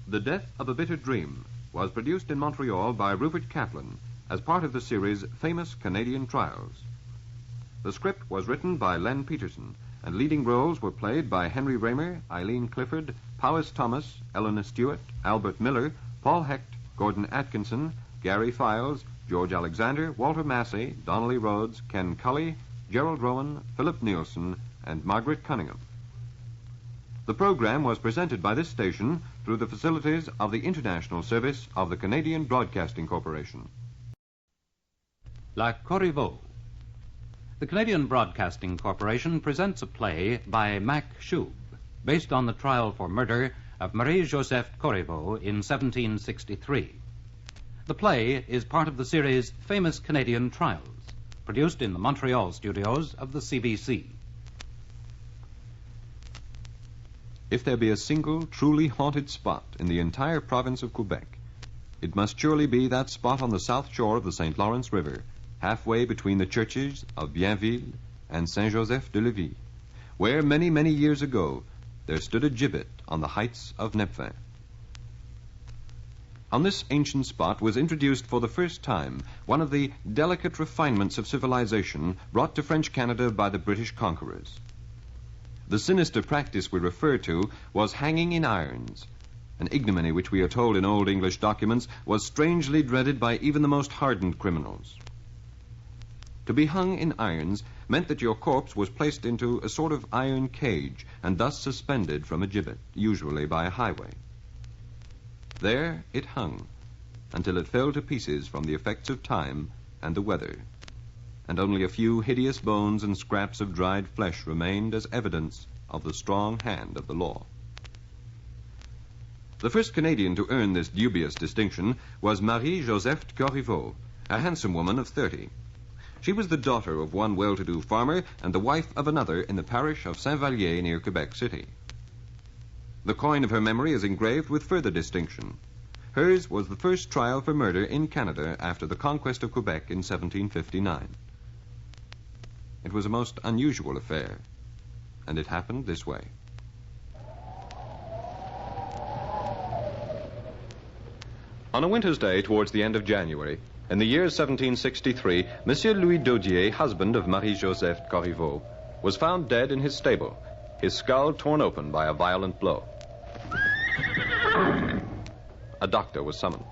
S1: The Death of a Bitter Dream was produced in Montreal by Rupert Kaplan as part of the series Famous Canadian Trials. The script was written by Len Peterson, and leading roles were played by Henry Raymer, Eileen Clifford, Powys Thomas, Eleanor Stewart, Albert Miller, Paul Hecht, Gordon Atkinson, Gary Files, George Alexander, Walter Massey, Donnelly Rhodes, Ken Cully, Gerald Rowan, Philip Nielsen, and Margaret Cunningham. The program was presented by this station through the facilities of the International Service of the Canadian Broadcasting Corporation.
S6: La Corriveau. The Canadian Broadcasting Corporation presents a play by Mac Shub, based on the trial for murder of Marie-Joseph Corriveau in 1763. The play is part of the series Famous Canadian Trials, produced in the Montreal studios of the CBC.
S1: If there be a single truly haunted spot in the entire province of Quebec, it must surely be that spot on the south shore of the St. Lawrence River, halfway between the churches of Bienville and Saint-Joseph-de-Lévis, where many, many years ago there stood a gibbet on the heights of Nepvin. On this ancient spot was introduced for the first time one of the delicate refinements of civilization brought to French Canada by the British conquerors. The sinister practice we refer to was hanging in irons, an ignominy which we are told in Old English documents was strangely dreaded by even the most hardened criminals. To be hung in irons meant that your corpse was placed into a sort of iron cage and thus suspended from a gibbet, usually by a highway. There it hung until it fell to pieces from the effects of time and the weather, and only a few hideous bones and scraps of dried flesh remained as evidence of the strong hand of the law. The first Canadian to earn this dubious distinction was Marie-Joseph Corriveau, a handsome woman of 30. She was the daughter of one well-to-do farmer and the wife of another in the parish of Saint-Vallier near Quebec City. The coin of her memory is engraved with further distinction. Hers was the first trial for murder in Canada after the conquest of Quebec in 1759. It was a most unusual affair, and it happened this way. On a winter's day towards the end of January, in the year 1763, Monsieur Louis Daudier, husband of Marie-Joseph Corriveau, was found dead in his stable, his skull torn open by a violent blow. A doctor was summoned.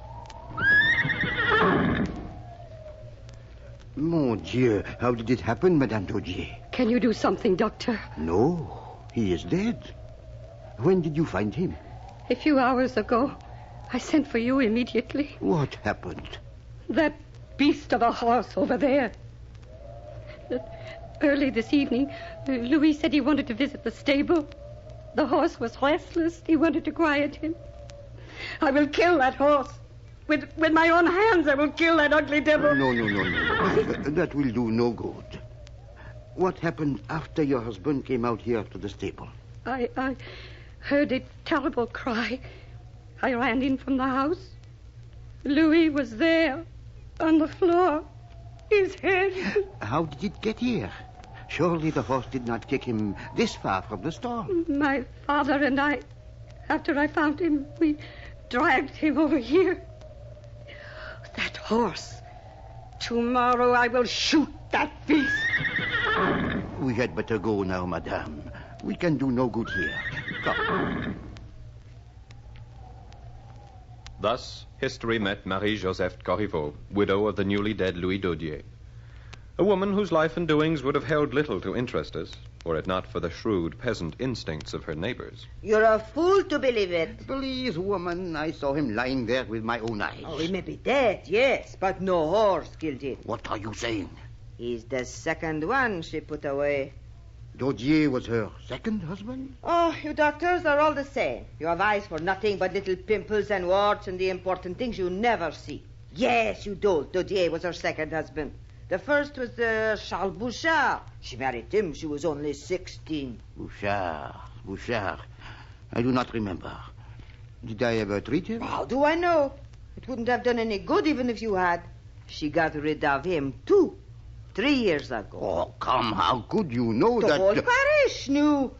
S12: Mon Dieu, how did it happen, Madame Daudier?
S20: Can you do something, Doctor?
S12: No, he is dead. When did you find him?
S20: A few hours ago. I sent for you immediately.
S12: What happened?
S20: That beast of a horse over there. Early this evening, Louis said he wanted to visit the stable. The horse was restless. He wanted to quiet him. I will kill that horse. With my own hands, I will kill that ugly devil.
S12: No. That will do no good. What happened after your husband came out here to the stable?
S20: I heard a terrible cry. I ran in from the house. Louis was there, on the floor. His head.
S12: How did it get here? Surely the horse did not kick him this far from the stall.
S20: My father and I, after I found him, we dragged him over here. That horse. Tomorrow I will shoot that beast.
S12: We had better go now, madame. We can do no good here. Come.
S1: Thus, history met Marie-Joseph Corriveau, widow of the newly dead Louis Dodier. A woman whose life and doings would have held little to interest us, were it not for the shrewd peasant instincts of her neighbors.
S2: You're a fool to believe it.
S12: Please, woman, I saw him lying there with my own eyes.
S2: Oh, he may be dead, yes, but no horse killed him.
S12: What are you saying?
S2: He's the second one she put away.
S12: Dodier was her second husband?
S2: Oh, you doctors are all the same. You have eyes for nothing but little pimples and warts and the important things you never see. Yes, you do. Dodier was her second husband. The first was Charles Bouchard. She married him. She was only 16.
S12: Bouchard. I do not remember. Did I ever treat him?
S2: How do I know? It wouldn't have done any good even if you had. She got rid of him, too. 3 years ago.
S12: Oh, come, how could you know
S2: the
S12: that...
S2: The whole parish knew.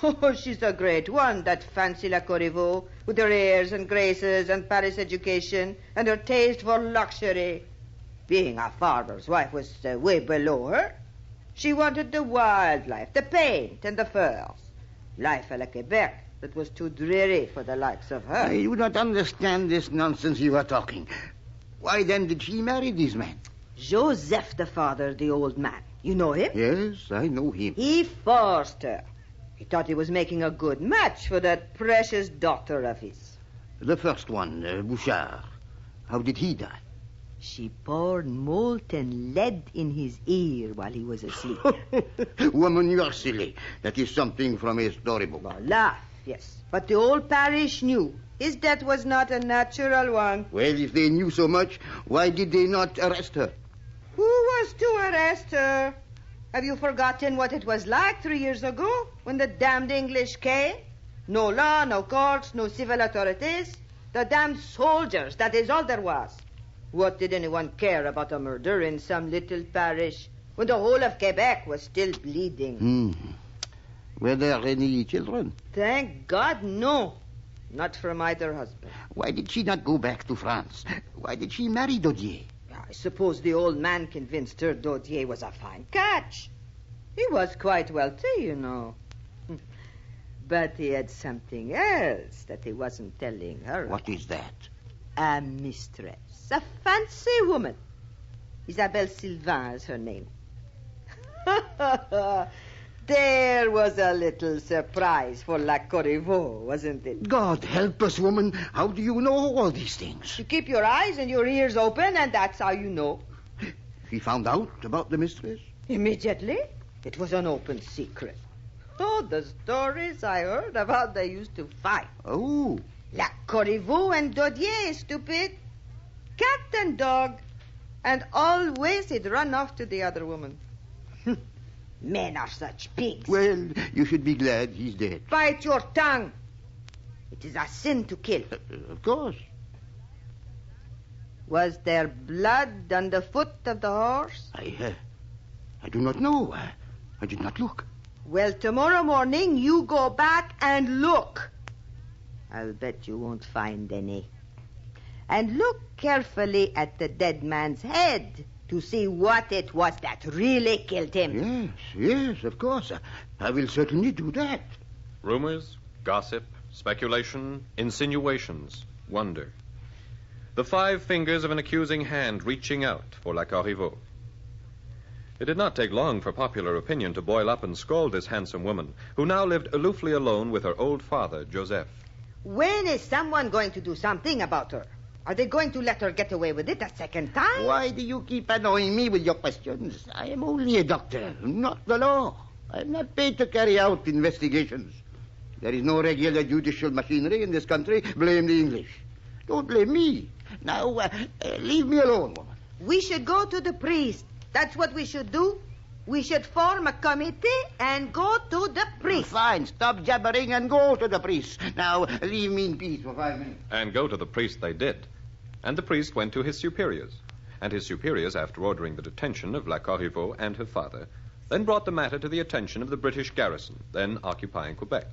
S2: Oh, she's a great one, that fancy La Corriveau, with her airs and graces and Paris education and her taste for luxury. Being a farmer's wife was way below her. She wanted the wild life, the paint and the furs. Life à la Quebec that was too dreary for the likes of her.
S12: I do not understand this nonsense you are talking. Why then did she marry this man?
S2: Joseph, the father, the old man. You know him?
S12: Yes, I know him.
S2: He forced her. He thought he was making a good match for that precious daughter of his.
S12: The first one, Bouchard. How did he die?
S2: She poured molten lead in his ear while he was asleep.
S12: Woman, you are silly. That is something from a storybook.
S2: Well, laugh, yes. But the whole parish knew. His death was not a natural one.
S12: Well, if they knew so much, why did they not arrest her?
S2: Who was to arrest her? Have you forgotten what it was like 3 years ago when the damned English came? No law, no courts, no civil authorities. The damned soldiers, that is all there was. What did anyone care about a murder in some little parish when the whole of Quebec was still bleeding?
S12: Were there any children?
S2: Thank God, no. Not from either husband.
S12: Why did she not go back to France? Why did she marry Dodier?
S2: I suppose the old man convinced her Dodier was a fine catch. He was quite wealthy, you know. But he had something else that he wasn't telling her.
S12: What is that?
S2: A mistress. A fancy woman. Isabelle Sylvain is her name. There was a little surprise for La Corriveau, wasn't it?
S12: God help us, woman. How do you know all these things?
S2: You keep your eyes and your ears open, and that's how you know.
S12: He found out about the mistress?
S2: Immediately. It was an open secret. Oh, the stories I heard about they used to fight.
S12: Oh.
S2: La Corriveau and Dodier, stupid. Cat and dog. And always he'd run off to the other woman. Men are such pigs.
S12: Well, you should be glad he's dead.
S2: Bite your tongue. It is a sin to kill.
S12: Of course.
S2: Was there blood on the foot of the horse?
S12: I do not know. I did not look.
S2: Well, tomorrow morning you go back and look. I'll bet you won't find any. And look carefully at the dead man's head to see what it was that really killed him.
S12: Yes, of course. I will certainly do that.
S1: Rumors, gossip, speculation, insinuations, wonder. The 5 fingers of an accusing hand reaching out for La Corriveau. It did not take long for popular opinion to boil up and scold this handsome woman, who now lived aloofly alone with her old father, Joseph.
S2: When is someone going to do something about her? Are they going to let her get away with it a second time?
S12: Why do you keep annoying me with your questions? I am only a doctor, not the law. I am not paid to carry out investigations. There is no regular judicial machinery in this country. Blame the English. Don't blame me. Now, leave me alone, woman.
S2: We should go to the priest. That's what we should do. We should form a committee and go to the priest.
S12: Fine. Stop jabbering and go to the priest. Now, leave me in peace for 5 minutes.
S1: And go to the priest they did. And the priest went to his superiors. And his superiors, after ordering the detention of La Corriveau and her father, then brought the matter to the attention of the British garrison, then occupying Quebec.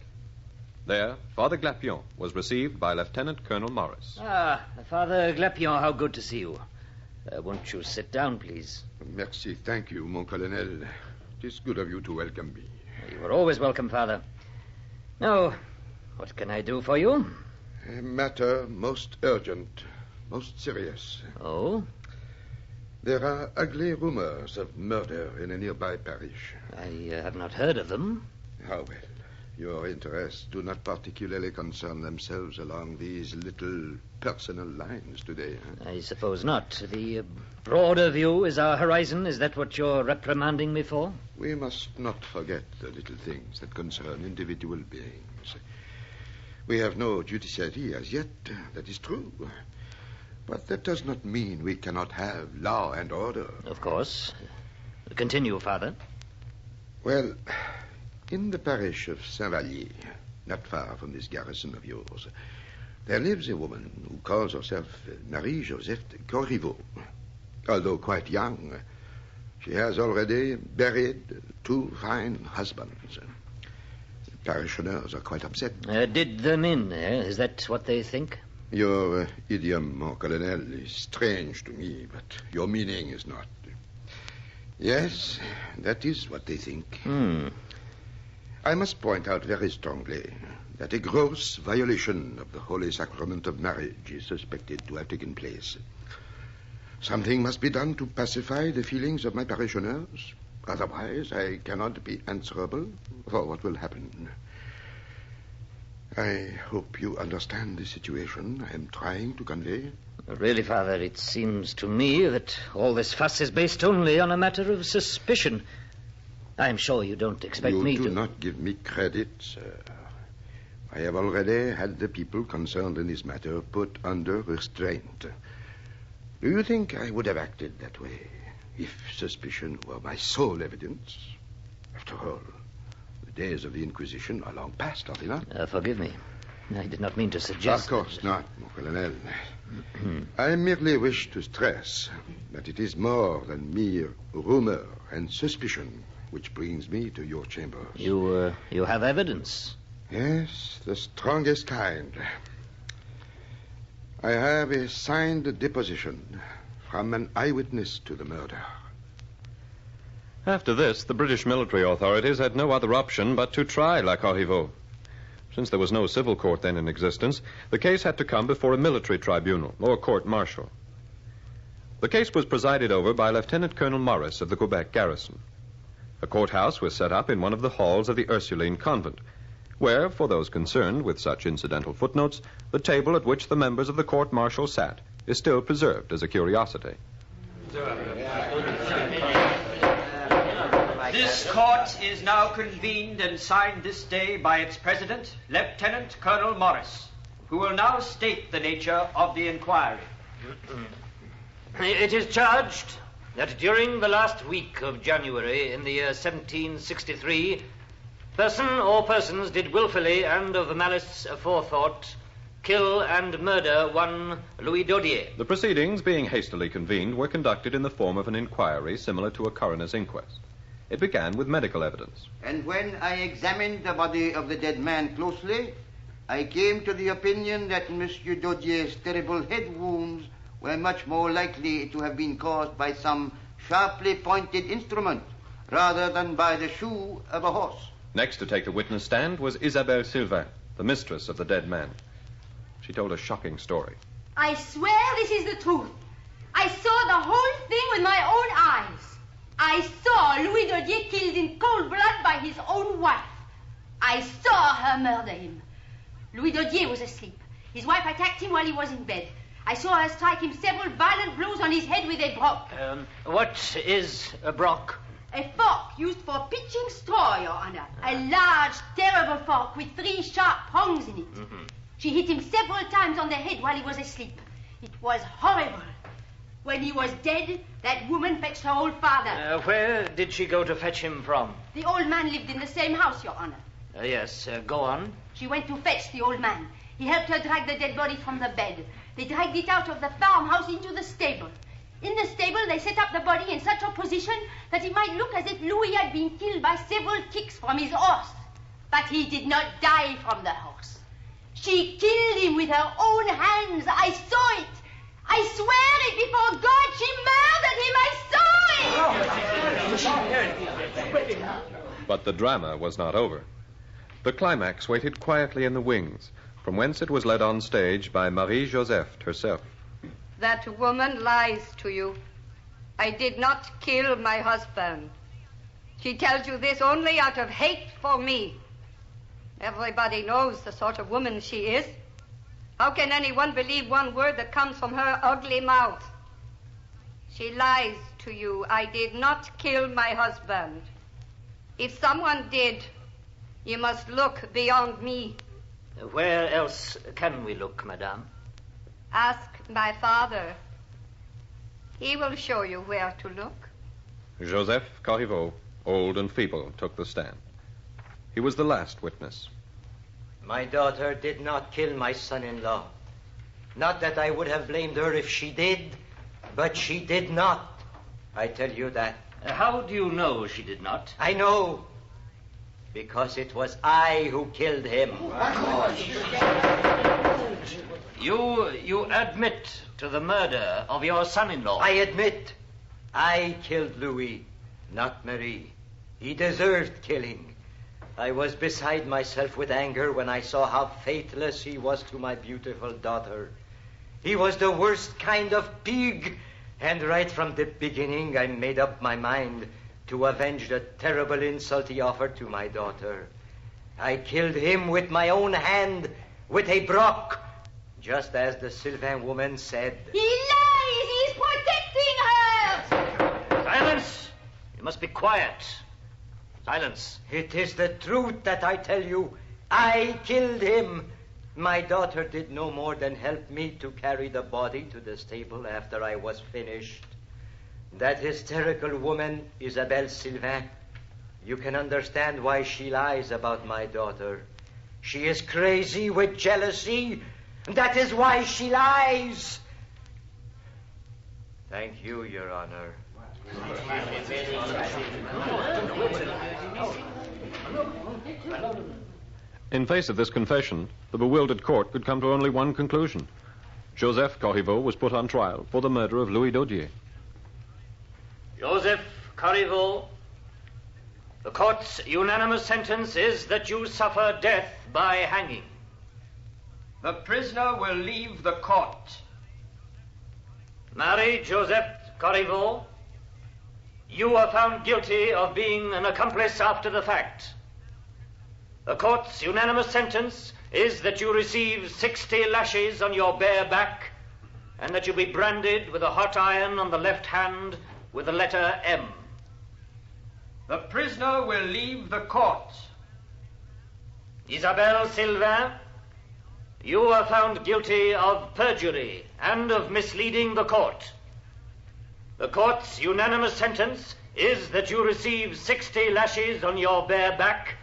S1: There, Father Glapion was received by Lieutenant Colonel Morris.
S14: Ah, Father Glapion, how good to see you. Won't you sit down, please?
S19: Merci, thank you, mon colonel. It is good of you to welcome me.
S14: You are always welcome, Father. Now, what can I do for you?
S19: A matter most urgent, most serious.
S14: Oh?
S19: There are ugly rumors of murder in a nearby parish.
S14: I have not heard of them.
S19: How well. Your interests do not particularly concern themselves along these little personal lines today. Huh?
S14: I suppose not. The broader view is our horizon. Is that what you're reprimanding me for?
S19: We must not forget the little things that concern individual beings. We have no judiciary as yet, that is true. But that does not mean we cannot have law and order.
S14: Of course. Continue, Father.
S19: Well, in the parish of Saint-Vallier, not far from this garrison of yours, there lives a woman who calls herself Marie-Joseph de Corriveau. Although quite young, she has already buried 2 fine husbands. The parishioners are quite upset.
S14: Did them in, Is that what they think?
S19: Your idiom, mon colonel, is strange to me, but your meaning is not. Yes, that is what they think. I must point out very strongly that a gross violation of the holy sacrament of marriage is suspected to have taken place. Something must be done to pacify the feelings of my parishioners. Otherwise, I cannot be answerable for what will happen. I hope you understand the situation I am trying to convey.
S14: Really, Father, it seems to me that all this fuss is based only on a matter of suspicion. I'm sure you don't expect me to...
S19: You do not give me credit, sir. I have already had the people concerned in this matter put under restraint. Do you think I would have acted that way if suspicion were my sole evidence? After all, the days of the Inquisition are long past, are they not?
S14: Forgive me. I did not mean to suggest...
S19: Of course not, mon colonel. I merely wish to stress that it is more than mere rumor and suspicion which brings me to your chambers.
S14: You have evidence?
S19: Yes, the strongest kind. I have a signed deposition from an eyewitness to the murder.
S1: After this, the British military authorities had no other option but to try La Corriveau. Since there was no civil court then in existence, the case had to come before a military tribunal or court-martial. The case was presided over by Lieutenant Colonel Morris of the Quebec garrison. A courthouse was set up in one of the halls of the Ursuline convent, where, for those concerned with such incidental footnotes, the table at which the members of the court-martial sat is still preserved as a curiosity.
S9: This court is now convened and signed this day by its president, Lieutenant Colonel Morris, who will now state the nature of the inquiry.
S14: It is charged that during the last week of January in the year 1763, person or persons did willfully and of malice aforethought kill and murder one Louis Dodier.
S1: The proceedings, being hastily convened, were conducted in the form of an inquiry similar to a coroner's inquest. It began with medical evidence.
S12: And when I examined the body of the dead man closely, I came to the opinion that Monsieur Dodier's terrible head wounds were much more likely to have been caused by some sharply pointed instrument rather than by the shoe of a horse.
S1: Next to take the witness stand was Isabelle Sylvain, the mistress of the dead man. She told a shocking story.
S16: I swear this is the truth. I saw the whole thing with my own eyes. I saw Louis Dodier killed in cold blood by his own wife. I saw her murder him. Louis Dodier was asleep. His wife attacked him while he was in bed. I saw her strike him several violent blows on his head with a brock.
S14: What is a brock?
S16: A fork used for pitching straw, Your Honor. A large, terrible fork with 3 sharp prongs in it.
S14: Mm-hmm.
S16: She hit him several times on the head while he was asleep. It was horrible. When he was dead, that woman fetched her old father.
S14: Where did she go to fetch him from?
S16: The old man lived in the same house, Your Honor.
S14: Yes, go on.
S16: She went to fetch the old man. He helped her drag the dead body from the bed. They dragged it out of the farmhouse into the stable. In the stable, they set up the body in such a position that it might look as if Louis had been killed by several kicks from his horse. But he did not die from the horse. She killed him with her own hands. I saw it. I swear it before God, she murdered him. I saw it.
S1: But the drama was not over. The climax waited quietly in the wings, from whence it was led on stage by Marie-Joseph herself.
S20: That woman lies to you. I did not kill my husband. She tells you this only out of hate for me. Everybody knows the sort of woman she is. How can anyone believe one word that comes from her ugly mouth? She lies to you. I did not kill my husband. If someone did, you must look beyond me.
S14: Where else can we look, madame?
S20: Ask my father. He will show you where to look.
S1: Joseph Corriveau, old and feeble, took the stand. He was the last witness.
S11: My daughter did not kill my son-in-law. Not that I would have blamed her if she did, but she did not. I tell you that.
S14: How do you know she did not?
S11: I know. Because it was I who killed him.
S14: You admit to the murder of your son-in-law?
S11: I admit. I killed Louis, not Marie. He deserved killing. I was beside myself with anger when I saw how faithless he was to my beautiful daughter. He was the worst kind of pig, and right from the beginning I made up my mind to avenge the terrible insult he offered to my daughter. I killed him with my own hand, with a brock, just as the Sylvain woman said.
S16: He lies! He's protecting her!
S14: Silence! You must be quiet. Silence.
S11: It is the truth that I tell you. I killed him. My daughter did no more than help me to carry the body to the stable after I was finished. That hysterical woman, Isabelle Sylvain, you can understand why she lies about my daughter. She is crazy with jealousy. That is why she lies. Thank you, Your Honor.
S1: In face of this confession, the bewildered court could come to only one conclusion. Joseph Corriveau was put on trial for the murder of Louis Daudier.
S14: Joseph Corriveau, the court's unanimous sentence is that you suffer death by hanging.
S9: The prisoner will leave the court.
S14: Marie-Joseph Corriveau, you are found guilty of being an accomplice after the fact. The court's unanimous sentence is that you receive 60 lashes on your bare back and that you be branded with a hot iron on the left hand with the letter M.
S9: The prisoner will leave the court.
S14: Isabelle Sylvain, you are found guilty of perjury and of misleading the court. The court's unanimous sentence is that you receive 60 lashes on your bare back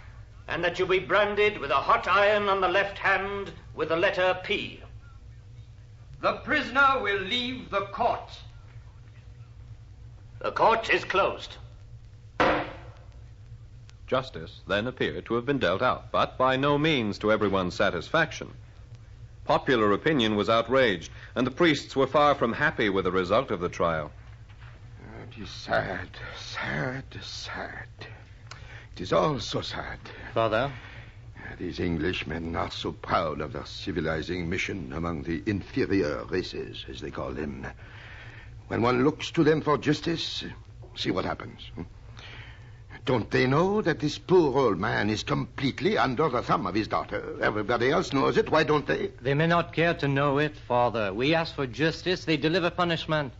S14: and that you be branded with a hot iron on the left hand with the letter P.
S9: The prisoner will leave the court.
S14: The court is closed.
S1: Justice then appeared to have been dealt out, but by no means to everyone's satisfaction. Popular opinion was outraged, and the priests were far from happy with the result of the trial.
S19: It is sad, sad, sad. It is all so sad.
S13: Father?
S19: These Englishmen are so proud of their civilizing mission among the inferior races, as they call them. When one looks to them for justice, see what happens.
S5: Don't they know that this poor old man is completely under the thumb of his daughter? Everybody else knows it. Why don't they?
S8: They may not care to know it, Father. We ask for justice, they deliver punishment.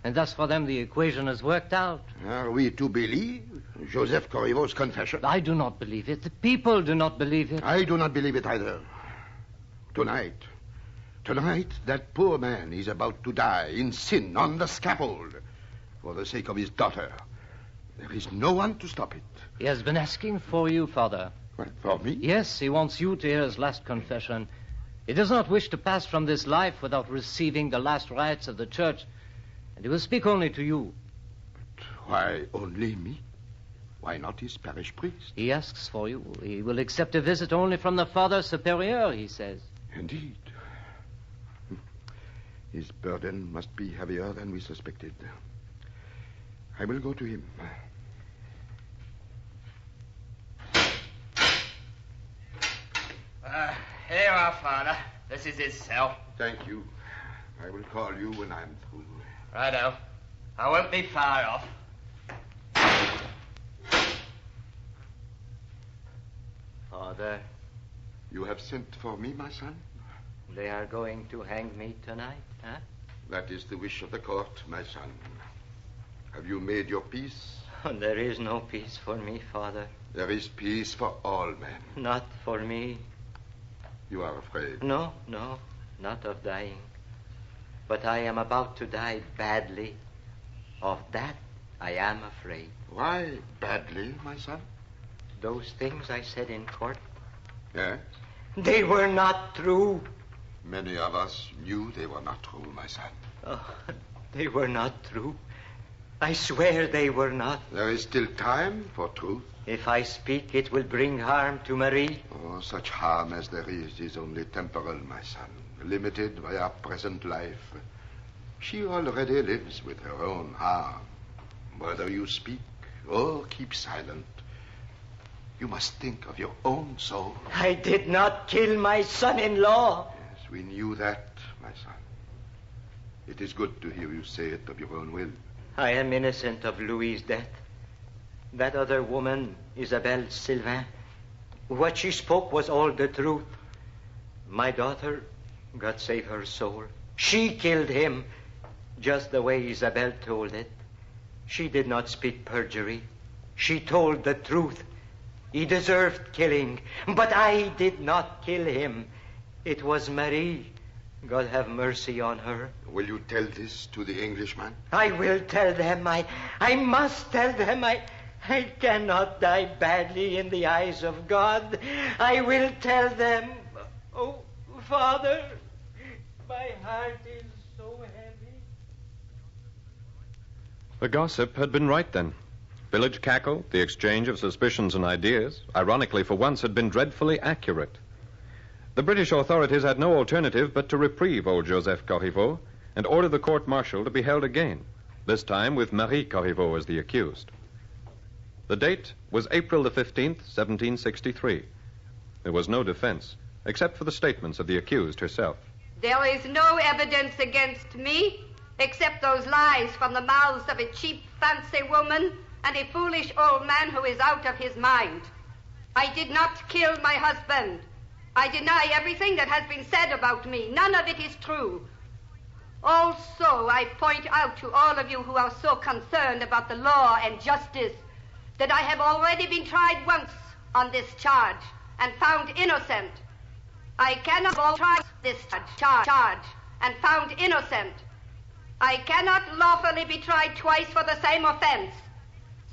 S8: And thus for them the equation is worked out.
S5: Are we to believe Joseph Corriveau's confession?
S8: I do not believe it. The people do not believe it.
S5: I do not believe it either. Tonight, that poor man is about to die in sin on the scaffold for the sake of his daughter. There is no one to stop it.
S8: He has been asking for you, Father.
S5: What, for me?
S8: Yes, he wants you to hear his last confession. He does not wish to pass from this life without receiving the last rites of the church. And he will speak only to you.
S5: But why only me? Why not his parish priest?
S8: He asks for you. He will accept a visit only from the Father Superior, he says.
S5: Indeed. His burden must be heavier than we suspected. I will go to him.
S9: Here you are, Father. This is his cell.
S5: Thank you. I will call you when I'm through.
S9: Righto. I won't be far off.
S11: Father.
S5: You have sent for me, my son?
S11: They are going to hang me tonight, huh?
S5: That is the wish of the court, my son. Have you made your peace?
S11: There is no peace for me, Father.
S5: There is peace for all men.
S11: Not for me.
S5: You are afraid?
S11: No, not of dying. But I am about to die badly. Of that, I am afraid.
S5: Why badly, my son?
S11: Those things I said in court.
S5: Yes?
S11: They were not true.
S5: Many of us knew they were not true, my son.
S11: Oh, they were not true. I swear they were not.
S5: There is still time for truth.
S11: If I speak, it will bring harm to Marie.
S5: Oh, such harm as there is only temporal, my son. Limited by our present life. She already lives with her own harm. Whether you speak or keep silent, you must think of your own soul.
S11: I did not kill my son-in-law.
S5: Yes, we knew that, my son. It is good to hear you say it of your own will.
S11: I am innocent of Louis's death. That other woman, Isabelle Sylvain, what she spoke was all the truth. My daughter, God save her soul, she killed him, just the way Isabelle told it. She did not speak perjury. She told the truth. He deserved killing, but I did not kill him. It was Marie. God have mercy on her.
S5: Will you tell this to the Englishman?
S11: I will tell them. I must tell them. I cannot die badly in the eyes of God. I will tell them. Oh, Father, my heart is so heavy.
S1: The gossip had been right then. Village cackle, the exchange of suspicions and ideas, ironically for once had been dreadfully accurate. The British authorities had no alternative but to reprieve old Joseph Corriveau and order the court-martial to be held again, this time with Marie Corriveau as the accused. The date was April the 15th, 1763. There was no defense, except for the statements of the accused herself.
S20: There is no evidence against me, except those lies from the mouths of a cheap, fancy woman and a foolish old man who is out of his mind. I did not kill my husband. I deny everything that has been said about me. None of it is true. Also, I point out to all of you who are so concerned about the law and justice that I have already been tried once on this charge and found innocent. I cannot try this charge and found innocent. I cannot lawfully be tried twice for the same offense.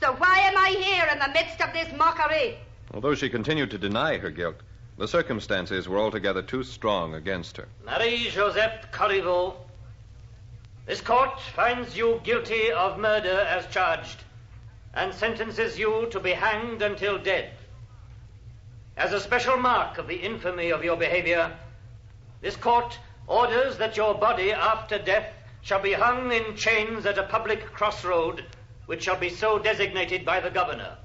S20: So why am I here in the midst of this mockery?
S1: Although she continued to deny her guilt, the circumstances were altogether too strong against her.
S14: Marie-Joseph Corriveau, this court finds you guilty of murder as charged and sentences you to be hanged until dead. As a special mark of the infamy of your behavior, this court orders that your body after death shall be hung in chains at a public crossroad, which shall be so designated by the governor.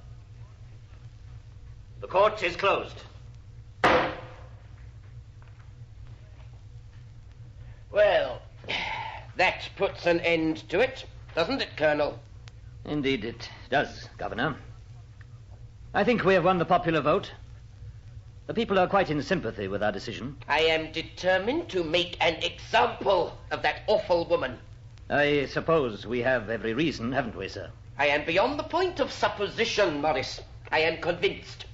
S14: The court is closed.
S17: Well, that puts an end to it, doesn't it, Colonel?
S14: Indeed it does, Governor. I think we have won the popular vote. The people are quite in sympathy with our decision.
S17: I am determined to make an example of that awful woman.
S14: I suppose we have every reason, haven't we, sir?
S17: I am beyond the point of supposition, Morris. I am convinced.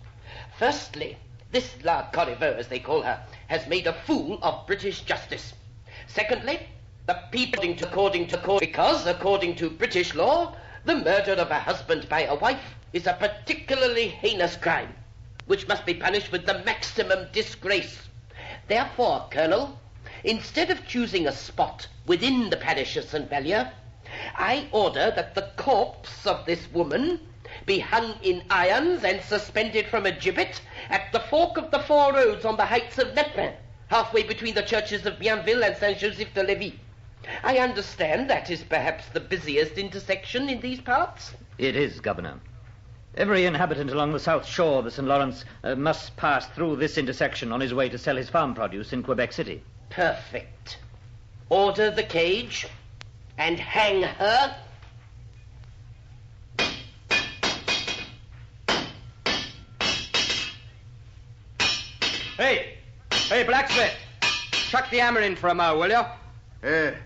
S17: Firstly, this La Corriveau, as they call her, has made a fool of British justice. Secondly, the people, because according to British law, the murder of a husband by a wife is a particularly heinous crime, which must be punished with the maximum disgrace. Therefore, Colonel, instead of choosing a spot within the parish of St. Vallier, I order that the corpse of this woman be hung in irons and suspended from a gibbet at the fork of the four roads on the heights of Lepin, halfway between the churches of Bienville and Saint-Joseph-de-Lévis. I understand that is perhaps the busiest intersection in these parts.
S14: It is, Governor. Every inhabitant along the south shore of the St. Lawrence must pass through this intersection on his way to sell his farm produce in Quebec City.
S17: Perfect. Order the cage and hang her.
S7: Hey, blacksmith. Chuck the hammer in for a mo, will you?
S5: Hey,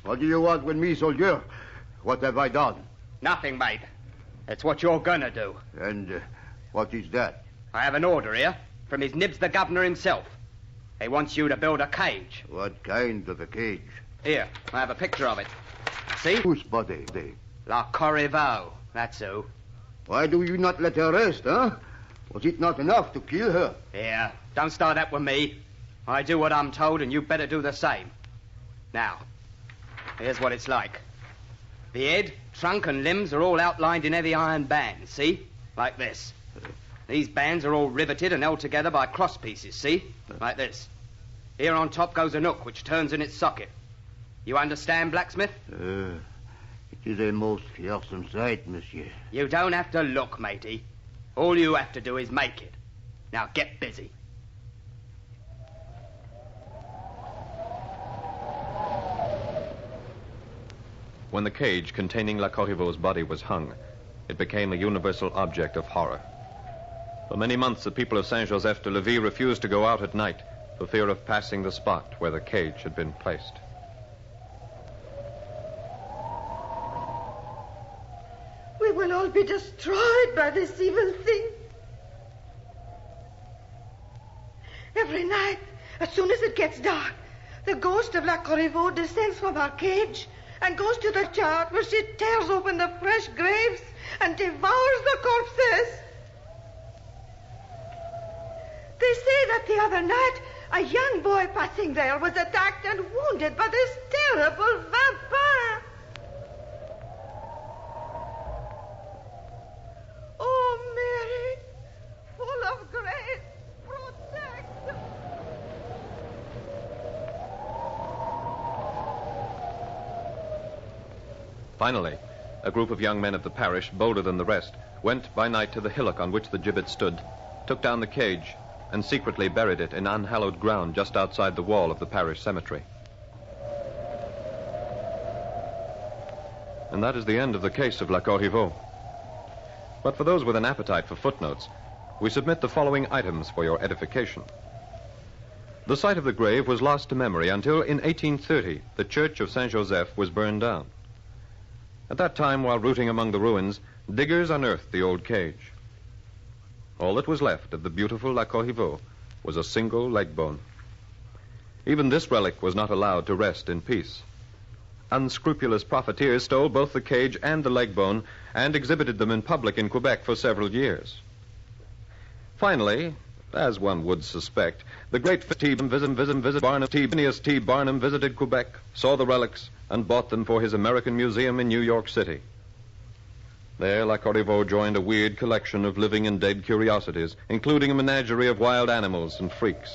S5: what do you want with me, soldier? What have I done?
S7: Nothing, mate. It's what you're gonna do.
S5: And what is that?
S7: I have an order here from His Nibs the Governor himself. He wants you to build a cage.
S5: What kind of a cage?
S7: Here, I have a picture of it. See?
S5: Whose body?
S7: La Corriveau, that's who.
S5: Why do you not let her rest, huh? Was it not enough to kill her?
S7: Here, don't start that with me. I do what I'm told, and you better do the same. Now, here's what it's like. The head, trunk, and limbs are all outlined in heavy iron bands, see? Like this. These bands are all riveted and held together by cross pieces, see? Like this. Here on top goes a hook which turns in its socket. You understand, blacksmith?
S5: It is a most fearsome sight, monsieur.
S7: You don't have to look, matey. All you have to do is make it. Now get busy.
S1: When the cage containing La Corriveau's body was hung, it became a universal object of horror. For many months, the people of Saint-Joseph-de-Lévis refused to go out at night for fear of passing the spot where the cage had been placed.
S2: We will all be destroyed by this evil thing. Every night, as soon as it gets dark, the ghost of La Corriveau descends from her cage and goes to the church where she tears open the fresh graves and devours the corpses. They say that the other night a young boy passing there was attacked and wounded by this terrible vampire. Oh, Mary, full of grace, protect.
S1: Finally, a group of young men of the parish, bolder than the rest, went by night to the hillock on which the gibbet stood, took down the cage, and secretly buried it in unhallowed ground just outside the wall of the parish cemetery. And that is the end of the case of La Corriveau. But for those with an appetite for footnotes, we submit the following items for your edification. The site of the grave was lost to memory until in 1830 the church of Saint-Joseph was burned down. At that time, while rooting among the ruins, diggers unearthed the old cage. All that was left of the beautiful La Corriveau was a single leg bone. Even this relic was not allowed to rest in peace. Unscrupulous profiteers stole both the cage and the leg bone and exhibited them in public in Quebec for several years. Finally, as one would suspect, the great Phineas T. Barnum visited Quebec, saw the relics, and bought them for his American Museum in New York City. There, La Corriveau joined a weird collection of living and dead curiosities, including a menagerie of wild animals and freaks.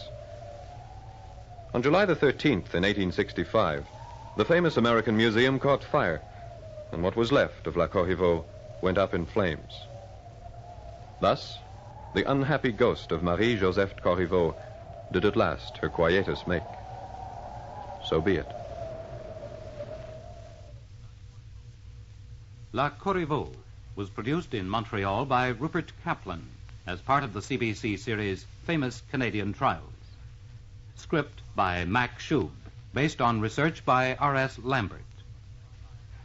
S1: On July the 13th, in 1865, the famous American Museum caught fire, and what was left of La Corriveau went up in flames. Thus, the unhappy ghost of Marie-Joseph Corriveau did at last her quietus make. So be it.
S6: La Corriveau, was produced in Montreal by Rupert Kaplan as part of the CBC series Famous Canadian Trials. Script by Mac Shub, based on research by R.S. Lambert.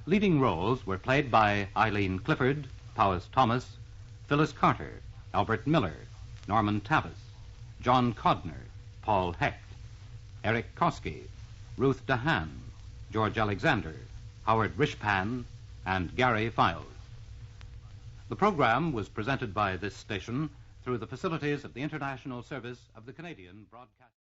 S6: Leading roles were played by Eileen Clifford, Powys Thomas, Phyllis Carter, Albert Miller, Norman Tavis, John Codner, Paul Hecht, Eric Koski, Ruth DeHaan, George Alexander, Howard Rishpan, and Gary Files. The program was presented by this station through the facilities of the International Service of the Canadian Broadcasting.